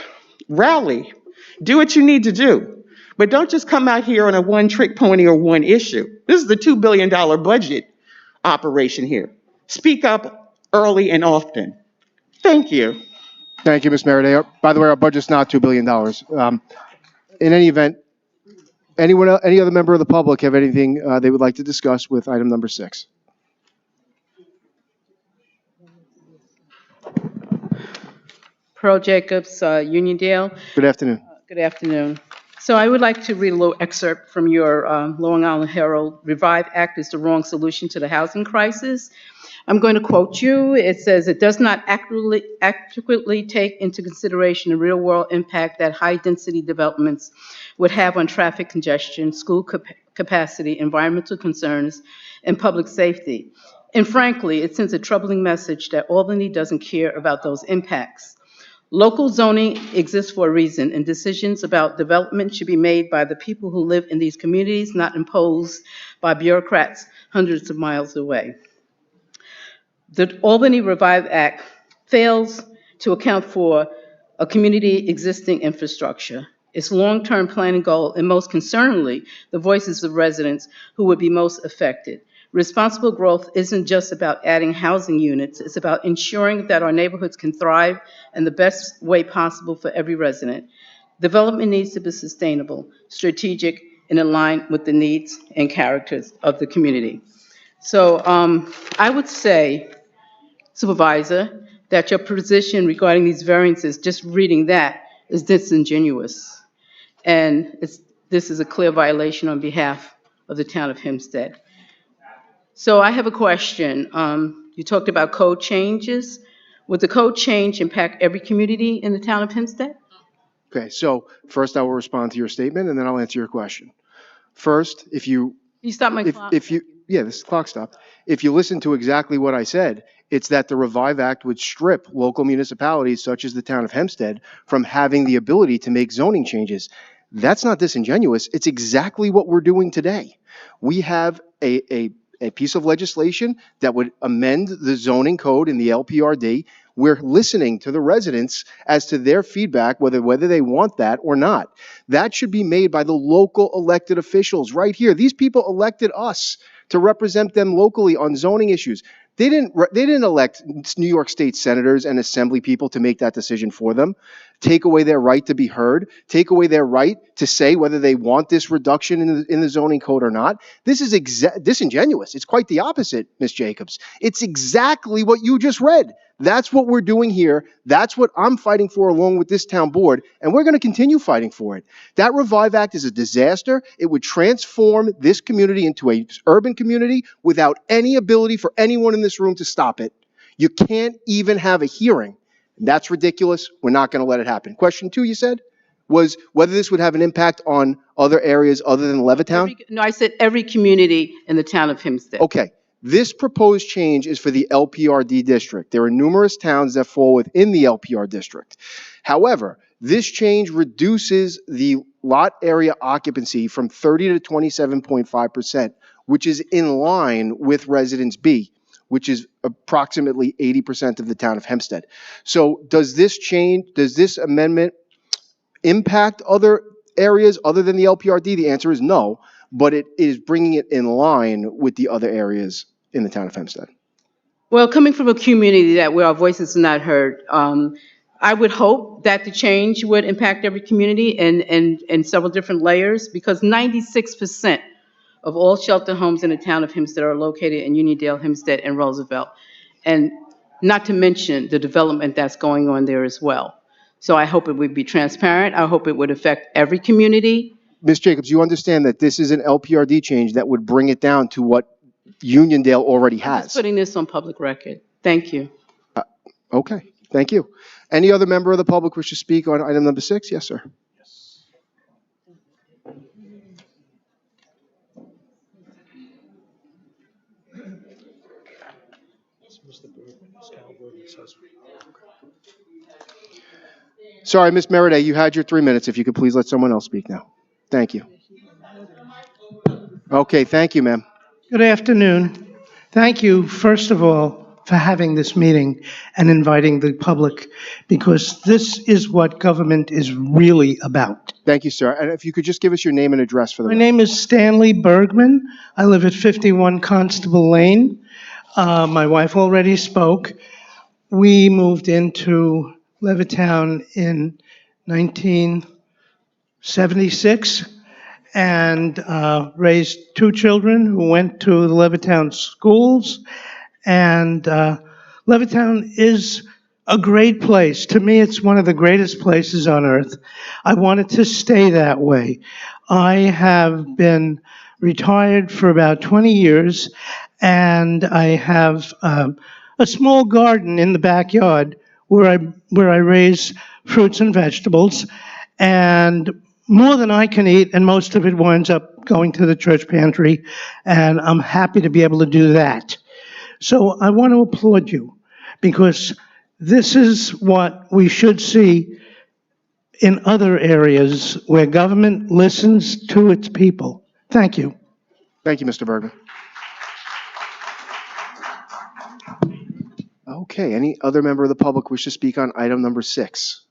rally, do what you need to do, but don't just come out here on a one-trick pony or one issue. This is the $2 billion budget operation here. Speak up early and often. Thank you. Thank you, Ms. Meriday. By the way, our budget's not $2 billion. In any event, any other member of the public have anything they would like to discuss with item number 6? Pearl Jacobs, Uniondale. Good afternoon. Good afternoon. So I would like to read a little excerpt from your Long Island Herald. Revive Act is the wrong solution to the housing crisis. I'm going to quote you. It says, it does not adequately take into consideration the real-world impact that high-density developments would have on traffic congestion, school capacity, environmental concerns, and public safety. And frankly, it sends a troubling message that Albany doesn't care about those impacts. Local zoning exists for a reason, and decisions about development should be made by the people who live in these communities, not imposed by bureaucrats hundreds of miles away. The Albany Revive Act fails to account for a community existing infrastructure, its long-term planning goal, and most concerningly, the voices of residents who would be most affected. Responsible growth isn't just about adding housing units, it's about ensuring that our neighborhoods can thrive in the best way possible for every resident. Development needs to be sustainable, strategic, and in line with the needs and characters of the community. So I would say, Supervisor, that your position regarding these variances, just reading that, is disingenuous. And this is a clear violation on behalf of the town of Hempstead. So I have a question. You talked about code changes. Would the code change impact every community in the town of Hempstead? Okay, so first I will respond to your statement, and then I'll answer your question. First, You stop my clock. Yeah, this clock stopped. If you listen to exactly what I said, it's that the Revive Act would strip local municipalities such as the town of Hempstead from having the ability to make zoning changes. That's not disingenuous. It's exactly what we're doing today. We have a a piece of legislation that would amend the zoning code in the LPRD. We're listening to the residents as to their feedback, whether they want that or not. That should be made by the local elected officials right here. These people elected us to represent them locally on zoning issues. They didn't elect New York State senators and assembly people to make that decision for them, take away their right to be heard, take away their right to say whether they want this reduction in the zoning code or not. This is disingenuous. It's quite the opposite, Ms. Jacobs. It's exactly what you just read. That's what we're doing here. That's what I'm fighting for along with this town board, and we're going to continue fighting for it. That Revive Act is a disaster. It would transform this community into an urban community without any ability for anyone in this room to stop it. You can't even have a hearing. That's ridiculous. We're not going to let it happen. Question 2, you said, was whether this would have an impact on other areas other than Levittown? No, I said every community in the town of Hempstead. Okay. This proposed change is for the LPRD district. There are numerous towns that fall within the LPR district. However, this change reduces the lot area occupancy from 30 to 27.5%, which is in line with Residence B, which is approximately 80% of the town of Hempstead. So does this amendment impact other areas other than the LPRD? The answer is no, but it is bringing it in line with the other areas in the town of Hempstead. Well, coming from a community where our voices are not heard, I would hope that the change would impact every community in several different layers, because 96% of all shelter homes in the town of Hempstead are located in Uniondale, Hempstead, and Roosevelt, and not to mention the development that's going on there as well. So I hope it would be transparent. I hope it would affect every community. Ms. Jacobs, you understand that this is an LPRD change that would bring it down to what Uniondale already has. Just putting this on public record. Thank you. Okay, thank you. Any other member of the public wish to speak on item number 6? Yes, sir. Sorry, Ms. Meriday, you had your 3 minutes. If you could please let someone else speak now. Thank you. Okay, thank you, ma'am. Good afternoon. Thank you, first of all, for having this meeting and inviting the public, because this is what government is really about. Thank you, sir. And if you could just give us your name and address for the My name is Stanley Bergman. I live at 51 Constable Lane. My wife already spoke. We moved into Levittown in 1976 and raised 2 children who went to the Levittown schools. And Levittown is a great place. To me, it's one of the greatest places on earth. I want it to stay that way. I have been retired for about 20 years, and I have a small garden in the backyard where I raise fruits and vegetables, and more than I can eat, and most of it winds up going to the church pantry, and I'm happy to be able to do that. So I want to applaud you, because this is what we should see in other areas where government listens to its people. Thank you. Thank you, Mr. Bergman. Okay, any other member of the public wish to speak on item number 6?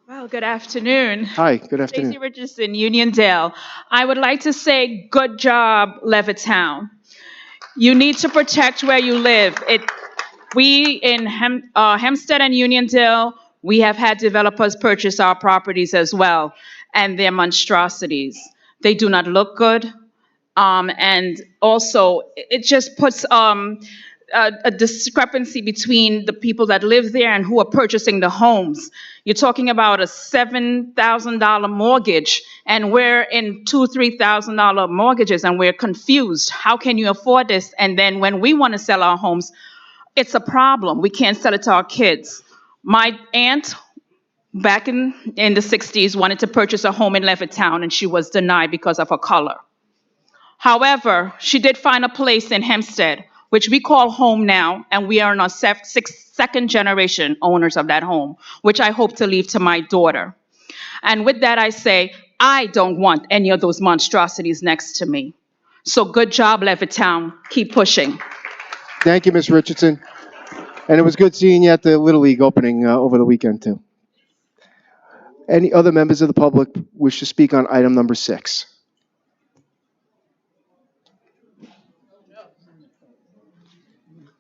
Well, good afternoon. Hi, good afternoon. Stacey Richardson, Uniondale. I would like to say good job, Levittown. You need to protect where you live. We in Hempstead and Uniondale, we have had developers purchase our properties as well, and they're monstrosities. They do not look good, and also it just puts a discrepancy between the people that live there and who are purchasing the homes. You're talking about a $7,000 mortgage, and we're in $2,000, $3,000 mortgages, and we're confused. How can you afford this? And then when we want to sell our homes, it's a problem. We can't sell it to our kids. My aunt, back in the 60s, wanted to purchase a home in Levittown, and she was denied because of her color. However, she did find a place in Hempstead which we call home now, and we are now second generation owners of that home, which I hope to leave to my daughter. And with that, I say, I don't want any of those monstrosities next to me. So good job, Levittown. Keep pushing. Thank you, Ms. Richardson. And it was good seeing you at the Little League opening over the weekend, too. Any other members of the public wish to speak on item number 6?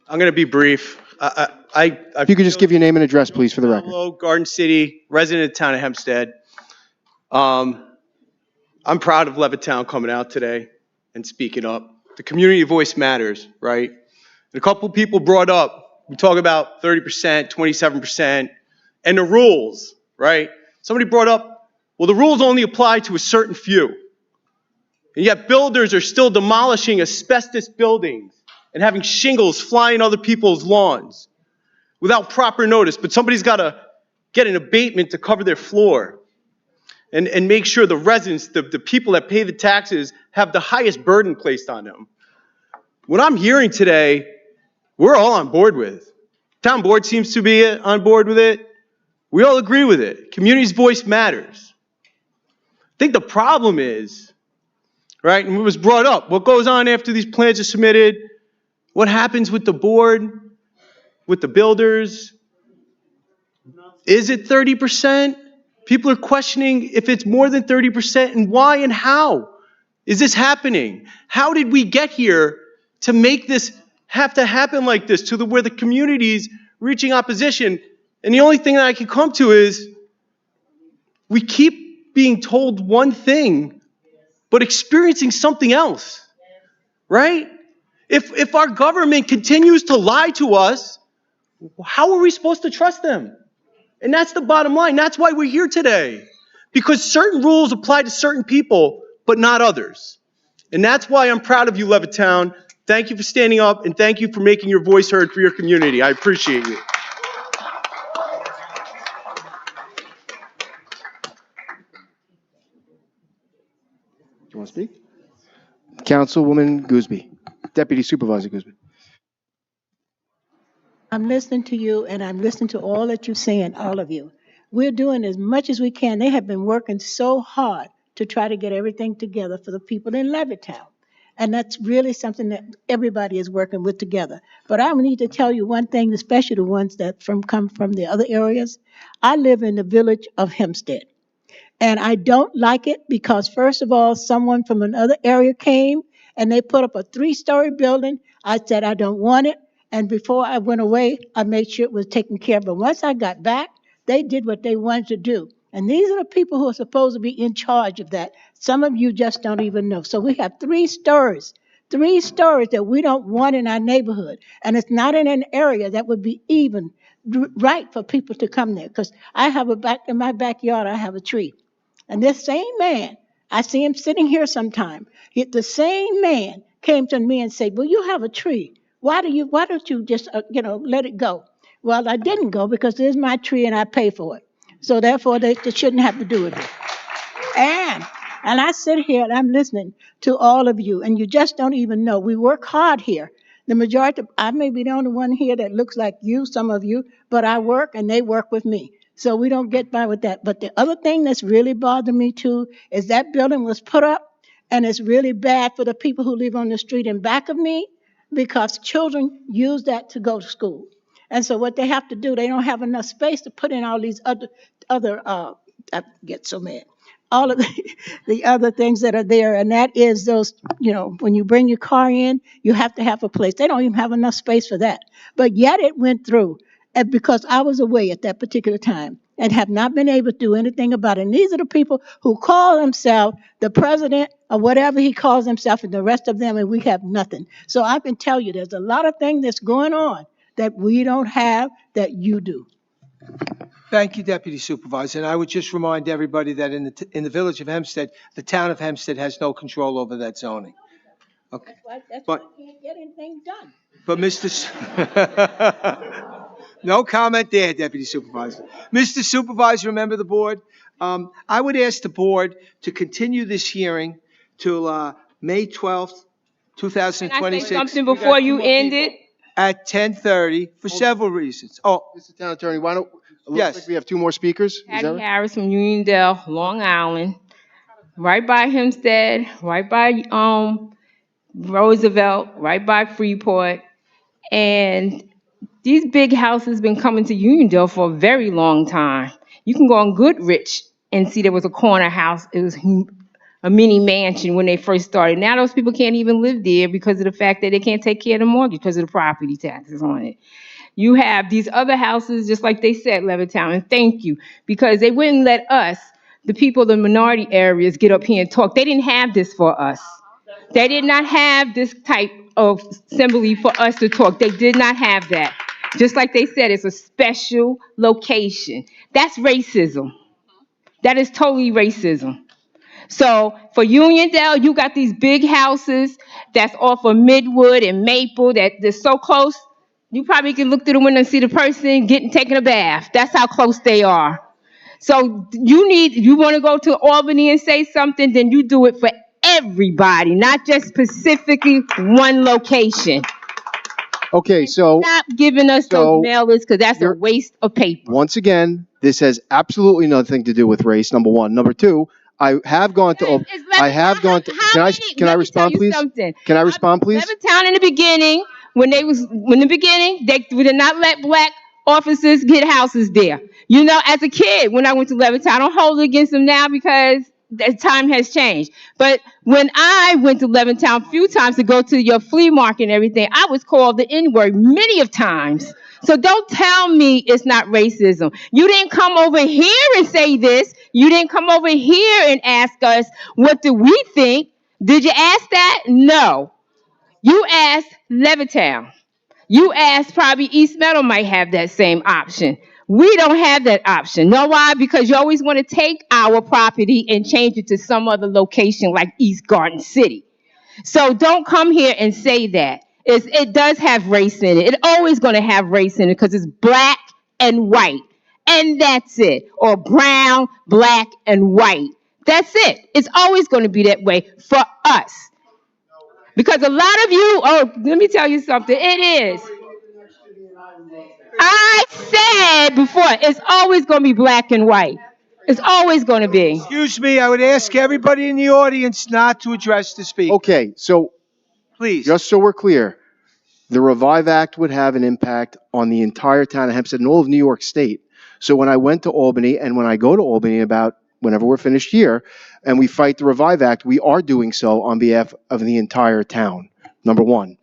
I'm going to be brief. If you could just give your name and address, please, for the record. Hello, Garden City, resident of the town of Hempstead. I'm proud of Levittown coming out today and speaking up. The community voice matters, right? And a couple of people brought up, we talk about 30%, 27%, and the rules, right? Somebody brought up, well, the rules only apply to a certain few. And yet builders are still demolishing asbestos buildings and having shingles fly in other people's lawns without proper notice. But somebody's got to get an abatement to cover their floor and make sure the residents, the people that pay the taxes, have the highest burden placed on them. What I'm hearing today, we're all on board with. Town board seems to be on board with it. We all agree with it. Community's voice matters. I think the problem is, right, and it was brought up, what goes on after these plans are submitted? What happens with the board, with the builders? Is it 30%? People are questioning if it's more than 30% and why and how is this happening? How did we get here to make this have to happen like this to where the community's reaching opposition? And the only thing that I can come to is we keep being told one thing, but experiencing something else, right? If our government continues to lie to us, how are we supposed to trust them? And that's the bottom line. That's why we're here today. Because certain rules apply to certain people, but not others. And that's why I'm proud of you, Levittown. Thank you for standing up, and thank you for making your voice heard for your community. I appreciate you. Do you want to speak? Councilwoman Gooseby, Deputy Supervisor Gooseby. I'm listening to you, and I'm listening to all that you're saying, all of you. We're doing as much as we can. They have been working so hard to try to get everything together for the people in Levittown. And that's really something that everybody is working with together. But I need to tell you one thing, especially the ones that come from the other areas. I live in the village of Hempstead. And I don't like it because, first of all, someone from another area came and they put up a 3-story building. I said, I don't want it. And before I went away, I made sure it was taken care of. But once I got back, they did what they wanted to do. And these are the people who are supposed to be in charge of that. Some of you just don't even know. So we have 3 stories that we don't want in our neighborhood. And it's not in an area that would be even right for people to come there. Because I have in my backyard, I have a tree. And this same man, I see him sitting here sometime. The same man came to me and said, well, you have a tree. Why don't you just, let it go? Well, I didn't go because it is my tree and I pay for it. So therefore, they shouldn't have to do it. And I sit here and I'm listening to all of you, and you just don't even know. We work hard here. The majority, I may be the only one here that looks like you, some of you, but I work and they work with me. So we don't get by with that. But the other thing that's really bothered me too is that building was put up, and it's really bad for the people who live on the street in back of me because children use that to go to school. And so what they have to do, they don't have enough space to put in all these other I get so mad. All of the other things that are there, and that is those, when you bring your car in, you have to have a place. They don't even have enough space for that. But yet it went through, and because I was away at that particular time and have not been able to do anything about it. And these are the people who call themselves the president or whatever he calls himself, and the rest of them, and we have nothing. So I can tell you there's a lot of things that's going on that we don't have that you do. Thank you, Deputy Supervisor. And I would just remind everybody that in the village of Hempstead, the town of Hempstead has no control over that zoning. Okay. That's why we can't get anything done. But no comment there, Deputy Supervisor. Mr. Supervisor, remember the board. I would ask the board to continue this hearing till May 12th, Can I say 2026. something We got before two you more end people it? at 10:30 for several reasons. Oh, Mr. Town Attorney, why don't, it looks yes. like we have two more speakers. Is that Patty right? Harris from Uniondale, Long Island, right by Hempstead, right by Roosevelt, right by Freeport. And these big houses been coming to Uniondale for a very long time. You can go on Goodrich and see there was a corner house. It was a mini mansion when they first started. Now those people can't even live there because of the fact that they can't take care of the mortgage because of the property taxes on it. You have these other houses, just like they said, Levittown, and thank you, because they wouldn't let us, the people of the minority areas, get up here and talk. They didn't have this for us. They did not have this type of assembly for us to talk. They did not have that. Just like they said, it's a special location. That's racism. That is totally racism. So for Uniondale, you got these big houses that's off of Midwood and Maple that they're so close. You probably can look through the window and see the person taking a bath. That's how close they are. So you want to go to Albany and say something, then you do it for everybody, not just specifically one location. Okay, so Stop giving us those mailers because that's a waste of paper. once again, this has absolutely nothing to do with race, number one. Number two, I have gone to, can I respond, please? Can I respond, please? Levittown in the beginning, when they did not let black officers get houses there. You know, as a kid, when I went to Levittown, I don't hold it against them now because the time has changed. But when I went to Levittown a few times to go to your flea market and everything, I was called the N-word many of times. So don't tell me it's not racism. You didn't come over here and say this. You didn't come over here and ask us, what do we think? Did you ask that? No. You asked Levittown. You asked probably East Meadow might have that same option. We don't have that option. Know why? Because you always want to take our property and change it to some other location like East Garden City. So don't come here and say that. It does have race in it. It's always going to have race in it because it's black and white. And that's it. Or brown, black, and white. That's it. It's always going to be that way for us. Because a lot of you, let me tell you something. It is. I said before, it's always going to be black and white. It's always going to be. Excuse me, I would ask everybody in the audience not to address the speaker. Okay, so Please. just so we're clear, the Revive Act would have an impact on the entire town of Hempstead and all of New York State. So when I went to Albany and when I go to Albany about whenever we're finished here and we fight the Revive Act, we are doing so on behalf of the entire town, number one.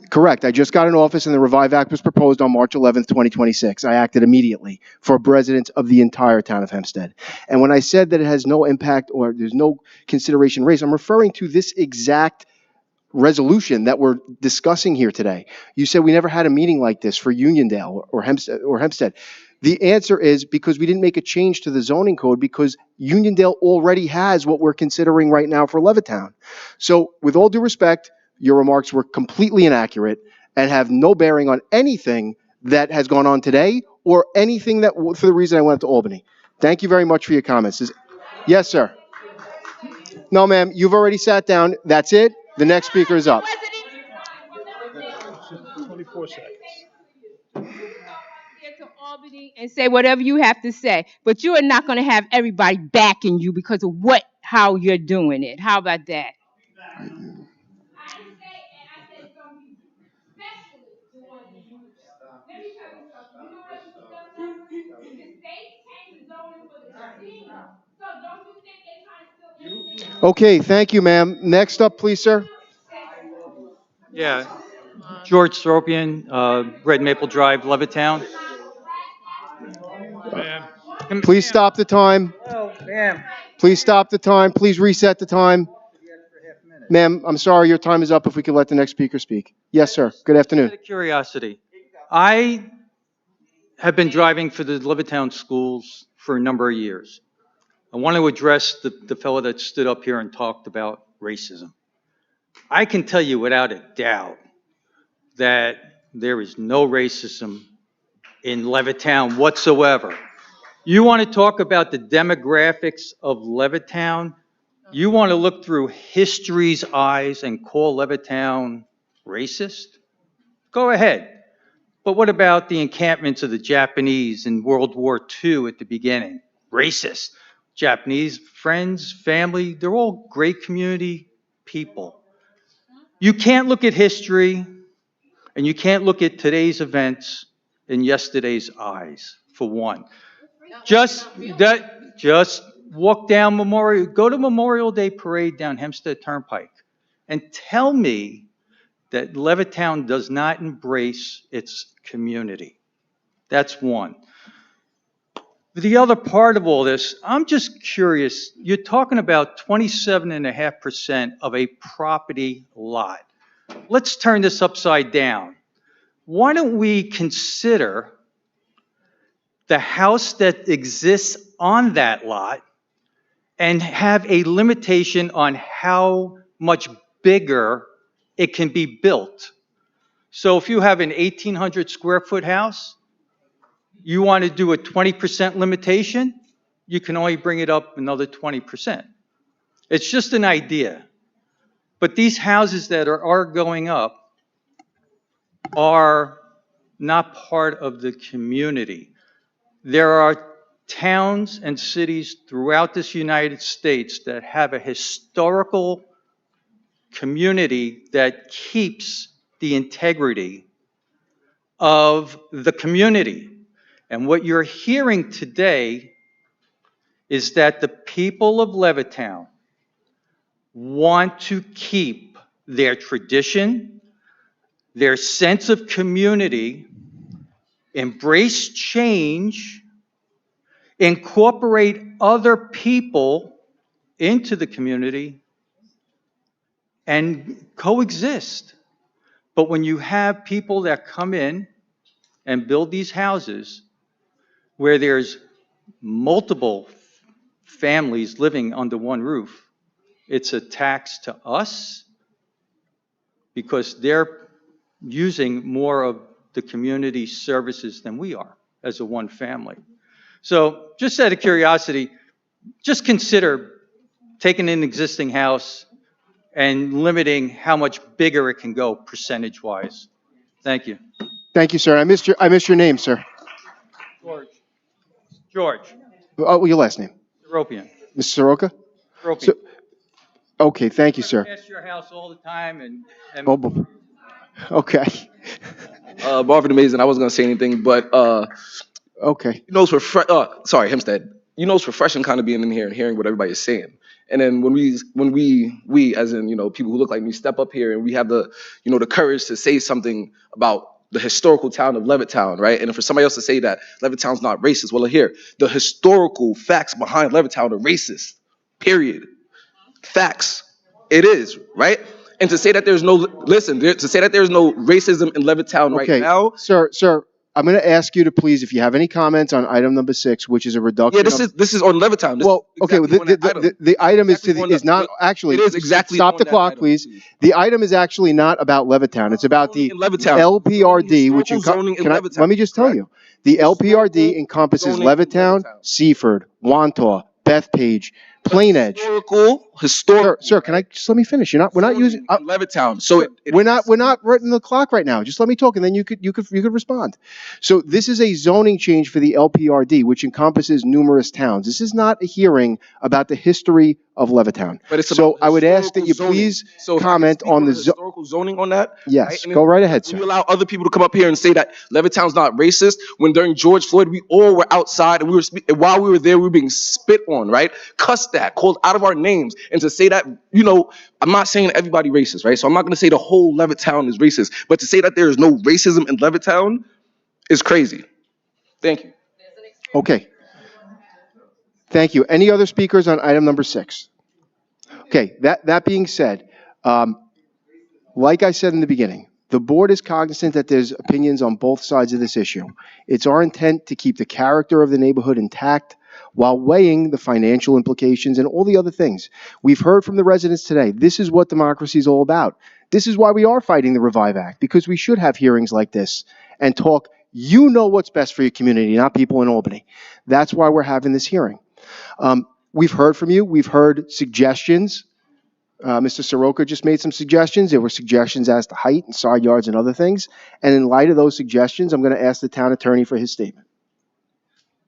Correct. I just got in office and the Revive Act was proposed on March 11th, 2026. I acted immediately for residents of the entire town of Hempstead. And when I said that it has no impact or there's no consideration race, I'm referring to this exact resolution that we're discussing here today. You said we never had a meeting like this for Uniondale or Hempstead. The answer is because we didn't make a change to the zoning code because Uniondale already has what we're considering right now for Levittown. So with all due respect, your remarks were completely inaccurate and have no bearing on anything that has gone on today or anything that, for the reason I went to Albany. Thank you very much for your comments. Yes, sir. No, ma'am, you've already sat down. That's it. The next speaker is up. 24 seconds. To Albany and say whatever you have to say, but you are not going to have everybody backing you because of how you're doing it. How about that? Okay, thank you, ma'am. Next up, please, sir. Yeah, George Soropian, Red Maple Drive, Levittown. Please stop the time. Please stop the time. Please reset the time. Ma'am, I'm sorry, your time is up. If we could let the next speaker speak. Yes, sir. Good afternoon. Out of curiosity, I have been driving for the Levittown schools for a number of years. I want to address the fellow that stood up here and talked about racism. I can tell you without a doubt that there is no racism in Levittown whatsoever. You want to talk about the demographics of Levittown? You want to look through history's eyes and call Levittown racist? Go ahead. But what about the encampments of the Japanese in World War II at the beginning? Racist. Japanese friends, family, they're all great community people. You can't look at history and you can't look at today's events in yesterday's eyes, for one. Just walk down go to Memorial Day Parade down Hempstead Turnpike and tell me that Levittown does not embrace its community. That's one. The other part of all this, I'm just curious, you're talking about 27.5% of a property lot. Let's turn this upside down. Why don't we consider the house that exists on that lot and have a limitation on how much bigger it can be built? So if you have an 1,800 square foot house, you want to do a 20% limitation, you can only bring it up another 20%. It's just an idea. But these houses that are going up are not part of the community. There are towns and cities throughout this United States that have a historical community that keeps the integrity of the community. And what you're hearing today is that the people of Levittown want to keep their tradition, their sense of community, embrace change, incorporate other people into the community, and coexist. But when you have people that come in and build these houses where there's multiple families living under one roof, it's a tax to us because they're using more of the community services than we are as a one family. So just out of curiosity, just consider taking an existing house and limiting how much bigger it can go percentage-wise. Thank you. Thank you, sir. I missed your name, sir. George. Oh, your last name. European. Mr. Soroka? European. Okay, thank you, sir. I pass your house all the time and Okay. Marvin Amazing. I wasn't gonna say anything, but okay. You know, it's sorry, Hempstead. You know, it's refreshing kind of being in here and hearing what everybody is saying. And then when we as in, you know, people who look like me step up here and we have the, you know, the courage to say something about the historical town of Levittown, right? And for somebody else to say that Levittown's not racist, well, here, the historical facts behind Levittown are racist. Period. Facts. It is, right? And to say that there's no to say that there's no racism in Levittown right now. Sir, I'm going to ask you to please, if you have any comments on item number 6, which is a reduction. Yeah, this is on Levittown. The item is not actually. It is exactly. Stop the clock, please. The item is actually not about Levittown. It's about the LPRD, which let me just tell you, the LPRD encompasses Levittown, Seaford, Wantagh, Bethpage, Plain Edge. Historical. Sir, can I just let me finish? We're not using Levittown. So we're not writing the clock right now. Just let me talk, and then you could respond. So this is a zoning change for the LPRD, which encompasses numerous towns. This is not a hearing about the history of Levittown. But it's so I would ask that you please comment on the historical zoning on that. Yes, go right ahead, sir. You allow other people to come up here and say that Levittown's not racist when during George Floyd we all were outside and while we were there we were being spit on, right? Cussed at, called out of our names, and to say that, you know, I'm not saying everybody racist, right? So I'm not going to say the whole Levittown is racist, but to say that there is no racism in Levittown is crazy. Thank you. Okay. Thank you. Any other speakers on item number 6? Okay, that being said, like I said in the beginning, the board is cognizant that there's opinions on both sides of this issue. It's our intent to keep the character of the neighborhood intact while weighing the financial implications and all the other things. We've heard from the residents today. This is what democracy is all about. This is why we are fighting the Revive Act, because we should have hearings like this and talk. You know what's best for your community, not people in Albany. That's why we're having this hearing. we've heard from you. We've heard suggestions. Mr. Soroka just made some suggestions. There were suggestions as to height and side yards and other things. And in light of those suggestions, I'm going to ask the town attorney for his statement.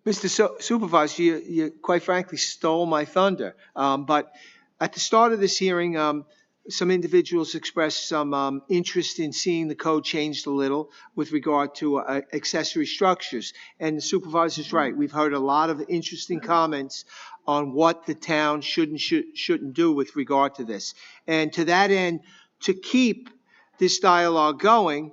Mr. Supervisor, you quite frankly stole my thunder. But at the start of this hearing, some individuals expressed some interest in seeing the code changed a little with regard to accessory structures. And the supervisor's right. We've heard a lot of interesting comments on what the town shouldn't do with regard to this. And to that end, to keep this dialogue going,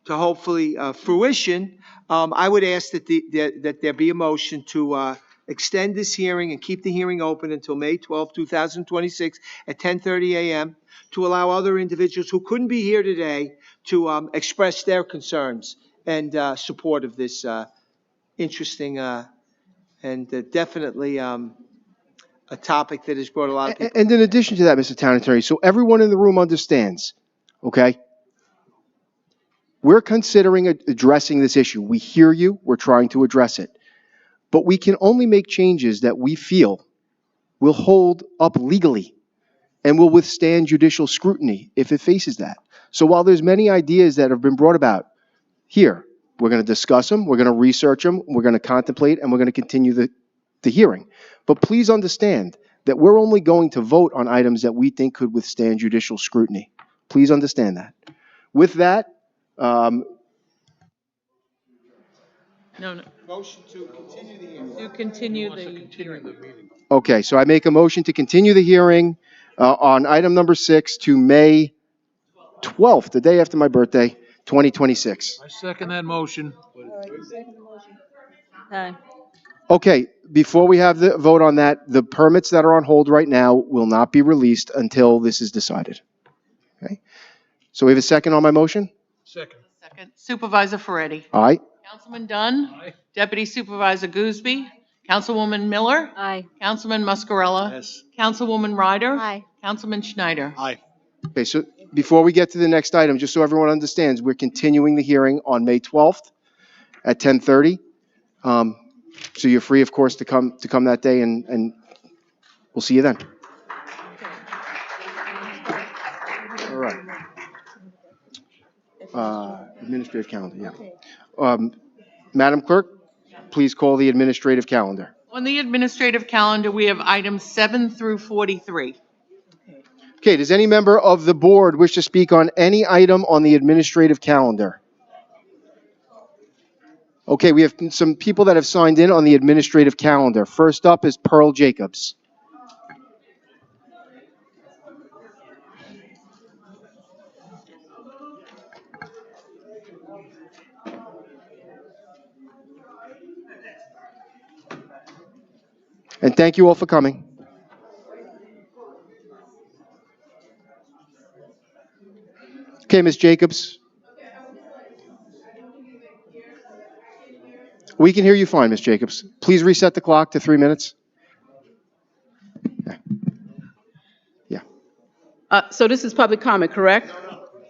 to hopefully fruition, I would ask that there be a motion to extend this hearing and keep the hearing open until May 12, 2026 at 10:30 a.m. to allow other individuals who couldn't be here today to express their concerns and support of this interesting and definitely a topic that has brought a lot of people. And in addition to that, Mr. Town Attorney, so everyone in the room understands, okay? We're considering addressing this issue. We hear you. We're trying to address it. But we can only make changes that we feel will hold up legally and will withstand judicial scrutiny if it faces that. So while there's many ideas that have been brought about here, we're going to discuss them, we're going to research them, we're going to contemplate, and we're going to continue the hearing. But please understand that we're only going to vote on items that we think could withstand judicial scrutiny. Please understand that. With that, No. Motion to continue the hearing. To continue the hearing. okay, so I make a motion to continue the hearing on item number 6 to May 12th, the day after my birthday, 2026. I second that motion. Okay, before we have the vote on that, the permits that are on hold right now will not be released until this is decided. Okay, so we have a second on my motion? Second. Supervisor Ferretti. Aye. Councilman Dunn. Aye. Deputy Supervisor Gooseby. Councilwoman Miller. Aye. Councilman Muscarella. Yes. Councilwoman Ryder. Aye. Councilman Schneider. Aye. Okay, so before we get to the next item, just so everyone understands, we're continuing the hearing on May 12th at 10:30. So you're free, of course, to come that day, and we'll see you then. All right. Administrative calendar, yeah. Madam Clerk, please call the administrative calendar. On the administrative calendar, we have items 7 through 43. Okay, does any member of the board wish to speak on any item on the administrative calendar? Okay, we have some people that have signed in on the administrative calendar. First up is Pearl Jacobs. And thank you all for coming. Okay, Ms. Jacobs. We can hear you fine, Ms. Jacobs. Please reset the clock to 3 minutes. Yeah. So this is public comment, correct?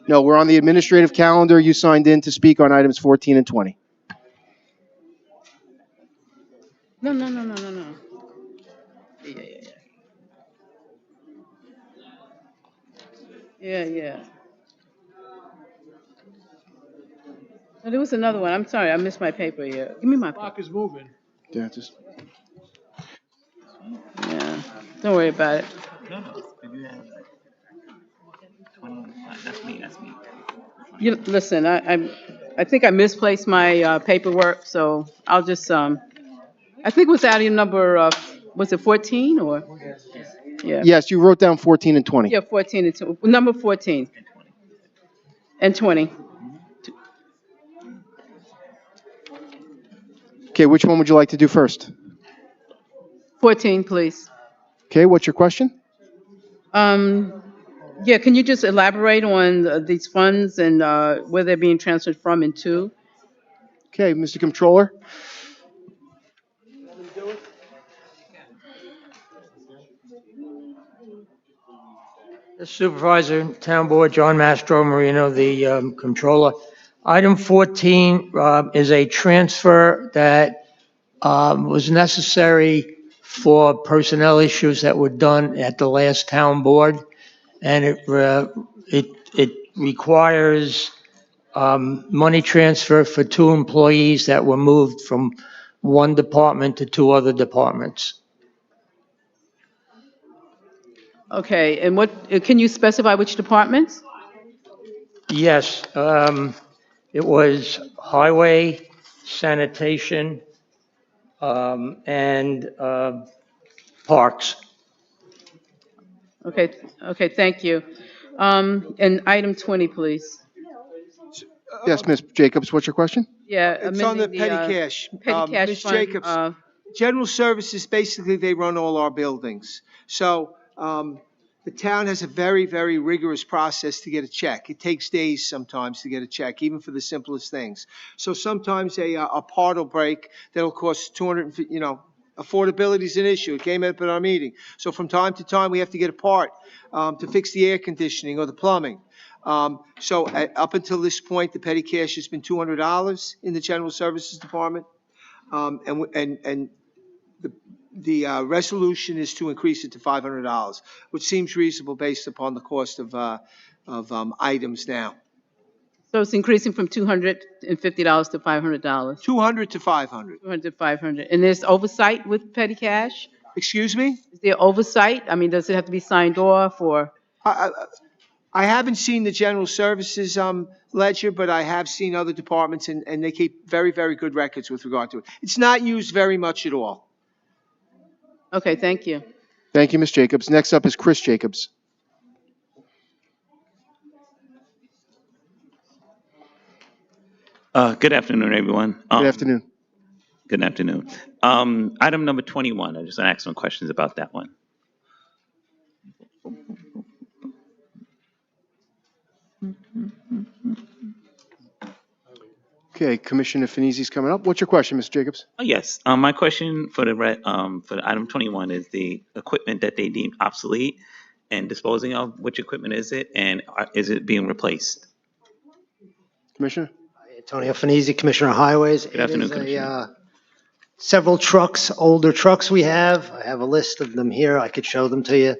No, we're on the administrative calendar. You signed in to speak on items 14 and 20. No. Yeah. Oh, there was another one. I'm sorry, I missed my paper here. Give me my paper. Clock is moving. Yeah, just. Yeah, don't worry about it. No. That's me. You, listen, I think I misplaced my paperwork, so I'll just, I think it was item number, was it 14 or? Yeah. Yes, you wrote down 14 and 20. Yeah, 14 and 20, number 14. And 20. Okay, which one would you like to do first? 14, please. Okay, what's your question? Yeah, can you just elaborate on these funds and where they're being transferred from and to? Okay, Mr. Comptroller. Supervisor, Town Board, John Mastro Marino, the Comptroller. Item 14 is a transfer that was necessary for personnel issues that were done at the last town board. And it requires money transfer for 2 employees that were moved from one department to 2 other departments. Okay, and can you specify which departments? Yes, it was highway, sanitation, and parks. Okay, thank you. And item 20, please. Yes, Ms. Jacobs, what's your question? Yeah, It's on the amending petty cash. petty cash Ms. fund, Jacobs, general services, basically, they run all our buildings. So the town has a very, very rigorous process to get a check. It takes days sometimes to get a check, even for the simplest things. So sometimes a part will break that'll cost 250, affordability is an issue. It came up at our meeting. So from time to time, we have to get a part to fix the air conditioning or the plumbing. Up until this point, the petty cash has been $200 in the general services department. And the resolution is to increase it to $500, which seems reasonable based upon the cost of items now. So it's increasing from $250 to $500. 200 to 500. 200 to 500. And there's oversight with petty cash? Excuse me? Is there oversight? I mean, does it have to be signed off or? I haven't seen the general services ledger, but I have seen other departments, and they keep very, very good records with regard to it. It's not used very much at all. Okay, thank you. Thank you, Ms. Jacobs. Next up is Chris Jacobs. Good afternoon, everyone. Good afternoon. Good afternoon. Item number 21, I just want to ask some questions about that one. Okay, Commissioner Finizzi's coming up. What's your question, Mr. Jacobs? Oh, yes. My question for the item 21 is the equipment that they deem obsolete and disposing of. Which equipment is it, and is it being replaced? Commissioner? Antonio Finizzi, Commissioner of Highways. Good afternoon, It is Commissioner. Several trucks, older trucks we have. I have a list of them here. I could show them to you.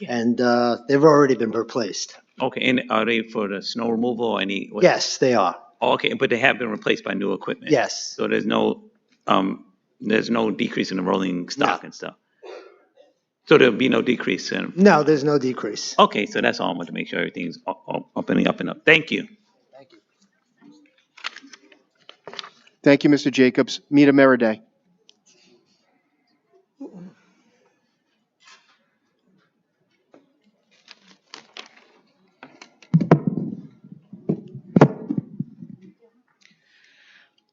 And they've already been replaced. Okay, and are they for the snow removal or any? Yes, they are. Okay, but they have been replaced by new equipment? Yes. So there's no decrease in the rolling stock and stuff? So there'll be no decrease in? No, there's no decrease. Okay, so that's all. I want to make sure everything's up and up. Thank you. Thank you, Mr. Jacobs. Mita Meriday.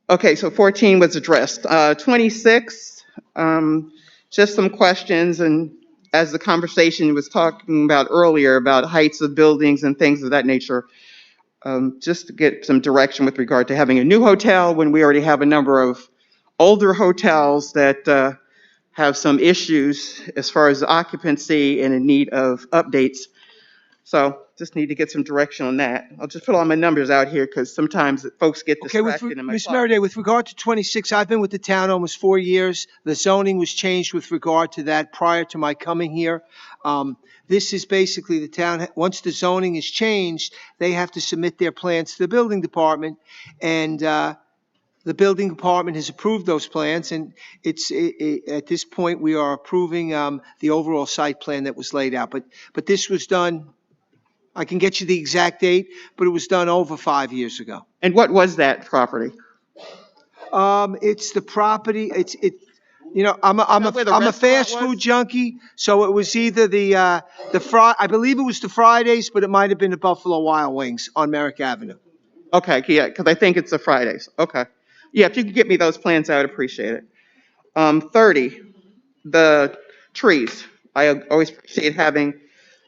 Okay, so 14 was addressed. 26, just some questions, and as the conversation was talking about earlier about heights of buildings and things of that nature, just to get some direction with regard to having a new hotel when we already have a number of older hotels that have some issues as far as occupancy and in need of updates. So just need to get some direction on that. I'll just put all my numbers out here because sometimes folks get distracted in my Ms. thoughts. Meriday, with regard to 26, I've been with the town almost 4 years. The zoning was changed with regard to that prior to my coming here. This is basically the town, once the zoning is changed, they have to submit their plans to the building department, and the building department has approved those plans, and at this point, we are approving the overall site plan that was laid out. But this was done, I can get you the exact date, but it was done over 5 years ago. And what was that property? It's the property, I'm a fast food junkie, so it was either I believe it was the Fridays, but it might have been the Buffalo Wild Wings on Merrick Avenue. Okay, yeah, because I think it's the Fridays. Okay. Yeah, if you could get me those plans, I would appreciate it. 30, the trees. I always appreciate having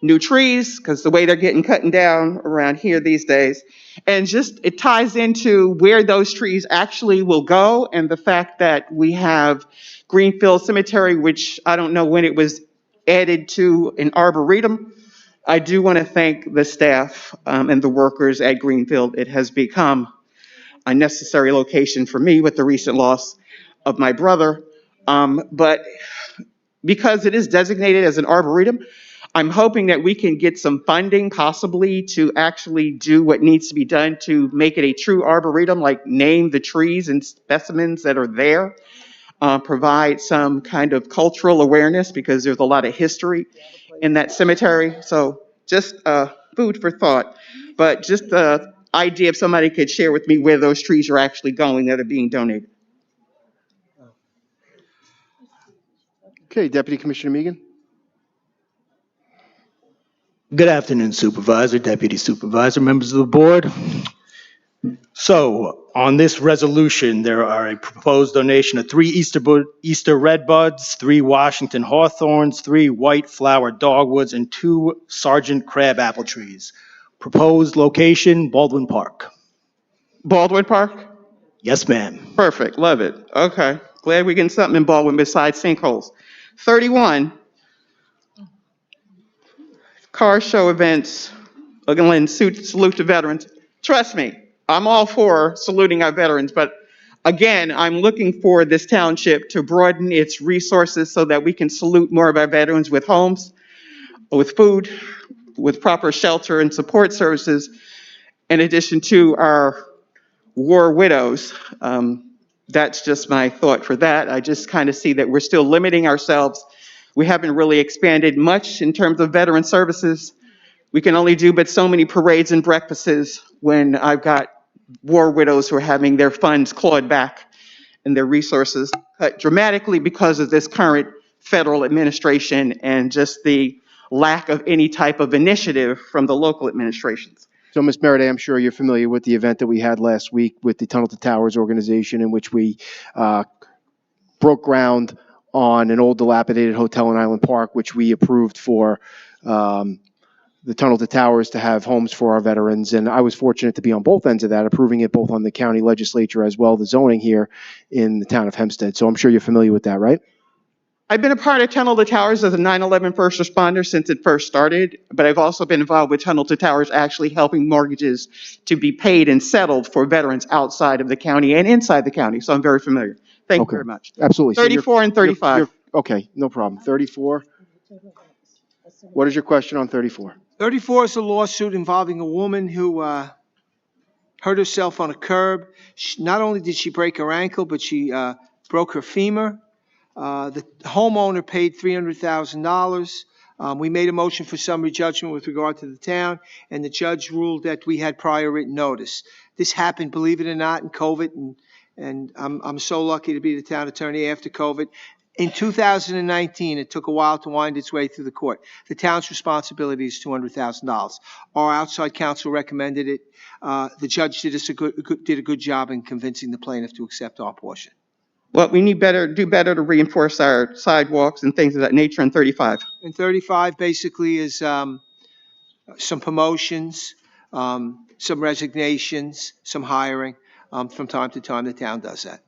new trees because the way they're getting cut down around here these days. And just it ties into where those trees actually will go and the fact that we have Greenfield Cemetery, which I don't know when it was added to an arboretum. I do want to thank the staff and the workers at Greenfield. It has become a necessary location for me with the recent loss of my brother. But because it is designated as an arboretum, I'm hoping that we can get some funding possibly to actually do what needs to be done to make it a true arboretum, like name the trees and specimens that are there, provide some kind of cultural awareness because there's a lot of history in that cemetery. So just food for thought, but just the idea if somebody could share with me where those trees are actually going that are being donated. Okay, Deputy Commissioner Megan. Good afternoon, Supervisor, Deputy Supervisor, members of the board. So, on this resolution, there are a proposed donation of 3 Easter redbuds, 3 Washington hawthorns, 3 white flower dogwoods, and 2 Sergeant crab apple trees. Proposed location, Baldwin Park. Baldwin Park? Yes, ma'am. Perfect, love it. Okay, glad we're getting something in Baldwin besides sinkholes. 31, car show events, again, salute to veterans. Trust me, I'm all for saluting our veterans, but again, I'm looking for this township to broaden its resources so that we can salute more of our veterans with homes, with food, with proper shelter and support services, in addition to our war widows. That's just my thought for that. I just kind of see that we're still limiting ourselves. We haven't really expanded much in terms of veteran services. We can only do but so many parades and breakfasts when I've got war widows who are having their funds clawed back and their resources cut dramatically because of this current federal administration and just the lack of any type of initiative from the local administrations. So, Ms. Meriday, I'm sure you're familiar with the event that we had last week with the Tunnel to Towers organization, in which we broke ground on an old dilapidated hotel in Island Park, which we approved for the Tunnel to Towers to have homes for our veterans. And I was fortunate to be on both ends of that, approving it both on the county legislature as well, the zoning here in the town of Hempstead. So I'm sure you're familiar with that, right? I've been a part of Tunnel to Towers as a 9/11 first responder since it first started, but I've also been involved with Tunnel to Towers actually helping mortgages to be paid and settled for veterans outside of the county and inside the county. So I'm very familiar. Thank you very much. Absolutely. So 34 and 35. Okay, no problem. 34. What is your question on 34? 34 is a lawsuit involving a woman who hurt herself on a curb. Not only did she break her ankle, but she broke her femur. The homeowner paid $300,000. We made a motion for summary judgment with regard to the town, and the judge ruled that we had prior written notice. This happened, believe it or not, in COVID, and I'm so lucky to be the town attorney after COVID. In 2019, it took a while to wind its way through the court. The town's responsibility is $200,000. Our outside counsel recommended it. The judge did a good job in convincing the plaintiff to accept our portion. Well, we need do better to reinforce our sidewalks and things of that nature in 35. And 35 basically is some promotions, some resignations, some hiring. From time to time, the town does that.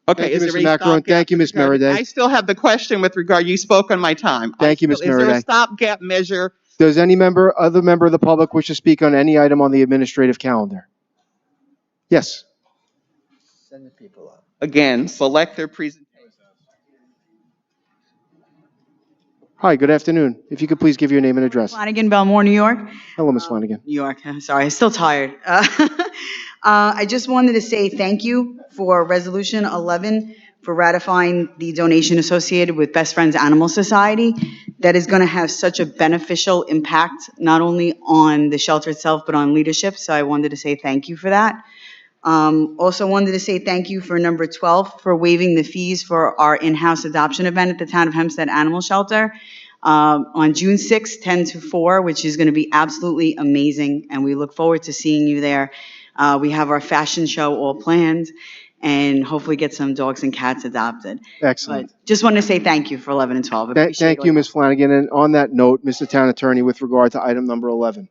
Okay, Thank you, is Mr. there a Macaron. stopgap Thank you, Ms. regarding- Meriday. I still have the question with regard, you spoke on my time. Thank you, Ms. Is there a Meriday. stopgap measure? Does any other member of the public wish to speak on any item on the administrative calendar? Yes. Send the people up. Again, select their presentation. Hi, good afternoon. If you could please give your name and address. Flanagan, Belmore, New York. Hello, Ms. Flanagan. New York. I'm sorry, I'm still tired. I just wanted to say thank you for Resolution 11 for ratifying the donation associated with Best Friends Animal Society. That is going to have such a beneficial impact, not only on the shelter itself, but on leadership. So I wanted to say thank you for that. Also wanted to say thank you for number 12 for waiving the fees for our in-house adoption event at the Town of Hempstead Animal Shelter on June 6th, 10 to 4, which is going to be absolutely amazing. And we look forward to seeing you there. We have our fashion show all planned and hopefully get some dogs and cats adopted. Excellent. But just wanted to say thank you for 11 and 12. Thank you, Ms. Flanagan. And on that note, Mr. Town Attorney, with regard to item number 11,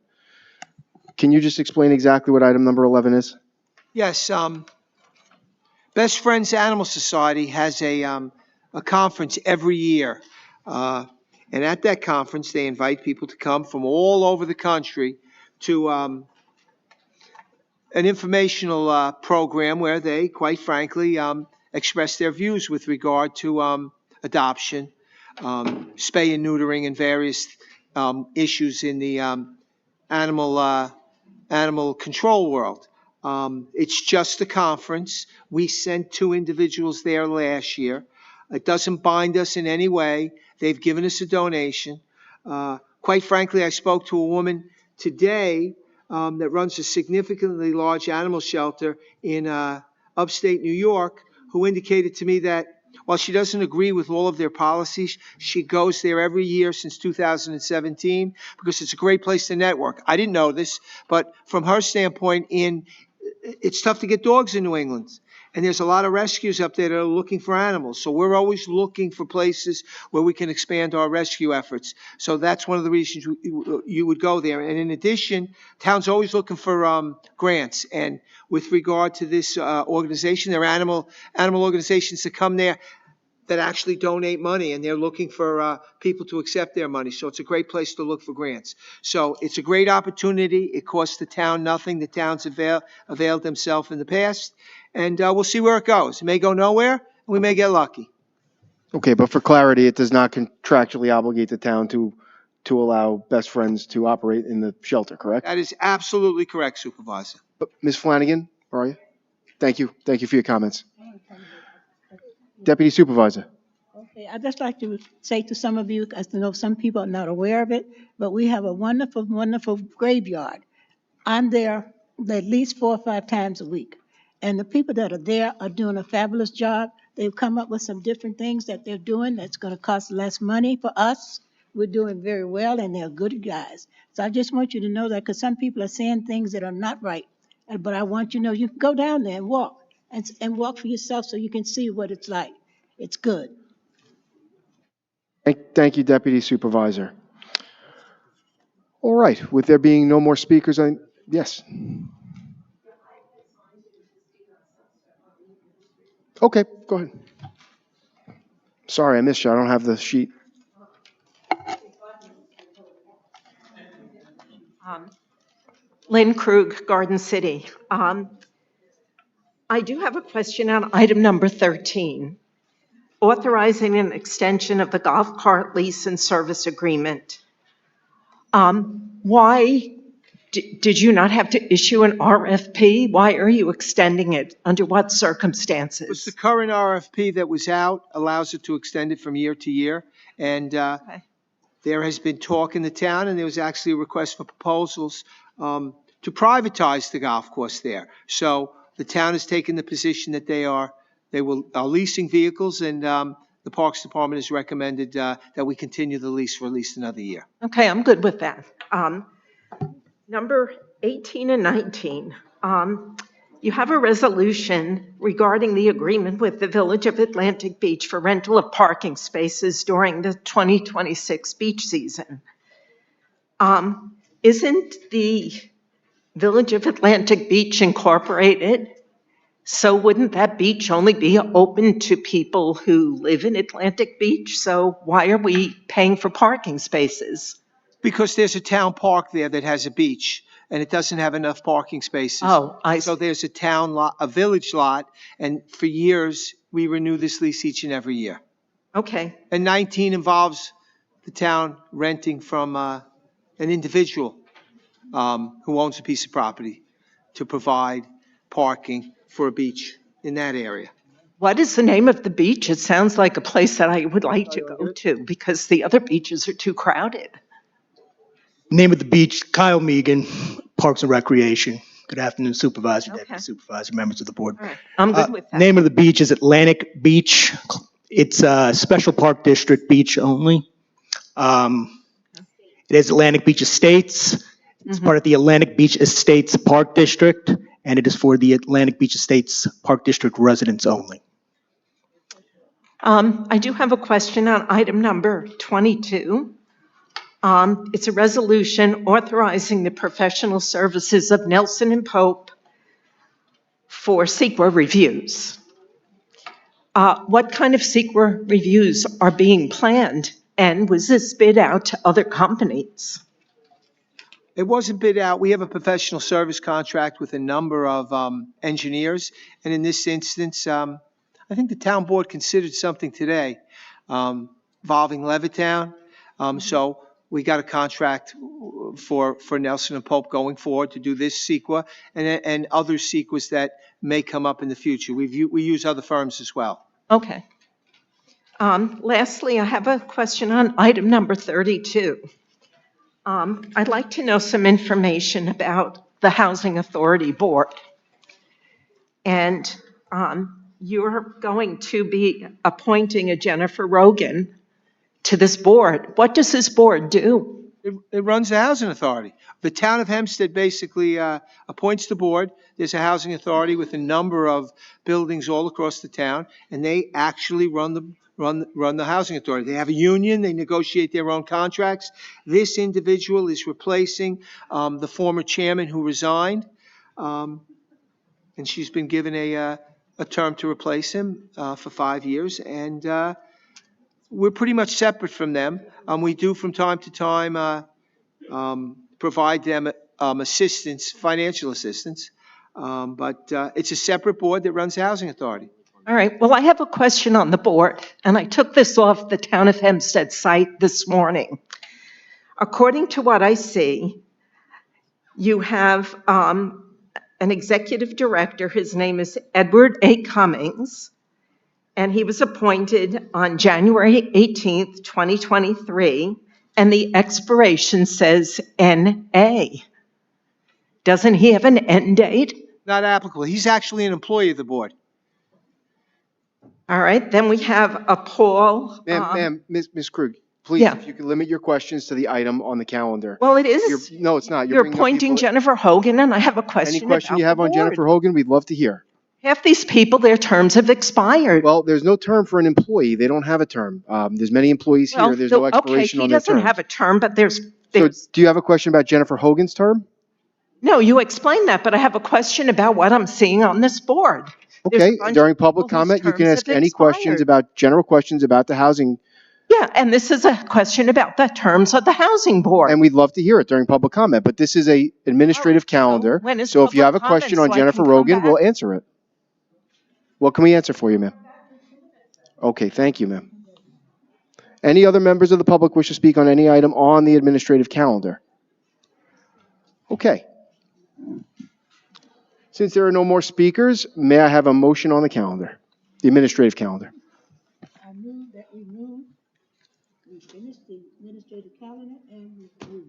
can you just explain exactly what item number 11 is? Yes, Best Friends Animal Society has a conference every year. And at that conference, they invite people to come from all over the country to an informational program where they, quite frankly, express their views with regard to adoption. spay and neutering and various issues in the animal control world. It's just a conference. We sent 2 individuals there last year. It doesn't bind us in any way. They've given us a donation. Quite frankly, I spoke to a woman today that runs a significantly large animal shelter in upstate New York, who indicated to me that while she doesn't agree with all of their policies, she goes there every year since 2017 because it's a great place to network. I didn't know this, but from her standpoint, it's tough to get dogs in New England. And there's a lot of rescues up there that are looking for animals. So we're always looking for places where we can expand our rescue efforts. So that's one of the reasons you would go there. And in addition, town's always looking for grants. And with regard to this organization, there are animal organizations that come there that actually donate money, and they're looking for people to accept their money. So it's a great place to look for grants. So it's a great opportunity. It costs the town nothing. The town's availed themselves in the past, and we'll see where it goes. It may go nowhere, and we may get lucky. Okay, but for clarity, it does not contractually obligate the town to allow Best Friends to operate in the shelter, correct? That is absolutely correct, Supervisor. But Ms. Flanagan, where are you? Thank you. Thank you for your comments. Deputy Supervisor. Okay, I'd just like to say to some of you, as I know some people are not aware of it, but we have a wonderful, wonderful graveyard. I'm there at least 4 or 5 times a week. And the people that are there are doing a fabulous job. They've come up with some different things that they're doing that's going to cost less money for us. We're doing very well, and they're good guys. So I just want you to know that, because some people are saying things that are not right. But I want you to know you can go down there and walk, and walk for yourself so you can see what it's like. It's good. Thank you, Deputy Supervisor. All right, with there being no more speakers, yes. Okay, go ahead. Sorry, I missed you. I don't have the sheet. Lynn Krug, Garden City. I do have a question on item number 13, authorizing an extension of the golf cart lease and service agreement. Why did you not have to issue an RFP? Why are you extending it? Under what circumstances? Because the current RFP that was out allows it to extend it from year to year. And there has been talk in the town, and there was actually a request for proposals to privatize the golf course there. So the town has taken the position that they are leasing vehicles, and the Parks Department has recommended that we continue the lease for at least another year. Okay, I'm good with that. Number 18 and 19, you have a resolution regarding the agreement with the Village of Atlantic Beach for rental of parking spaces during the 2026 beach season. Isn't the Village of Atlantic Beach incorporated? So wouldn't that beach only be open to people who live in Atlantic Beach? So why are we paying for parking spaces? Because there's a town park there that has a beach, and it doesn't have enough parking spaces. Oh, So there's a town lot, a village lot, and for years, we renew this lease each and every year. Okay. And 19 involves the town renting from an individual who owns a piece of property to provide parking for a beach in that area. What is the name of the beach? It sounds like a place that I would like to go to because the other beaches are too crowded. Name of the beach, Kyle Megan, Parks and Recreation. Good afternoon, Supervisor, Deputy Supervisor, members of the board. All right. I'm good with that. Name of the beach is Atlantic Beach. It's a special park district beach only. It is Atlantic Beach Estates. It's part of the Atlantic Beach Estates Park District, and it is for the Atlantic Beach Estates Park District residents only. I do have a question on item number 22. It's a resolution authorizing the professional services of Nelson and Pope for CEQA reviews. What kind of CEQA reviews are being planned, and was this bid out to other companies? It wasn't bid out. We have a professional service contract with a number of engineers, and in this instance, I think the town board considered something today involving Levittown. So we got a contract for Nelson and Pope going forward to do this CEQA and other CEQAs that may come up in the future. We use other firms as well. Okay. Lastly, I have a question on item number 32. I'd like to know some information about the Housing Authority Board. And you're going to be appointing a Jennifer Rogan to this board. What does this board do? It runs the Housing Authority. The town of Hempstead basically appoints the board. There's a housing authority with a number of buildings all across the town, and they actually run the housing authority. They have a union. They negotiate their own contracts. This individual is replacing the former chairman who resigned, and she's been given a term to replace him for 5 years, and we're pretty much separate from them. We do from time to time provide them assistance, financial assistance, but it's a separate board that runs the Housing Authority. All right, well, I have a question on the board, and I took this off the Town of Hempstead site this morning. According to what I see, you have an executive director. His name is Edward A. Cummings, and he was appointed on January 18th, 2023, and the expiration says N.A. Doesn't he have an end date? Not applicable. He's actually an employee of the board. All right, then we have a Paul. Ma'am, Ms. Krug, please, Yeah. if you could limit your questions to the item on the calendar. Well, it is. No, it's not. You're bringing up appointing people- Jennifer Hogan, and I have a question Any question about you have the on board. Jennifer Hogan, we'd love to hear. Half these people, their terms have expired. Well, there's no term for an employee. They don't have a term. There's many employees here. There's no expiration on their Okay, he term. doesn't have a term, but there's So do you have a question about Jennifer Hogan's term? no, you explained that, but I have a question about what I'm seeing on this board. There's Okay, a bunch during of public people whose comment, you can terms ask have any questions expired. general questions about the housing, Yeah, and this is a question about the terms of the housing board. and we'd love to hear it during public comment, but this is a administrative calendar. when is So if you have a public comment question so on I Jennifer can come Rogan, we'll back? answer it. What can we answer for you, ma'am? Okay, thank you, ma'am. Any other members of the public wish to speak on any item on the administrative calendar? Okay. Since there are no more speakers, may I have a motion on the calendar, the administrative calendar? I move that we finish the administrative calendar and review.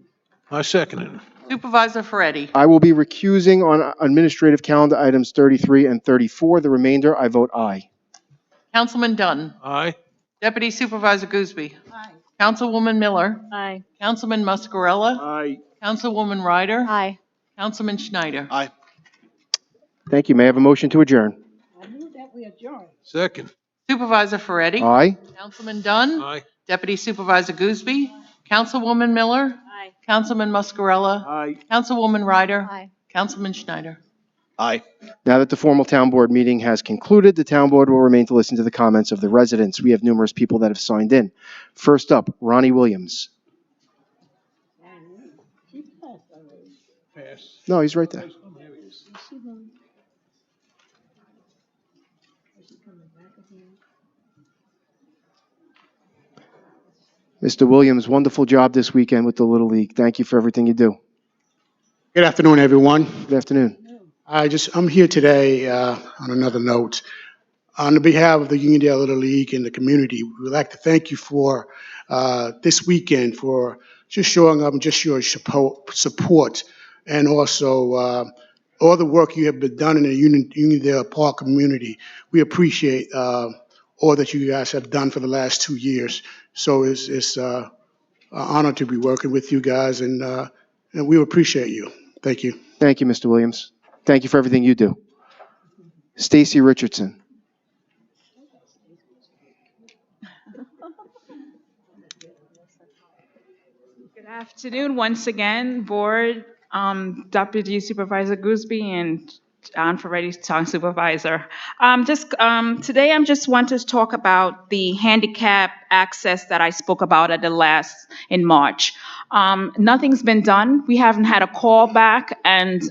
I second it. Supervisor Ferretti. I will be recusing on administrative calendar items 33 and 34. The remainder, I vote aye. Councilman Dunn. Aye. Deputy Supervisor Gooseby. Aye. Councilwoman Miller. Aye. Councilman Muscarella. Aye. Councilwoman Ryder. Aye. Councilman Schneider. Aye. Thank you. May I have a motion to adjourn? I move that we adjourn. Second. Supervisor Ferretti. Aye. Councilman Dunn. Aye. Deputy Supervisor Gooseby. Councilwoman Miller. Aye. Councilman Muscarella. Aye. Councilwoman Ryder. Aye. Councilman Schneider. Aye. Now that the formal town board meeting has concluded, the town board will remain to listen to the comments of the residents. We have numerous people that have signed in. First up, Ronnie Williams. She passed already. Pass. No, he's right there. Is she going? Is she coming back again? Mr. Williams, wonderful job this weekend with the Little League. Thank you for everything you do. Good afternoon, everyone. Good afternoon. I'm here today on another note. On behalf of the Uniondale Little League and the community, we would like to thank you for this weekend for just showing up and just your support and also all the work you have been done in the Uniondale Park community. We appreciate all that you guys have done for the last 2 years. So it's an honor to be working with you guys, and we appreciate you. Thank you. Thank you, Mr. Williams. Thank you for everything you do. Stacy Richardson. Good afternoon once again, Board, Deputy Supervisor Gooseby, and John Ferretti, Town Supervisor. Today I'm just want to talk about the handicap access that I spoke about at the last in March. Nothing's been done. We haven't had a call back, and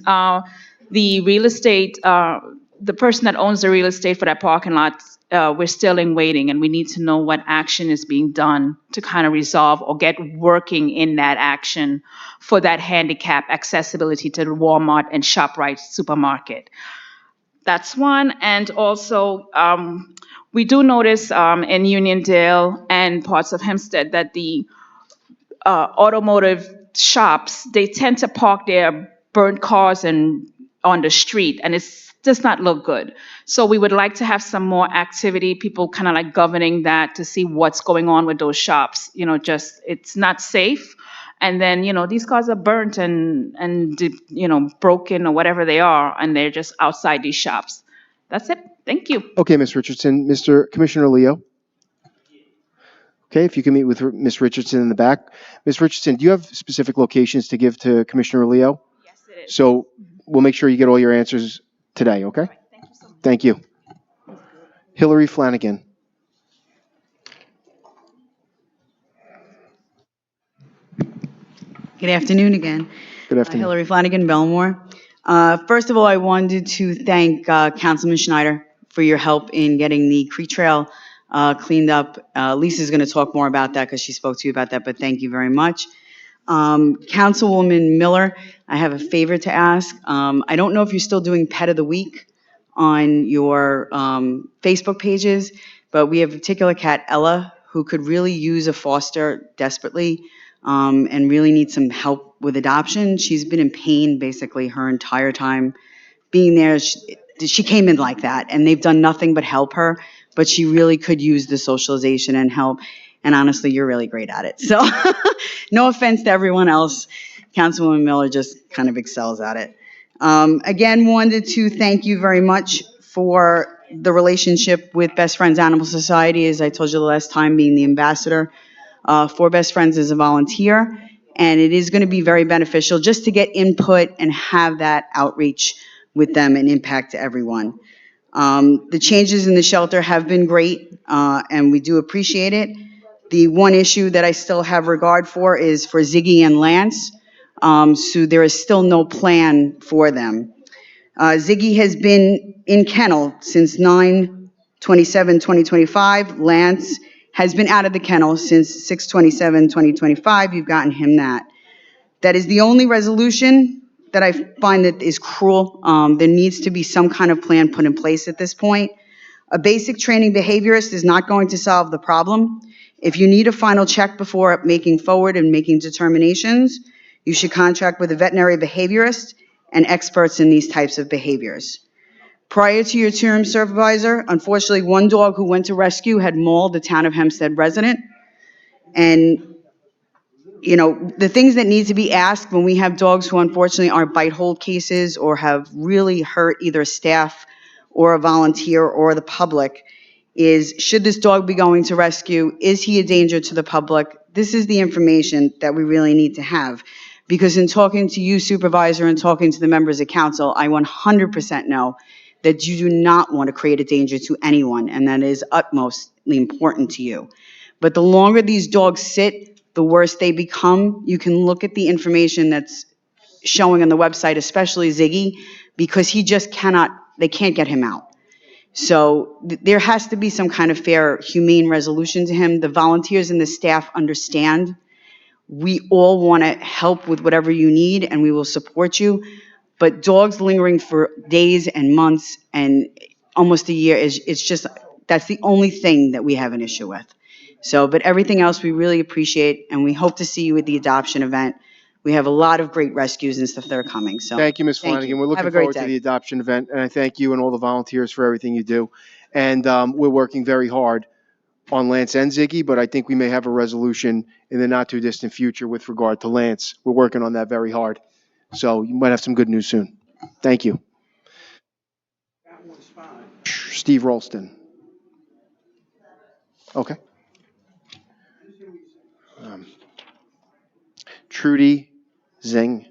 the real estate, the person that owns the real estate for that parking lot we're still in waiting, and we need to know what action is being done to kind of resolve or get working in that action for that handicap accessibility to the Walmart and ShopRite supermarket. That's one. And also, we do notice in Uniondale and parts of Hempstead that the automotive shops, they tend to park their burnt cars and on the street, and it's does not look good. So we would like to have some more activity, people kind of like governing that to see what's going on with those shops. Just it's not safe. And then, these cars are burnt and broken or whatever they are, and they're just outside these shops. That's it. Thank you. Okay, Ms. Richardson. Mr. Commissioner Leo? Okay, if you can meet with Ms. Richardson in the back. Ms. Richardson, do you have specific locations to give to Commissioner Leo? Yes, it is. So we'll make sure you get all your answers today, okay? Thank you so much. Thank you. Hillary Flanagan. Good afternoon again. Good afternoon. Hillary Flanagan, Belmore. First of all, I wanted to thank Councilman Schneider for your help in getting the Creek Trail cleaned up. Lisa's going to talk more about that because she spoke to you about that, but thank you very much. Councilwoman Miller, I have a favor to ask. I don't know if you're still doing Pet of the Week on your Facebook pages, but we have a particular cat, Ella, who could really use a foster desperately and really needs some help with adoption. She's been in pain basically her entire time being there. She came in like that, and they've done nothing but help her, but she really could use the socialization and help. And honestly, you're really great at it. So no offense to everyone else. Councilwoman Miller just kind of excels at it. Again, wanted to thank you very much for the relationship with Best Friends Animal Society, as I told you the last time, being the ambassador for Best Friends as a volunteer. And it is going to be very beneficial just to get input and have that outreach with them and impact to everyone. The changes in the shelter have been great, and we do appreciate it. The one issue that I still have regard for is for Ziggy and Lance. So there is still no plan for them. Ziggy has been in kennel since 9/27/2025. Lance has been out of the kennel since 6/27/2025. You've gotten him that. That is the only resolution that I find that is cruel. There needs to be some kind of plan put in place at this point. A basic training behaviorist is not going to solve the problem. If you need a final check before making forward and making determinations, you should contract with a veterinary behaviorist and experts in these types of behaviors. Prior to your term, supervisor, unfortunately, one dog who went to rescue had mauled a town of Hempstead resident. And, the things that need to be asked when we have dogs who unfortunately are bite hold cases or have really hurt either staff or a volunteer or the public is, should this dog be going to rescue? Is he a danger to the public? This is the information that we really need to have. Because in talking to you, supervisor, and talking to the members of council, I 100% know that you do not want to create a danger to anyone, and that is utmostly important to you. But the longer these dogs sit, the worse they become. You can look at the information that's showing on the website, especially Ziggy, because they can't get him out. So there has to be some kind of fair, humane resolution to him. The volunteers and the staff understand. We all want to help with whatever you need, and we will support you. But dogs lingering for days and months and almost a year that's the only thing that we have an issue with. So, but everything else we really appreciate, and we hope to see you at the adoption event. We have a lot of great rescues and stuff that are coming. So Thank you, Ms. thank Flanagan. you. We're Have looking a great forward to day. the adoption event, and I thank you and all the volunteers for everything you do. And we're working very hard on Lance and Ziggy, but I think we may have a resolution in the not-too-distant future with regard to Lance. We're working on that very hard. So you might have some good news soon. Thank you. Steve Rolston. Okay. Trudy Zing.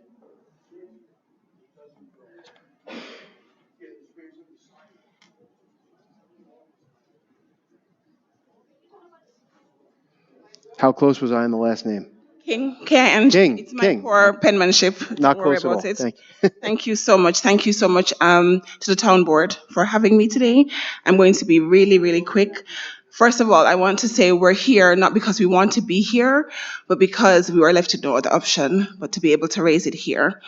How close was I on the last name? King. King, It's my King. poor penmanship. Not Don't worry close at about all. it. Thank you. Thank you so much. Thank you so much to the town board for having me today. I'm going to be really, really quick. First of all, I want to say we're here not because we want to be here, but because we were left with no other option but to be able to raise it here.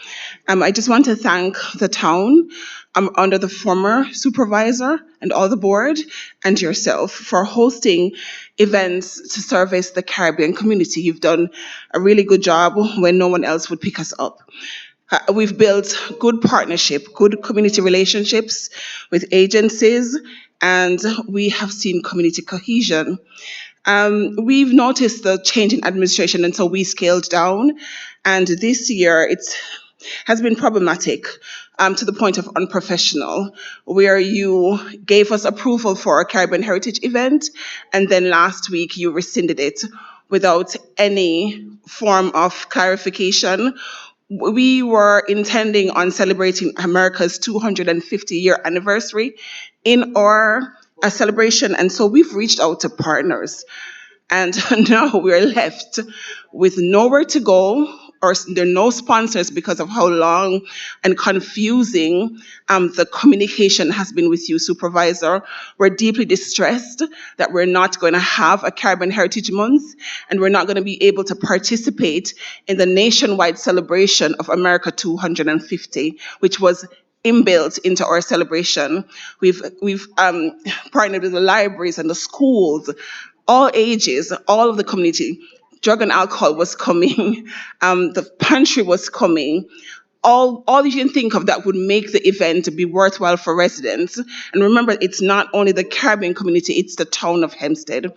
I just want to thank the town under the former supervisor and all the board and yourself for hosting events to service the Caribbean community. You've done a really good job when no one else would pick us up. We've built good partnership, good community relationships with agencies, and we have seen community cohesion. We've noticed the change in administration, and so we scaled down. And this year, it has been problematic to the point of unprofessional, where you gave us approval for a Caribbean Heritage event, and then last week you rescinded it without any form of clarification. We were intending on celebrating America's 250-year anniversary in our celebration, and so we've reached out to partners. And now we're left with nowhere to go, or there are no sponsors because of how long and confusing the communication has been with you, Supervisor. We're deeply distressed that we're not going to have a Caribbean Heritage Month, and we're not going to be able to participate in the nationwide celebration of America 250, which was inbuilt into our celebration. We've partnered with the libraries and the schools, all ages, all of the community. Drug and alcohol was coming, the pantry was coming. All you can think of that would make the event be worthwhile for residents. And remember, it's not only the Caribbean community, it's the town of Hempstead.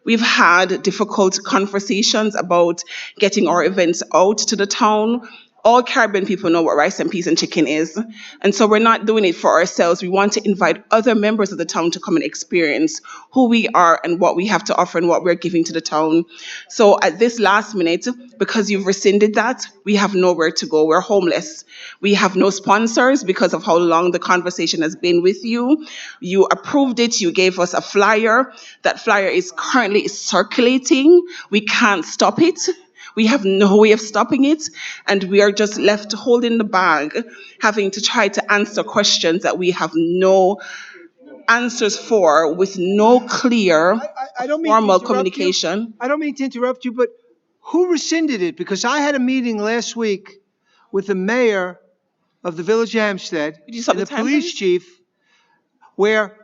We've had difficult conversations about getting our events out to the town. All Caribbean people know what rice and peas and chicken is. And so we're not doing it for ourselves. We want to invite other members of the town to come and experience who we are and what we have to offer and what we're giving to the town. So at this last minute, because you've rescinded that, we have nowhere to go. We're homeless. We have no sponsors because of how long the conversation has been with you. You approved it. You gave us a flyer. That flyer is currently circulating. We can't stop it. We have no way of stopping it, and we are just left holding the bag, having to try to answer questions that we have no answers for, with no clear I don't mean to formal interrupt you. communication. I don't mean to interrupt you, but who rescinded it? Because I had a meeting last week with the mayor of the village of Hempstead Could you stop and the the time, police please? chief, where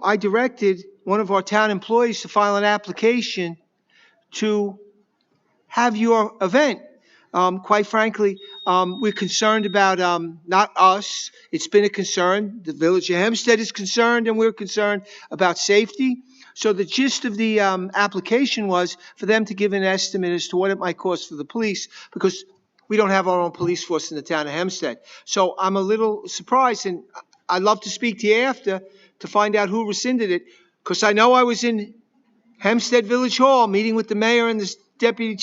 I directed one of our town employees to file an application to have your event. Quite frankly, we're concerned about, not us, it's been a concern. The village of Hempstead is concerned, and we're concerned about safety. So the gist of the application was for them to give an estimate as to what it might cost for the police, because we don't have our own police force in the town of Hempstead. So I'm a little surprised, and I'd love to speak to you after to find out who rescinded it, because I know I was in Hempstead Village Hall, meeting with the mayor and the the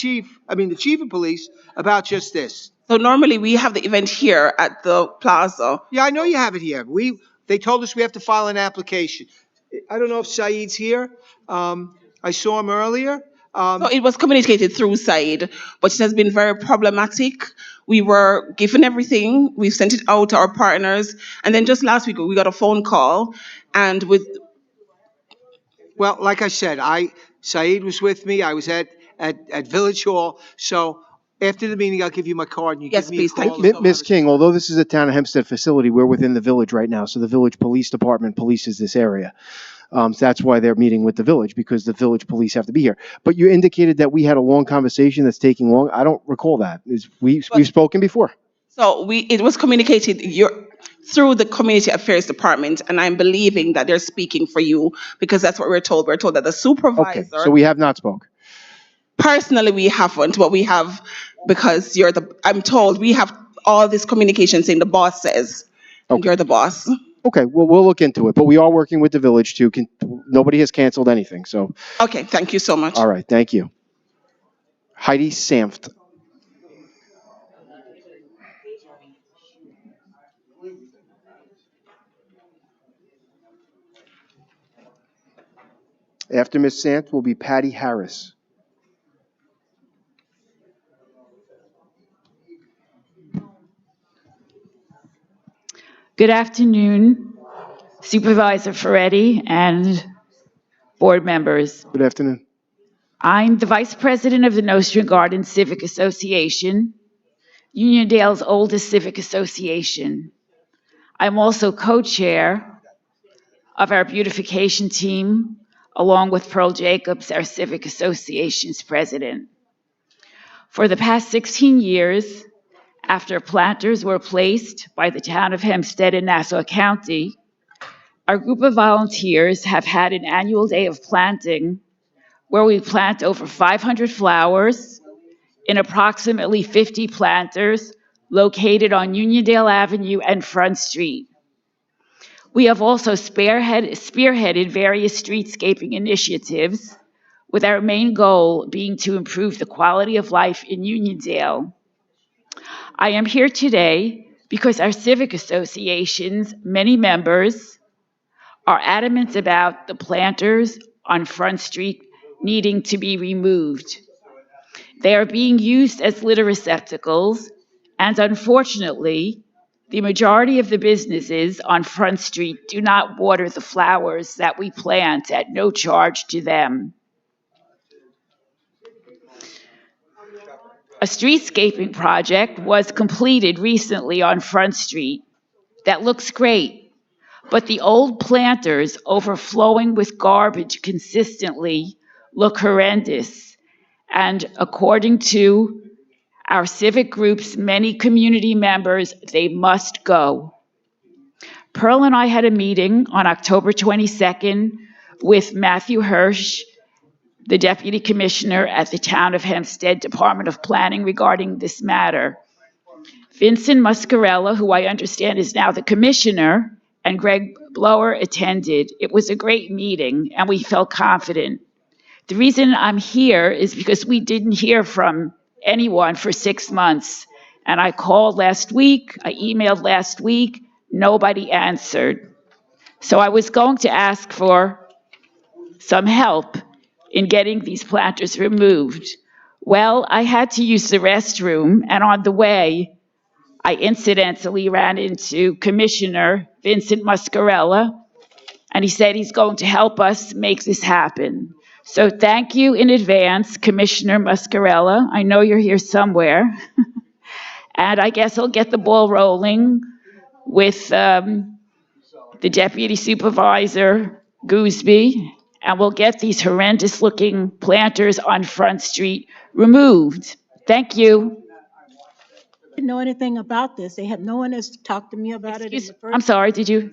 chief of police, about just this. So normally we have the event here at the plaza. Yeah, I know you have it here. They told us we have to file an application. I don't know if Saeed's here. I saw him earlier. So it was communicated through Said, but it has been very problematic. We were given everything. We've sent it out to our partners. And then just last week, we got a phone call, and Well, like I said, Saeed was with me. I was at Village Hall. So after the meeting, I'll give you my card and you Yes, give me a please. call. Thank you. Ms. King, although this is a town of Hempstead facility, we're within the village right now, so the village police department polices this area. So that's why they're meeting with the village, because the village police have to be here. But you indicated that we had a long conversation that's taking long. I don't recall that. We've spoken before. So it was communicated through the community affairs department, and I'm believing that they're speaking for you because that's what we're told. We're told that the supervisor. Okay, so we have not spoke. Personally, we haven't, but we have, because I'm told we have all this communication saying the boss says, and you're the boss. Okay, well, we'll look into it, but we are working with the village too. Nobody has canceled anything, so. Okay, thank you so much. All right, thank you. Heidi Samft. After Ms. Sant will be Patty Harris. Good afternoon, Supervisor Ferretti and board members. Good afternoon. I'm the Vice President of the Nostrand Garden Civic Association, Uniondale's oldest civic association. I'm also co-chair of our beautification team, along with Pearl Jacobs, our Civic Association's president. For the past 16 years, after planters were placed by the town of Hempstead in Nassau County, our group of volunteers have had an annual day of planting where we plant over 500 flowers in approximately 50 planters located on Uniondale Avenue and Front Street. We have also spearheaded various streetscaping initiatives, with our main goal being to improve the quality of life in Uniondale. I am here today because our civic association's many members are adamant about the planters on Front Street needing to be removed. They are being used as litter receptacles, and unfortunately, the majority of the businesses on Front Street do not water the flowers that we plant at no charge to them. A streetscaping project was completed recently on Front Street that looks great, but the old planters overflowing with garbage consistently look horrendous. And according to our civic group's many community members, they must go. Pearl and I had a meeting on October 22nd with Matthew Hirsch, the Deputy Commissioner at the Town of Hempstead Department of Planning regarding this matter. Vincent Muscarella, who I understand is now the Commissioner, and Greg Blower attended. It was a great meeting, and we felt confident. The reason I'm here is because we didn't hear from anyone for 6 months. And I called last week, I emailed last week, nobody answered. So I was going to ask for some help in getting these planters removed. Well, I had to use the restroom, and on the way, I incidentally ran into Commissioner Vincent Muscarella, and he said he's going to help us make this happen. So thank you in advance, Commissioner Muscarella. I know you're here somewhere. And I guess I'll get the ball rolling with the Deputy Supervisor Gooseby, and we'll get these horrendous looking planters on Front Street removed. Thank you. I didn't know anything about this. No one has talked to me about it in the first. I'm sorry, did you?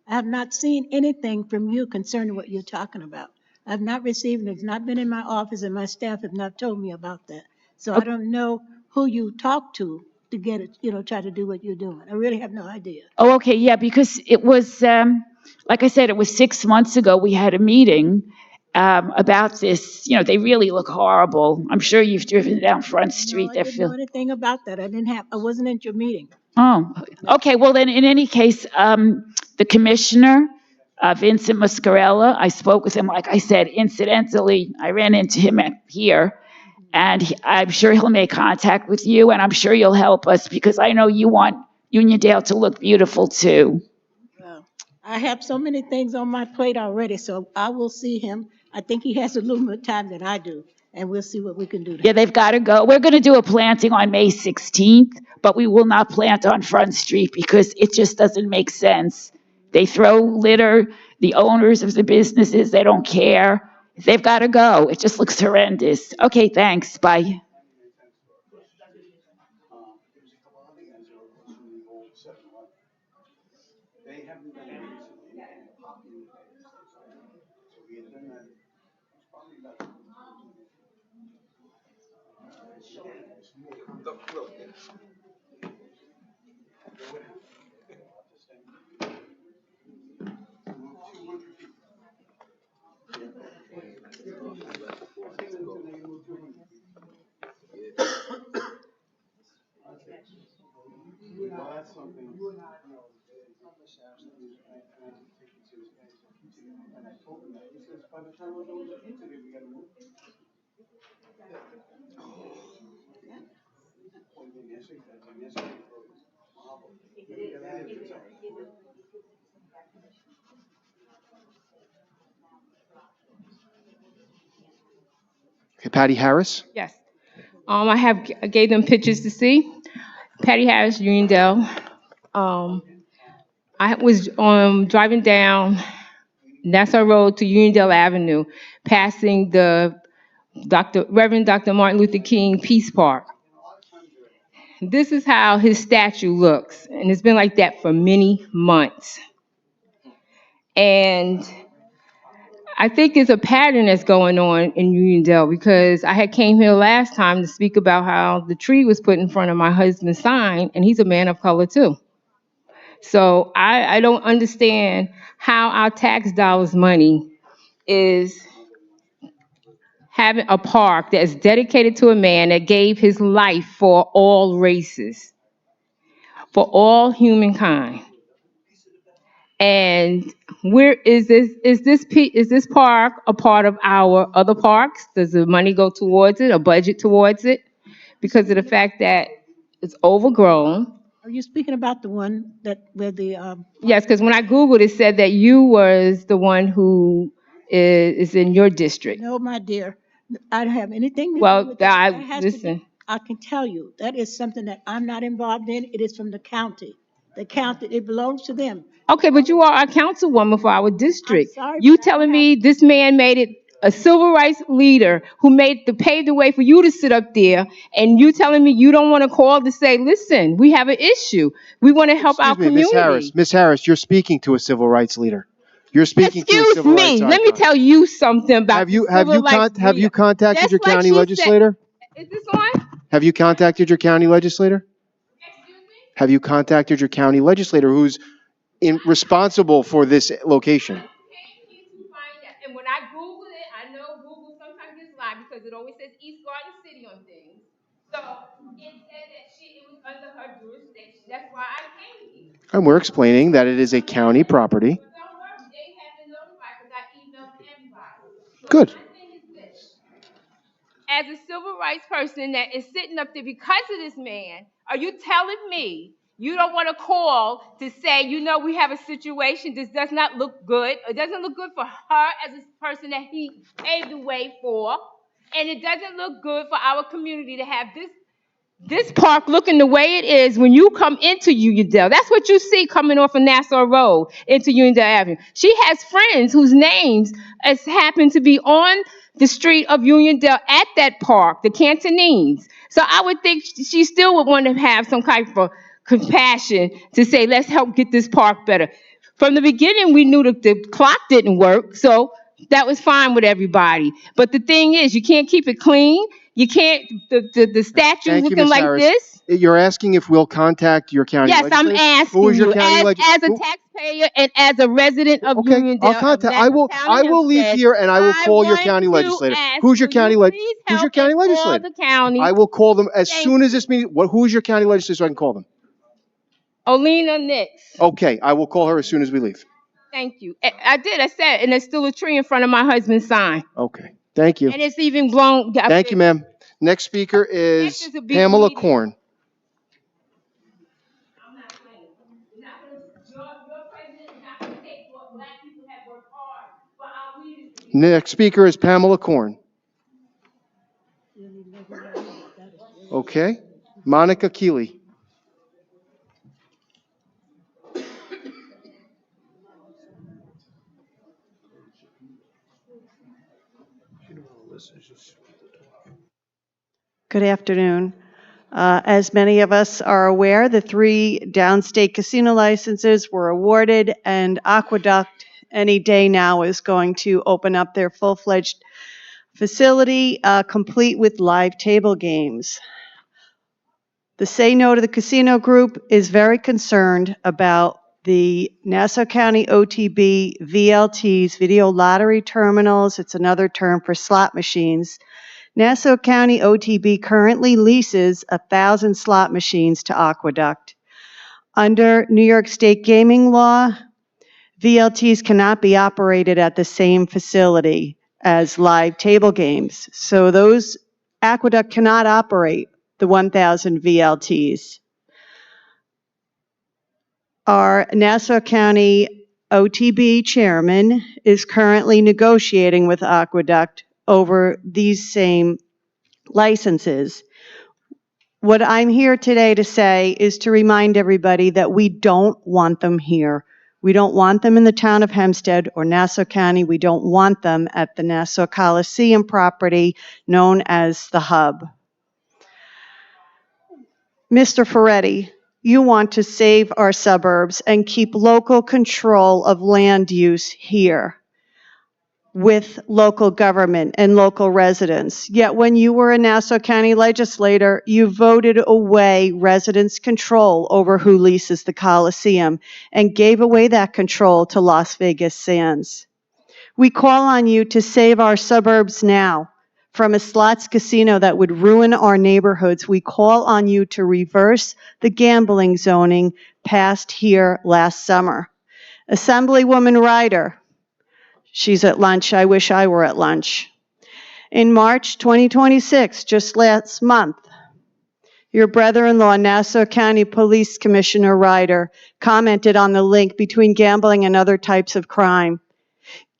I have not seen anything from you concerning what you're talking about. I've not received it. It's not been in my office, and my staff have not told me about that. So I don't know who you talked to get it, try to do what you're doing. I really have no idea. Oh, okay, yeah, because it was, like I said, it was 6 months ago, we had a meeting about this. They really look horrible. I'm sure you've driven down Front Street. No, I didn't know anything about that. I wasn't at your meeting. Oh, okay, well then, in any case, the Commissioner, Vincent Muscarella, I spoke with him, like I said, incidentally, I ran into him here. And I'm sure he'll make contact with you, and I'm sure you'll help us, because I know you want Uniondale to look beautiful too. Well, I have so many things on my plate already, so I will see him. I think he has a little more time than I do, and we'll see what we can do. Yeah, they've got to go. We're going to do a planting on May 16th, but we will not plant on Front Street because it just doesn't make sense. They throw litter, the owners of the businesses, they don't care. They've got to go. It just looks horrendous. Okay, thanks. Bye. Okay, Patty Harris. Yes. I gave them pictures to see. Patty Harris, Uniondale. I was driving down Nassau Road to Uniondale Avenue, passing the Reverend Dr. Martin Luther King Peace Park. This is how his statue looks, and it's been like that for many months. And I think it's a pattern that's going on in Uniondale, because I had came here last time to speak about how the tree was put in front of my husband's sign, and he's a man of color too. So I don't understand how our tax dollars money is having a park that is dedicated to a man that gave his life for all races, for all humankind. And where is this park a part of our other parks? Does the money go towards it, a budget towards it? Because of the fact that it's overgrown. Are you speaking about the one where the? Yes, because when I Googled, it said that you was the one who is in your district. No, my dear, I don't have anything to Well, do with that. That has to do- listen. I can tell you, that is something that I'm not involved in. It is from the county. The county, it belongs to them. Okay, but you are a councilwoman for our district. I'm sorry, You telling me this man made it a civil rights leader who paved the way for you to sit up there, and you telling me you don't want to call to say, listen, we have an issue. We want to help our Excuse me, community. Miss Harris, you're speaking to a civil rights leader. You're speaking to a Excuse civil rights me, let me icon. tell you something about Have you contacted your county legislator? Is this on? Have you contacted your county legislator? Have you contacted your county legislator who's responsible for this location? And when I Googled it, I know Google sometimes gets live because it always says East Garden City on things. So it said that it was under her jurisdiction. That's why I came here. And we're explaining that it is a county property. But don't worry, they have been notified because I emailed everybody. So Good. my thing is this. As a civil rights person that is sitting up there because of this man, are you telling me you don't want to call to say, we have a situation, this does not look good. It doesn't look good for her as a person that he paved the way for. And it doesn't look good for our community to have this park looking the way it is when you come into Uniondale. That's what you see coming off of Nassau Road into Uniondale Avenue. She has friends whose names happen to be on the street of Uniondale at that park, the Cantonines. So I would think she still would want to have some type of compassion to say, let's help get this park better. From the beginning, we knew that the clock didn't work, so that was fine with everybody. But the thing is, you can't keep it clean. You can't, the statues Thank you, looking Ms. like Harris. this. You're asking if we'll contact your county Yes, legislator? I'm asking Who is your you, county as a taxpayer and as a resident of Uniondale. I'll contact. I will leave here and I will call your county legislator. Who's your county legislator? Who's your county legislator? The county. I will call them as soon as this meeting. Who's your county legislator so I can call them? Olena Nix. Okay, I will call her as soon as we leave. Thank you. I did. I said, and there's still a tree in front of my husband's sign. Okay, thank you. And it's even blown. Thank you, ma'am. Next speaker is Pamela Korn. Next speaker is Pamela Korn. Okay. Monica Keeley. Good afternoon. As many of us are aware, the 3 downstate casino licenses were awarded, and Aqueduct any day now is going to open up their full-fledged facility, complete with live table games. The Say No to the Casino group is very concerned about the Nassau County OTB VLTs, video lottery terminals. It's another term for slot machines. Nassau County OTB currently leases 1,000 slot machines to Aqueduct. Under New York State gaming law, VLTs cannot be operated at the same facility as live table games. So those Aqueduct cannot operate the 1,000 VLTs. Our Nassau County OTB chairman is currently negotiating with Aqueduct over these same licenses. What I'm here today to say is to remind everybody that we don't want them here. We don't want them in the town of Hempstead or Nassau County. We don't want them at the Nassau Coliseum property known as the Hub. Mr. Ferretti, you want to save our suburbs and keep local control of land use here with local government and local residents. Yet when you were a Nassau County legislator, you voted away residents' control over who leases the Coliseum and gave away that control to Las Vegas Sands. We call on you to save our suburbs now from a slots casino that would ruin our neighborhoods. We call on you to reverse the gambling zoning passed here last summer. Assemblywoman Ryder, she's at lunch. I wish I were at lunch. In March 2026, just last month, your brother-in-law, Nassau County Police Commissioner Ryder, commented on the link between gambling and other types of crime.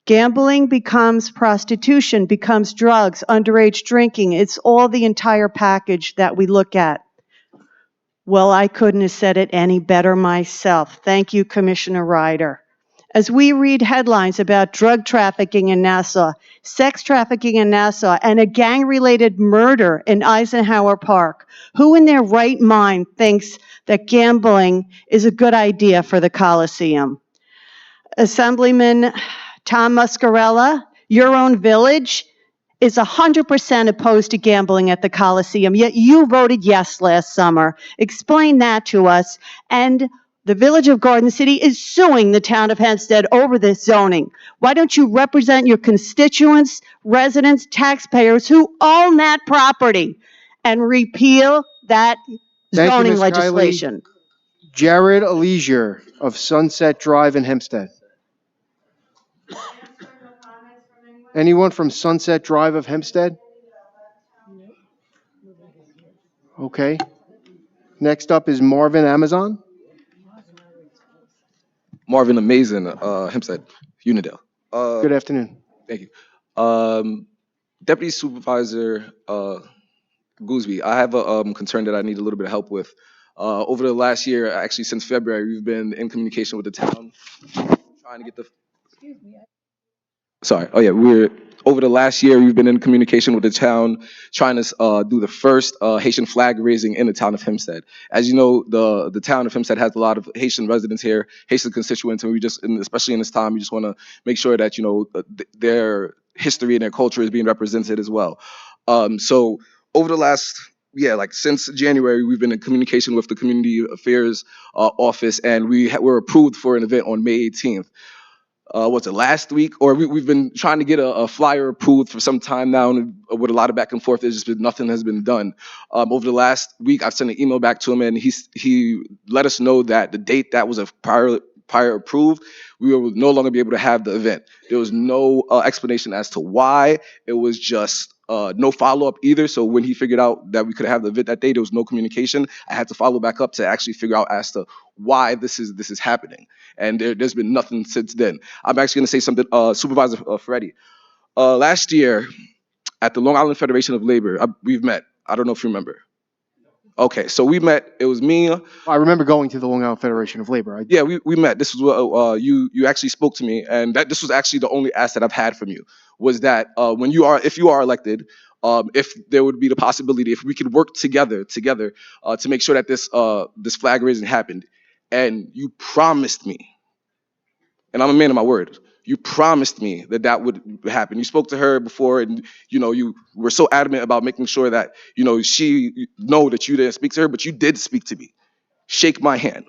Gambling becomes prostitution, becomes drugs, underage drinking. It's all the entire package that we look at. Well, I couldn't have said it any better myself. Thank you, Commissioner Ryder. As we read headlines about drug trafficking in Nassau, sex trafficking in Nassau, and a gang-related murder in Eisenhower Park, who in their right mind thinks that gambling is a good idea for the Coliseum? Assemblyman Tom Muscarella, your own village is 100% opposed to gambling at the Coliseum, yet you voted yes last summer. Explain that to us. And the village of Garden City is suing the town of Hempstead over this zoning. Why don't you represent your constituents, residents, taxpayers who own that property and repeal that Thank you, zoning Ms. Kiley. legislation? Jared Alezier of Sunset Drive in Hempstead. Anyone from Sunset Drive of Hempstead? Okay. Next up is Marvin Amazon. Marvin Amazing, Hempstead, Unidale. Good afternoon. Thank you. Deputy Supervisor Gooseby, I have a concern that I need a little bit of help with. Over the last year, actually since February, we've been in communication with the town, trying to get the. Sorry. Oh yeah, over the last year we've been in communication with the town, trying to do the first Haitian flag raising in the town of Hempstead. As you know, the town of Hempstead has a lot of Haitian residents here, Haitian constituents, and especially in this time, we just want to make sure that their history and their culture is being represented as well. So over the last since January, we've been in communication with the Community Affairs Office, and were approved for an event on May 18th. What's it, last week? Or we've been trying to get a flyer approved for some time now, and with a lot of back and forth, there's just been nothing has been done. Over the last week, I've sent an email back to him, and he let us know that the date that was prior approved, we will no longer be able to have the event. There was no explanation as to why. It was just no follow-up either. So when he figured out that we could have the event that day, there was no communication. I had to follow back up to actually figure out as to why this is happening. And there's been nothing since then. I'm actually going to say something, Supervisor Ferretti. Last year, at the Long Island Federation of Labor, we've met. I don't know if you remember. Okay, so we met. It was me. I remember going to the Long Island Federation of Labor. Yeah, we met. This was what you actually spoke to me, and this was actually the only ask that I've had from you, was that if you are elected, if there would be the possibility, if we could work together to make sure that this flag raising happened. And you promised me, and I'm a man of my word, you promised me that would happen. You spoke to her before, and you were so adamant about making sure that she know that you didn't speak to her, but you did speak to me. Shake my hand,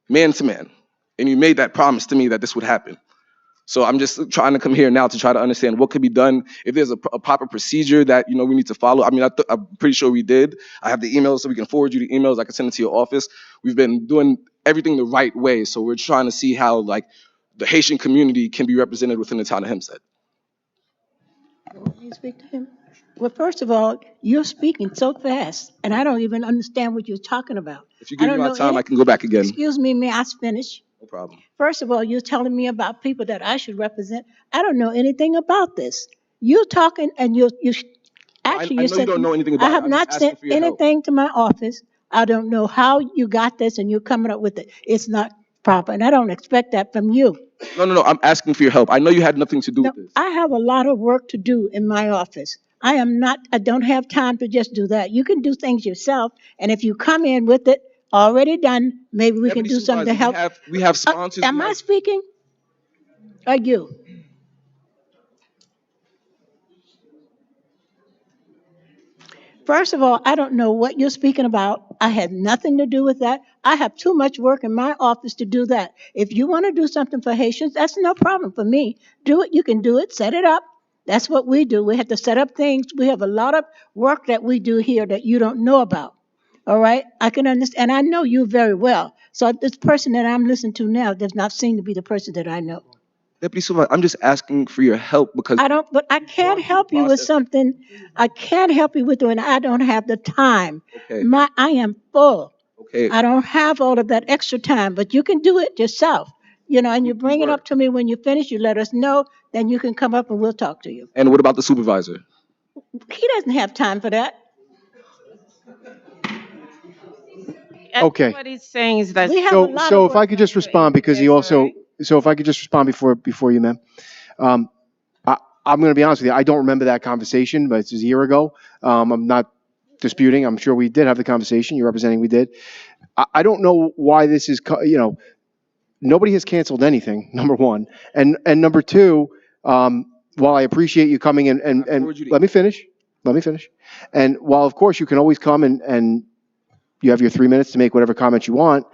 man to man, and you made that promise to me that this would happen. So I'm just trying to come here now to try to understand what could be done, if there's a proper procedure that we need to follow. I mean, I'm pretty sure we did. I have the emails, so we can forward you the emails. I can send it to your office. We've been doing everything the right way, so we're trying to see how the Haitian community can be represented within the town of Hempstead. Can you speak to him? Well, first of all, you're speaking so fast, and I don't even understand what you're talking about. If you give me my time, I can go back again. Excuse me, may I finish? No problem. First of all, you're telling me about people that I should represent. I don't know anything about this. You talking and actually I you know you said don't know anything I about it. have I'm just not asking sent for your help. anything to my office. I don't know how you got this and you're coming up with it. It's not proper, and I don't expect that from you. No. I'm asking for your help. I know you had nothing to do No, with this. I have a lot of work to do in my office. I don't have time to just do that. You can do things yourself, and if you come in with it already done, maybe we can Deputy do something to Supervisor, help. we have sponsors. Am I speaking? Or you? First of all, I don't know what you're speaking about. I had nothing to do with that. I have too much work in my office to do that. If you want to do something for Haitians, that's no problem for me. Do it. You can do it. Set it up. That's what we do. We have to set up things. We have a lot of work that we do here that you don't know about. All right? I can understand. And I know you very well. So this person that I'm listening to now does not seem to be the person that I know. Deputy Supervisor, I'm just asking for your help because But I can't help you with something. I can't help you with it when I don't have the time. Okay. I am full. Okay. I don't have all of that extra time, but you can do it yourself. And you bring it up to me when you finish, you let us know, then you can come up and we'll talk to you. And what about the supervisor? He doesn't have time for that. Okay. What he's saying is that We have a lot So of if I work. could just respond, because he also, so if I could just respond before you, ma'am. Um, I'm going to be honest with you. I don't remember that conversation, but it's a year ago. I'm not disputing. I'm sure we did have the conversation. You're representing we did. I don't know why this is, nobody has canceled anything, number one. And number two, while I appreciate you coming in and let me finish. And while, of course, you can always come and you have your 3 minutes to make whatever comments you want,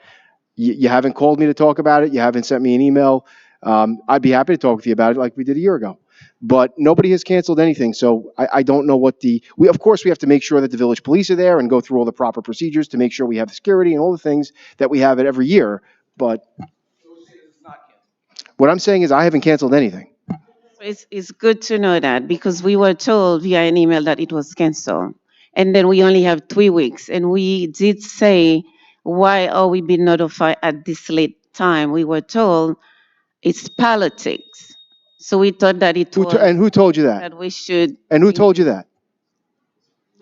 you haven't called me to talk about it. You haven't sent me an email. I'd be happy to talk with you about it like we did a year ago. But nobody has canceled anything. So I don't know what of course, we have to make sure that the village police are there and go through all the proper procedures to make sure we have security and all the things that we have it every year. But what I'm saying is I haven't canceled anything. it's good to know that because we were told via an email that it was canceled. And then we only have 3 weeks. And we did say, why are we being notified at this late time? We were told it's politics. So we thought that it was And who told you that? that we should. And who told you that?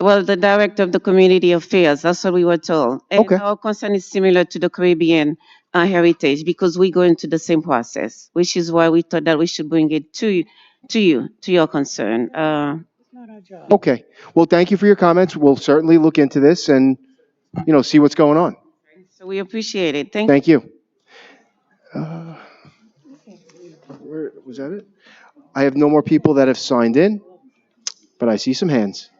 Well, the director of the community affairs, that's what we were told. And Okay. our concern is similar to the Caribbean heritage because we go into the same process, which is why we thought that we should bring it to your concern. Okay. Well, thank you for your comments. We'll certainly look into this and, see what's going on. So we appreciate it. Thank you. Where was that it? I have no more people that have signed in, but I see some hands.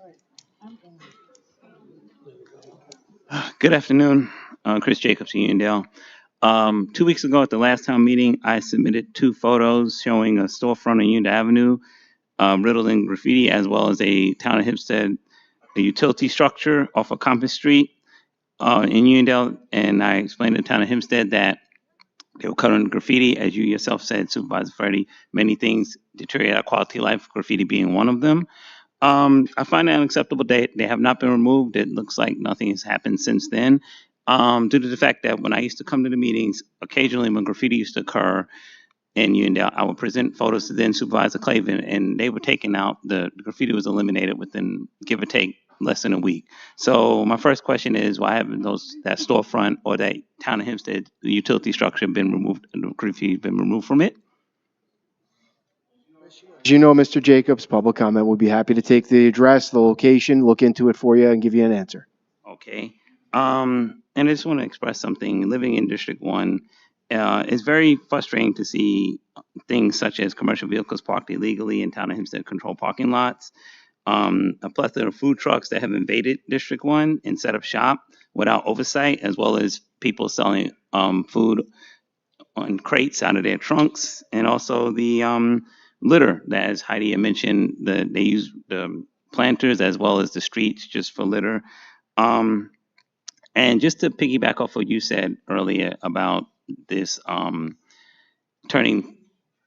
Good afternoon, Chris Jacobs, Uniondale. 2 weeks ago at the last town meeting, I submitted 2 photos showing a storefront on Union Avenue, riddled in graffiti, as well as a town of Hempstead, a utility structure off of Compass Street in Uniondale. And I explained to the town of Hempstead that they were coloring graffiti, as you yourself said, Supervisor Freddie. Many things deteriorate our quality of life, graffiti being one of them. I find it unacceptable. They have not been removed. It looks like nothing has happened since then. Due to the fact that when I used to come to the meetings, occasionally when graffiti used to occur in Uniondale, I would present photos to then Supervisor Clavin, and they were taken out. The graffiti was eliminated within, give or take, less than a week. So my first question is, why haven't that storefront or that town of Hempstead, the utility structure, been removed, and the graffiti been removed from it? As you know, Mr. Jacobs, public comment, we'll be happy to take the address, the location, look into it for you, and give you an answer. Okay. And I just want to express something. Living in District 1, it's very frustrating to see things such as commercial vehicles parked illegally in town of Hempstead controlled parking lots, a plethora of food trucks that have invaded District 1 and set up shop without oversight, as well as people selling food on crates out of their trunks, and also the litter that, as Heidi had mentioned, they use the planters as well as the streets just for litter. And just to piggyback off what you said earlier about this turning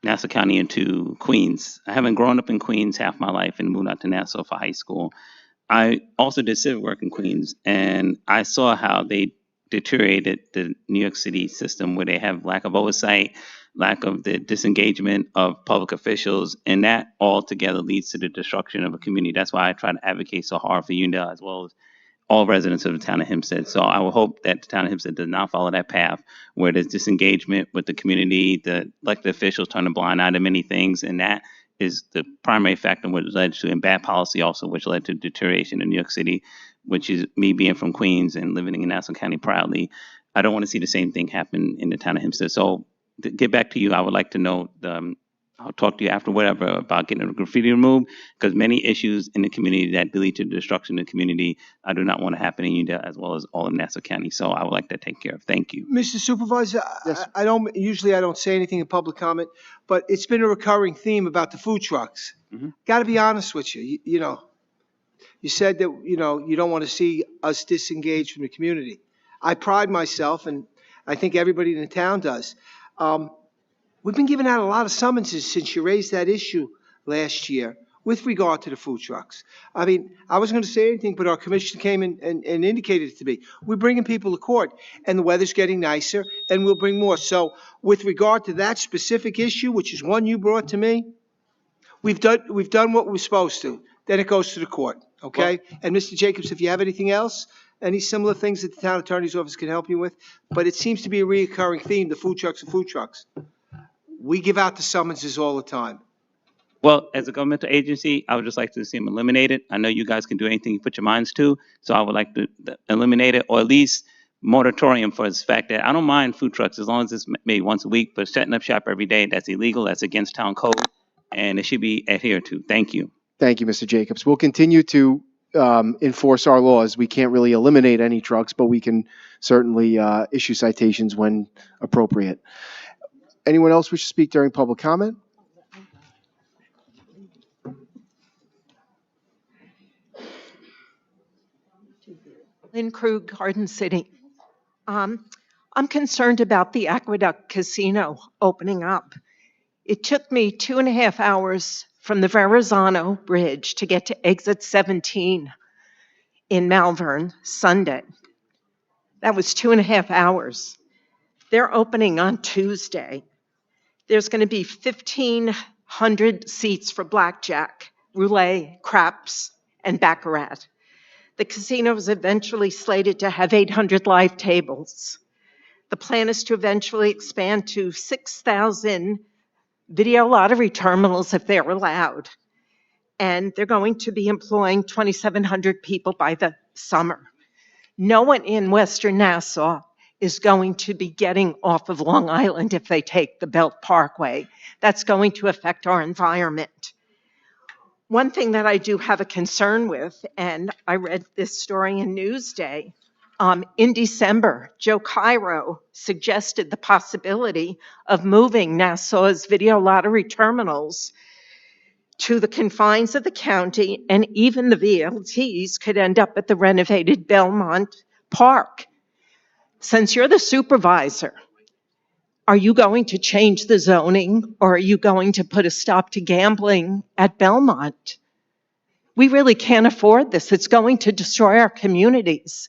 Nassau County into Queens. I haven't grown up in Queens half my life and moved out to Nassau for high school. I also did civic work in Queens, and I saw how they deteriorated the New York City system where they have lack of oversight, lack of the disengagement of public officials, and that all together leads to the destruction of a community. That's why I try to advocate so hard for Uniondale as well as all residents of the town of Hempstead. So I will hope that the town of Hempstead does not follow that path where there's disengagement with the community, the elected officials turn a blind eye to many things, and that is the primary factor which led to and bad policy also, which led to deterioration in New York City, which is me being from Queens and living in Nassau County proudly. I don't want to see the same thing happen in the town of Hempstead. So to get back to you, I would like to know I'll talk to you after whatever about getting the graffiti removed, because many issues in the community that lead to the destruction of the community, I do not want to happen in Uniondale as well as all of Nassau County. So I would like to take care of. Thank you. Mr. Supervisor, I don't say anything in public comment, but it's been a recurring theme about the food trucks. Got to be honest with you. You said that, you don't want to see us disengaged from the community. I pride myself, and I think everybody in the town does. We've been giving out a lot of summonses since you raised that issue last year with regard to the food trucks. I mean, I wasn't going to say anything, but our commissioner came in and indicated it to me. We're bringing people to court, and the weather's getting nicer, and we'll bring more. So with regard to that specific issue, which is one you brought to me, we've done what we're supposed to. Then it goes to the court, okay? And Mr. Jacobs, if you have anything else, any similar things that the town attorney's office can help you with, but it seems to be a recurring theme, the food trucks and food trucks. We give out the summonses all the time. Well, as a governmental agency, I would just like to see them eliminated. I know you guys can do anything you put your minds to, so I would like to eliminate it, or at least moratorium for the fact that I don't mind food trucks as long as it's maybe once a week, but setting up shop every day, that's illegal, that's against town code, and it should be adhered to. Thank you. Thank you, Mr. Jacobs. We'll continue to enforce our laws. We can't really eliminate any trucks, but we can certainly issue citations when appropriate. Anyone else wish to speak during public comment? Lynn Krug, Garden City. I'm concerned about the Aqueduct Casino opening up. It took me 2.5 hours from the Verrazano Bridge to get to exit 17 in Malvern Sunday. That was 2.5 hours. They're opening on Tuesday. There's going to be 1,500 seats for blackjack, roulette, craps, and baccarat. The casino is eventually slated to have 800 live tables. The plan is to eventually expand to 6,000 video lottery terminals if they're allowed. And they're going to be employing 2,700 people by the summer. No one in Western Nassau is going to be getting off of Long Island if they take the Belt Parkway. That's going to affect our environment. One thing that I do have a concern with, and I read this story in Newsday, in December, Joe Cairo suggested the possibility of moving Nassau's video lottery terminals to the confines of the county, and even the VLTs could end up at the renovated Belmont Park. Since you're the supervisor, are you going to change the zoning, or are you going to put a stop to gambling at Belmont? We really can't afford this. It's going to destroy our communities.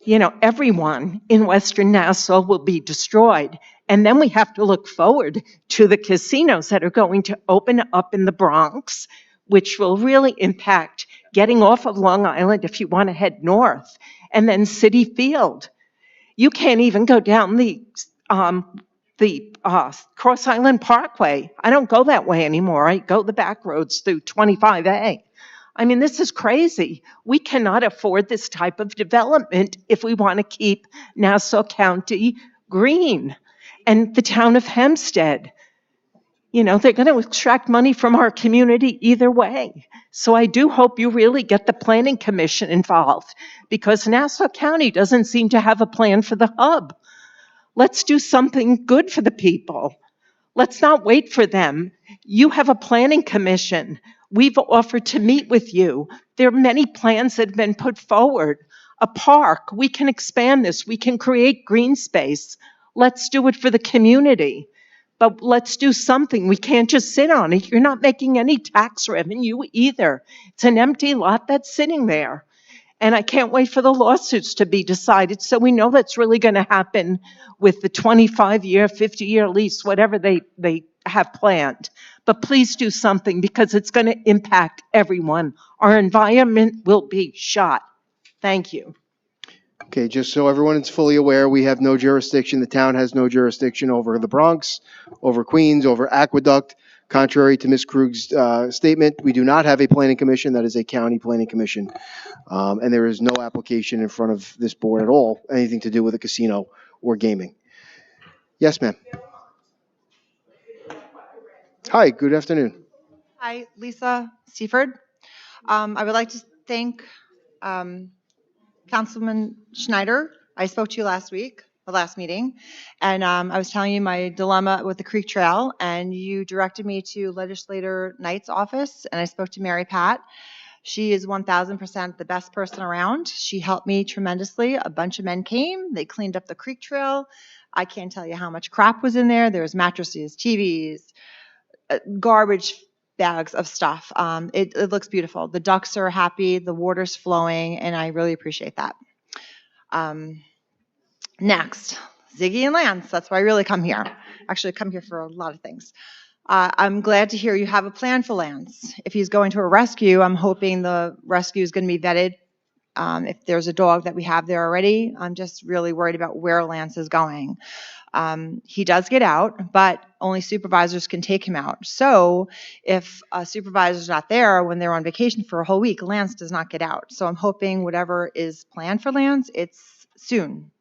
Everyone in Western Nassau will be destroyed. And then we have to look forward to the casinos that are going to open up in the Bronx, which will really impact getting off of Long Island if you want to head north, and then City Field. You can't even go down the Cross Island Parkway. I don't go that way anymore. I go the back roads through 25A. I mean, this is crazy. We cannot afford this type of development if we want to keep Nassau County green and the town of Hempstead. They're going to extract money from our community either way. So I do hope you really get the Planning Commission involved, because Nassau County doesn't seem to have a plan for the hub. Let's do something good for the people. Let's not wait for them. You have a Planning Commission. We've offered to meet with you. There are many plans that have been put forward. A park, we can expand this. We can create green space. Let's do it for the community. But let's do something. We can't just sit on it. You're not making any tax revenue either. It's an empty lot that's sitting there. And I can't wait for the lawsuits to be decided so we know that's really going to happen with the 25-year, 50-year lease, whatever they have planned. But please do something because it's going to impact everyone. Our environment will be shot. Thank you. Okay, just so everyone is fully aware, we have no jurisdiction. The town has no jurisdiction over the Bronx, over Queens, over Aqueduct. Contrary to Ms. Krug's statement, we do not have a planning commission. That is a county planning commission. And there is no application in front of this board at all, anything to do with a casino or gaming. Yes, ma'am. Hi, good afternoon. Hi, Lisa Seaford. I would like to thank Councilman Schneider. I spoke to you last week, the last meeting, and I was telling you my dilemma with the Creek Trail, and you directed me to Legislator Knight's office, and I spoke to Mary Pat. She is 1,000% the best person around. She helped me tremendously. A bunch of men came. They cleaned up the Creek Trail. I can't tell you how much crap was in there. There was mattresses, TVs, garbage bags of stuff. It looks beautiful. The ducks are happy, the water's flowing, and I really appreciate that. Next, Ziggy and Lance. That's why I really come here. Actually, I come here for a lot of things. I'm glad to hear you have a plan for Lance. If he's going to a rescue, I'm hoping the rescue is going to be vetted. If there's a dog that we have there already, I'm just really worried about where Lance is going. He does get out, but only supervisors can take him out. So if a supervisor's not there when they're on vacation for a whole week, Lance does not get out. So I'm hoping whatever is planned for Lance, it's soon.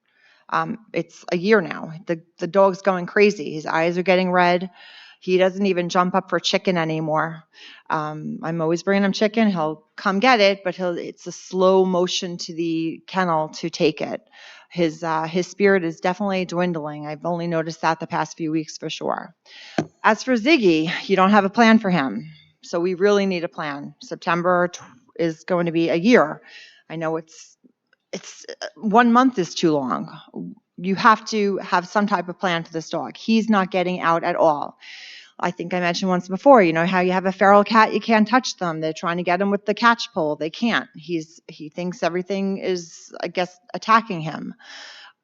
It's a year now. The dog's going crazy. His eyes are getting red. He doesn't even jump up for chicken anymore. I'm always bringing him chicken. He'll come get it, but it's a slow motion to the kennel to take it. His spirit is definitely dwindling. I've only noticed that the past few weeks for sure. As for Ziggy, you don't have a plan for him. So we really need a plan. September is going to be a year. I know it's 1 month is too long. You have to have some type of plan for this dog. He's not getting out at all. I think I mentioned once before, you know how you have a feral cat, you can't touch them. They're trying to get him with the catch pole. They can't. He thinks everything is, I guess, attacking him.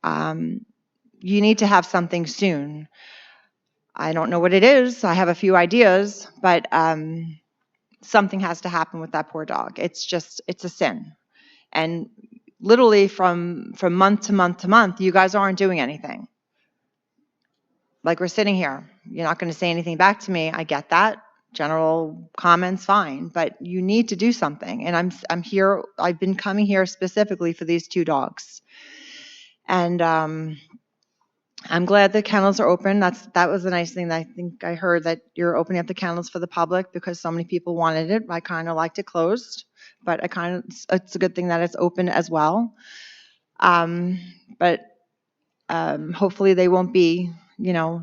You need to have something soon. I don't know what it is. I have a few ideas, but something has to happen with that poor dog. It's a sin. And literally from month to month to month, you guys aren't doing anything. Like we're sitting here, you're not going to say anything back to me. I get that. General comments, fine, but you need to do something. And I'm here. I've been coming here specifically for these two dogs. And I'm glad the kennels are open. That was a nice thing. I think I heard that you're opening up the kennels for the public because so many people wanted it. I kind of liked it closed, but it's a good thing that it's open as well. But hopefully they won't be,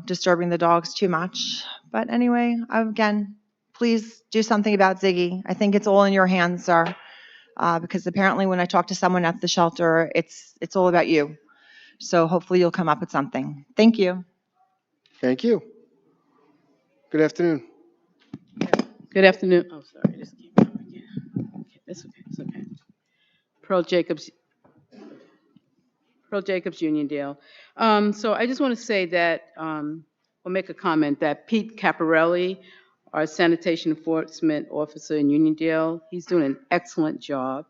disturbing the dogs too much. But anyway, again, please do something about Ziggy. I think it's all in your hands, sir, because apparently when I talk to someone at the shelter, it's all about you. So hopefully you'll come up with something. Thank you. Thank you. Good afternoon. Good afternoon. Oh, sorry, this came out again. Okay, it's okay, it's okay. Pearl Jacobs, Uniondale. So I just want to say that, or make a comment that Pete Caparelli, our sanitation enforcement officer in Uniondale, he's doing an excellent job.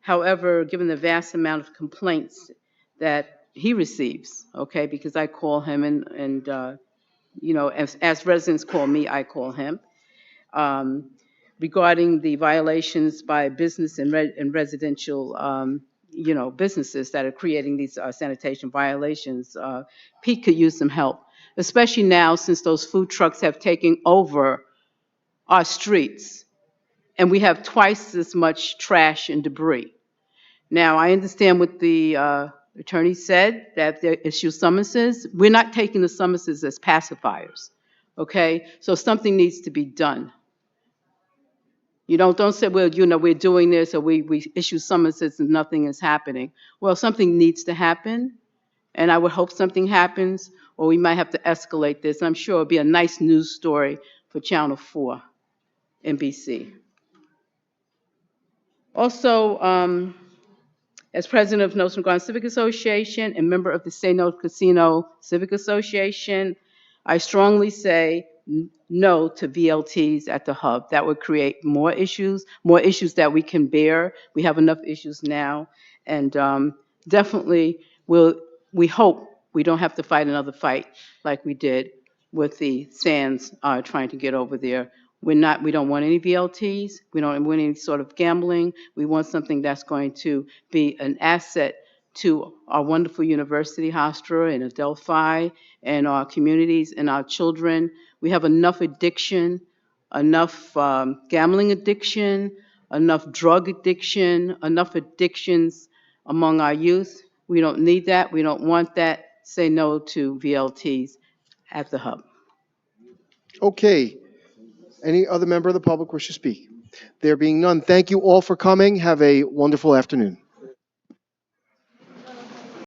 However, given the vast amount of complaints that he receives, okay, because I call him and as residents call me, I call him, regarding the violations by business and residential businesses that are creating these sanitation violations. Pete could use some help, especially now since those food trucks have taken over our streets and we have twice as much trash and debris. Now, I understand what the attorney said, that they issue summonses. We're not taking the summonses as pacifiers, okay? So something needs to be done. Don't say, well, we're doing this, or we issue summonses and nothing is happening. Well, something needs to happen, and I would hope something happens, or we might have to escalate this. I'm sure it'll be a nice news story for Channel 4, NBC. Also, as president of North Garden Civic Association and member of the Say No Casino Civic Association, I strongly say no to VLTs at the hub. That would create more issues that we can bear. We have enough issues now, and definitely we hope we don't have to fight another fight like we did with the Sands trying to get over there. We don't want any VLTs. We don't want any sort of gambling. We want something that's going to be an asset to our wonderful university, Hofstra and Adelphi, and our communities and our children. We have enough addiction, enough gambling addiction, enough drug addiction, enough addictions among our youth. We don't need that. We don't want that. Say no to VLTs at the hub. Okay. Any other member of the public wish to speak? There being none, thank you all for coming. Have a wonderful afternoon.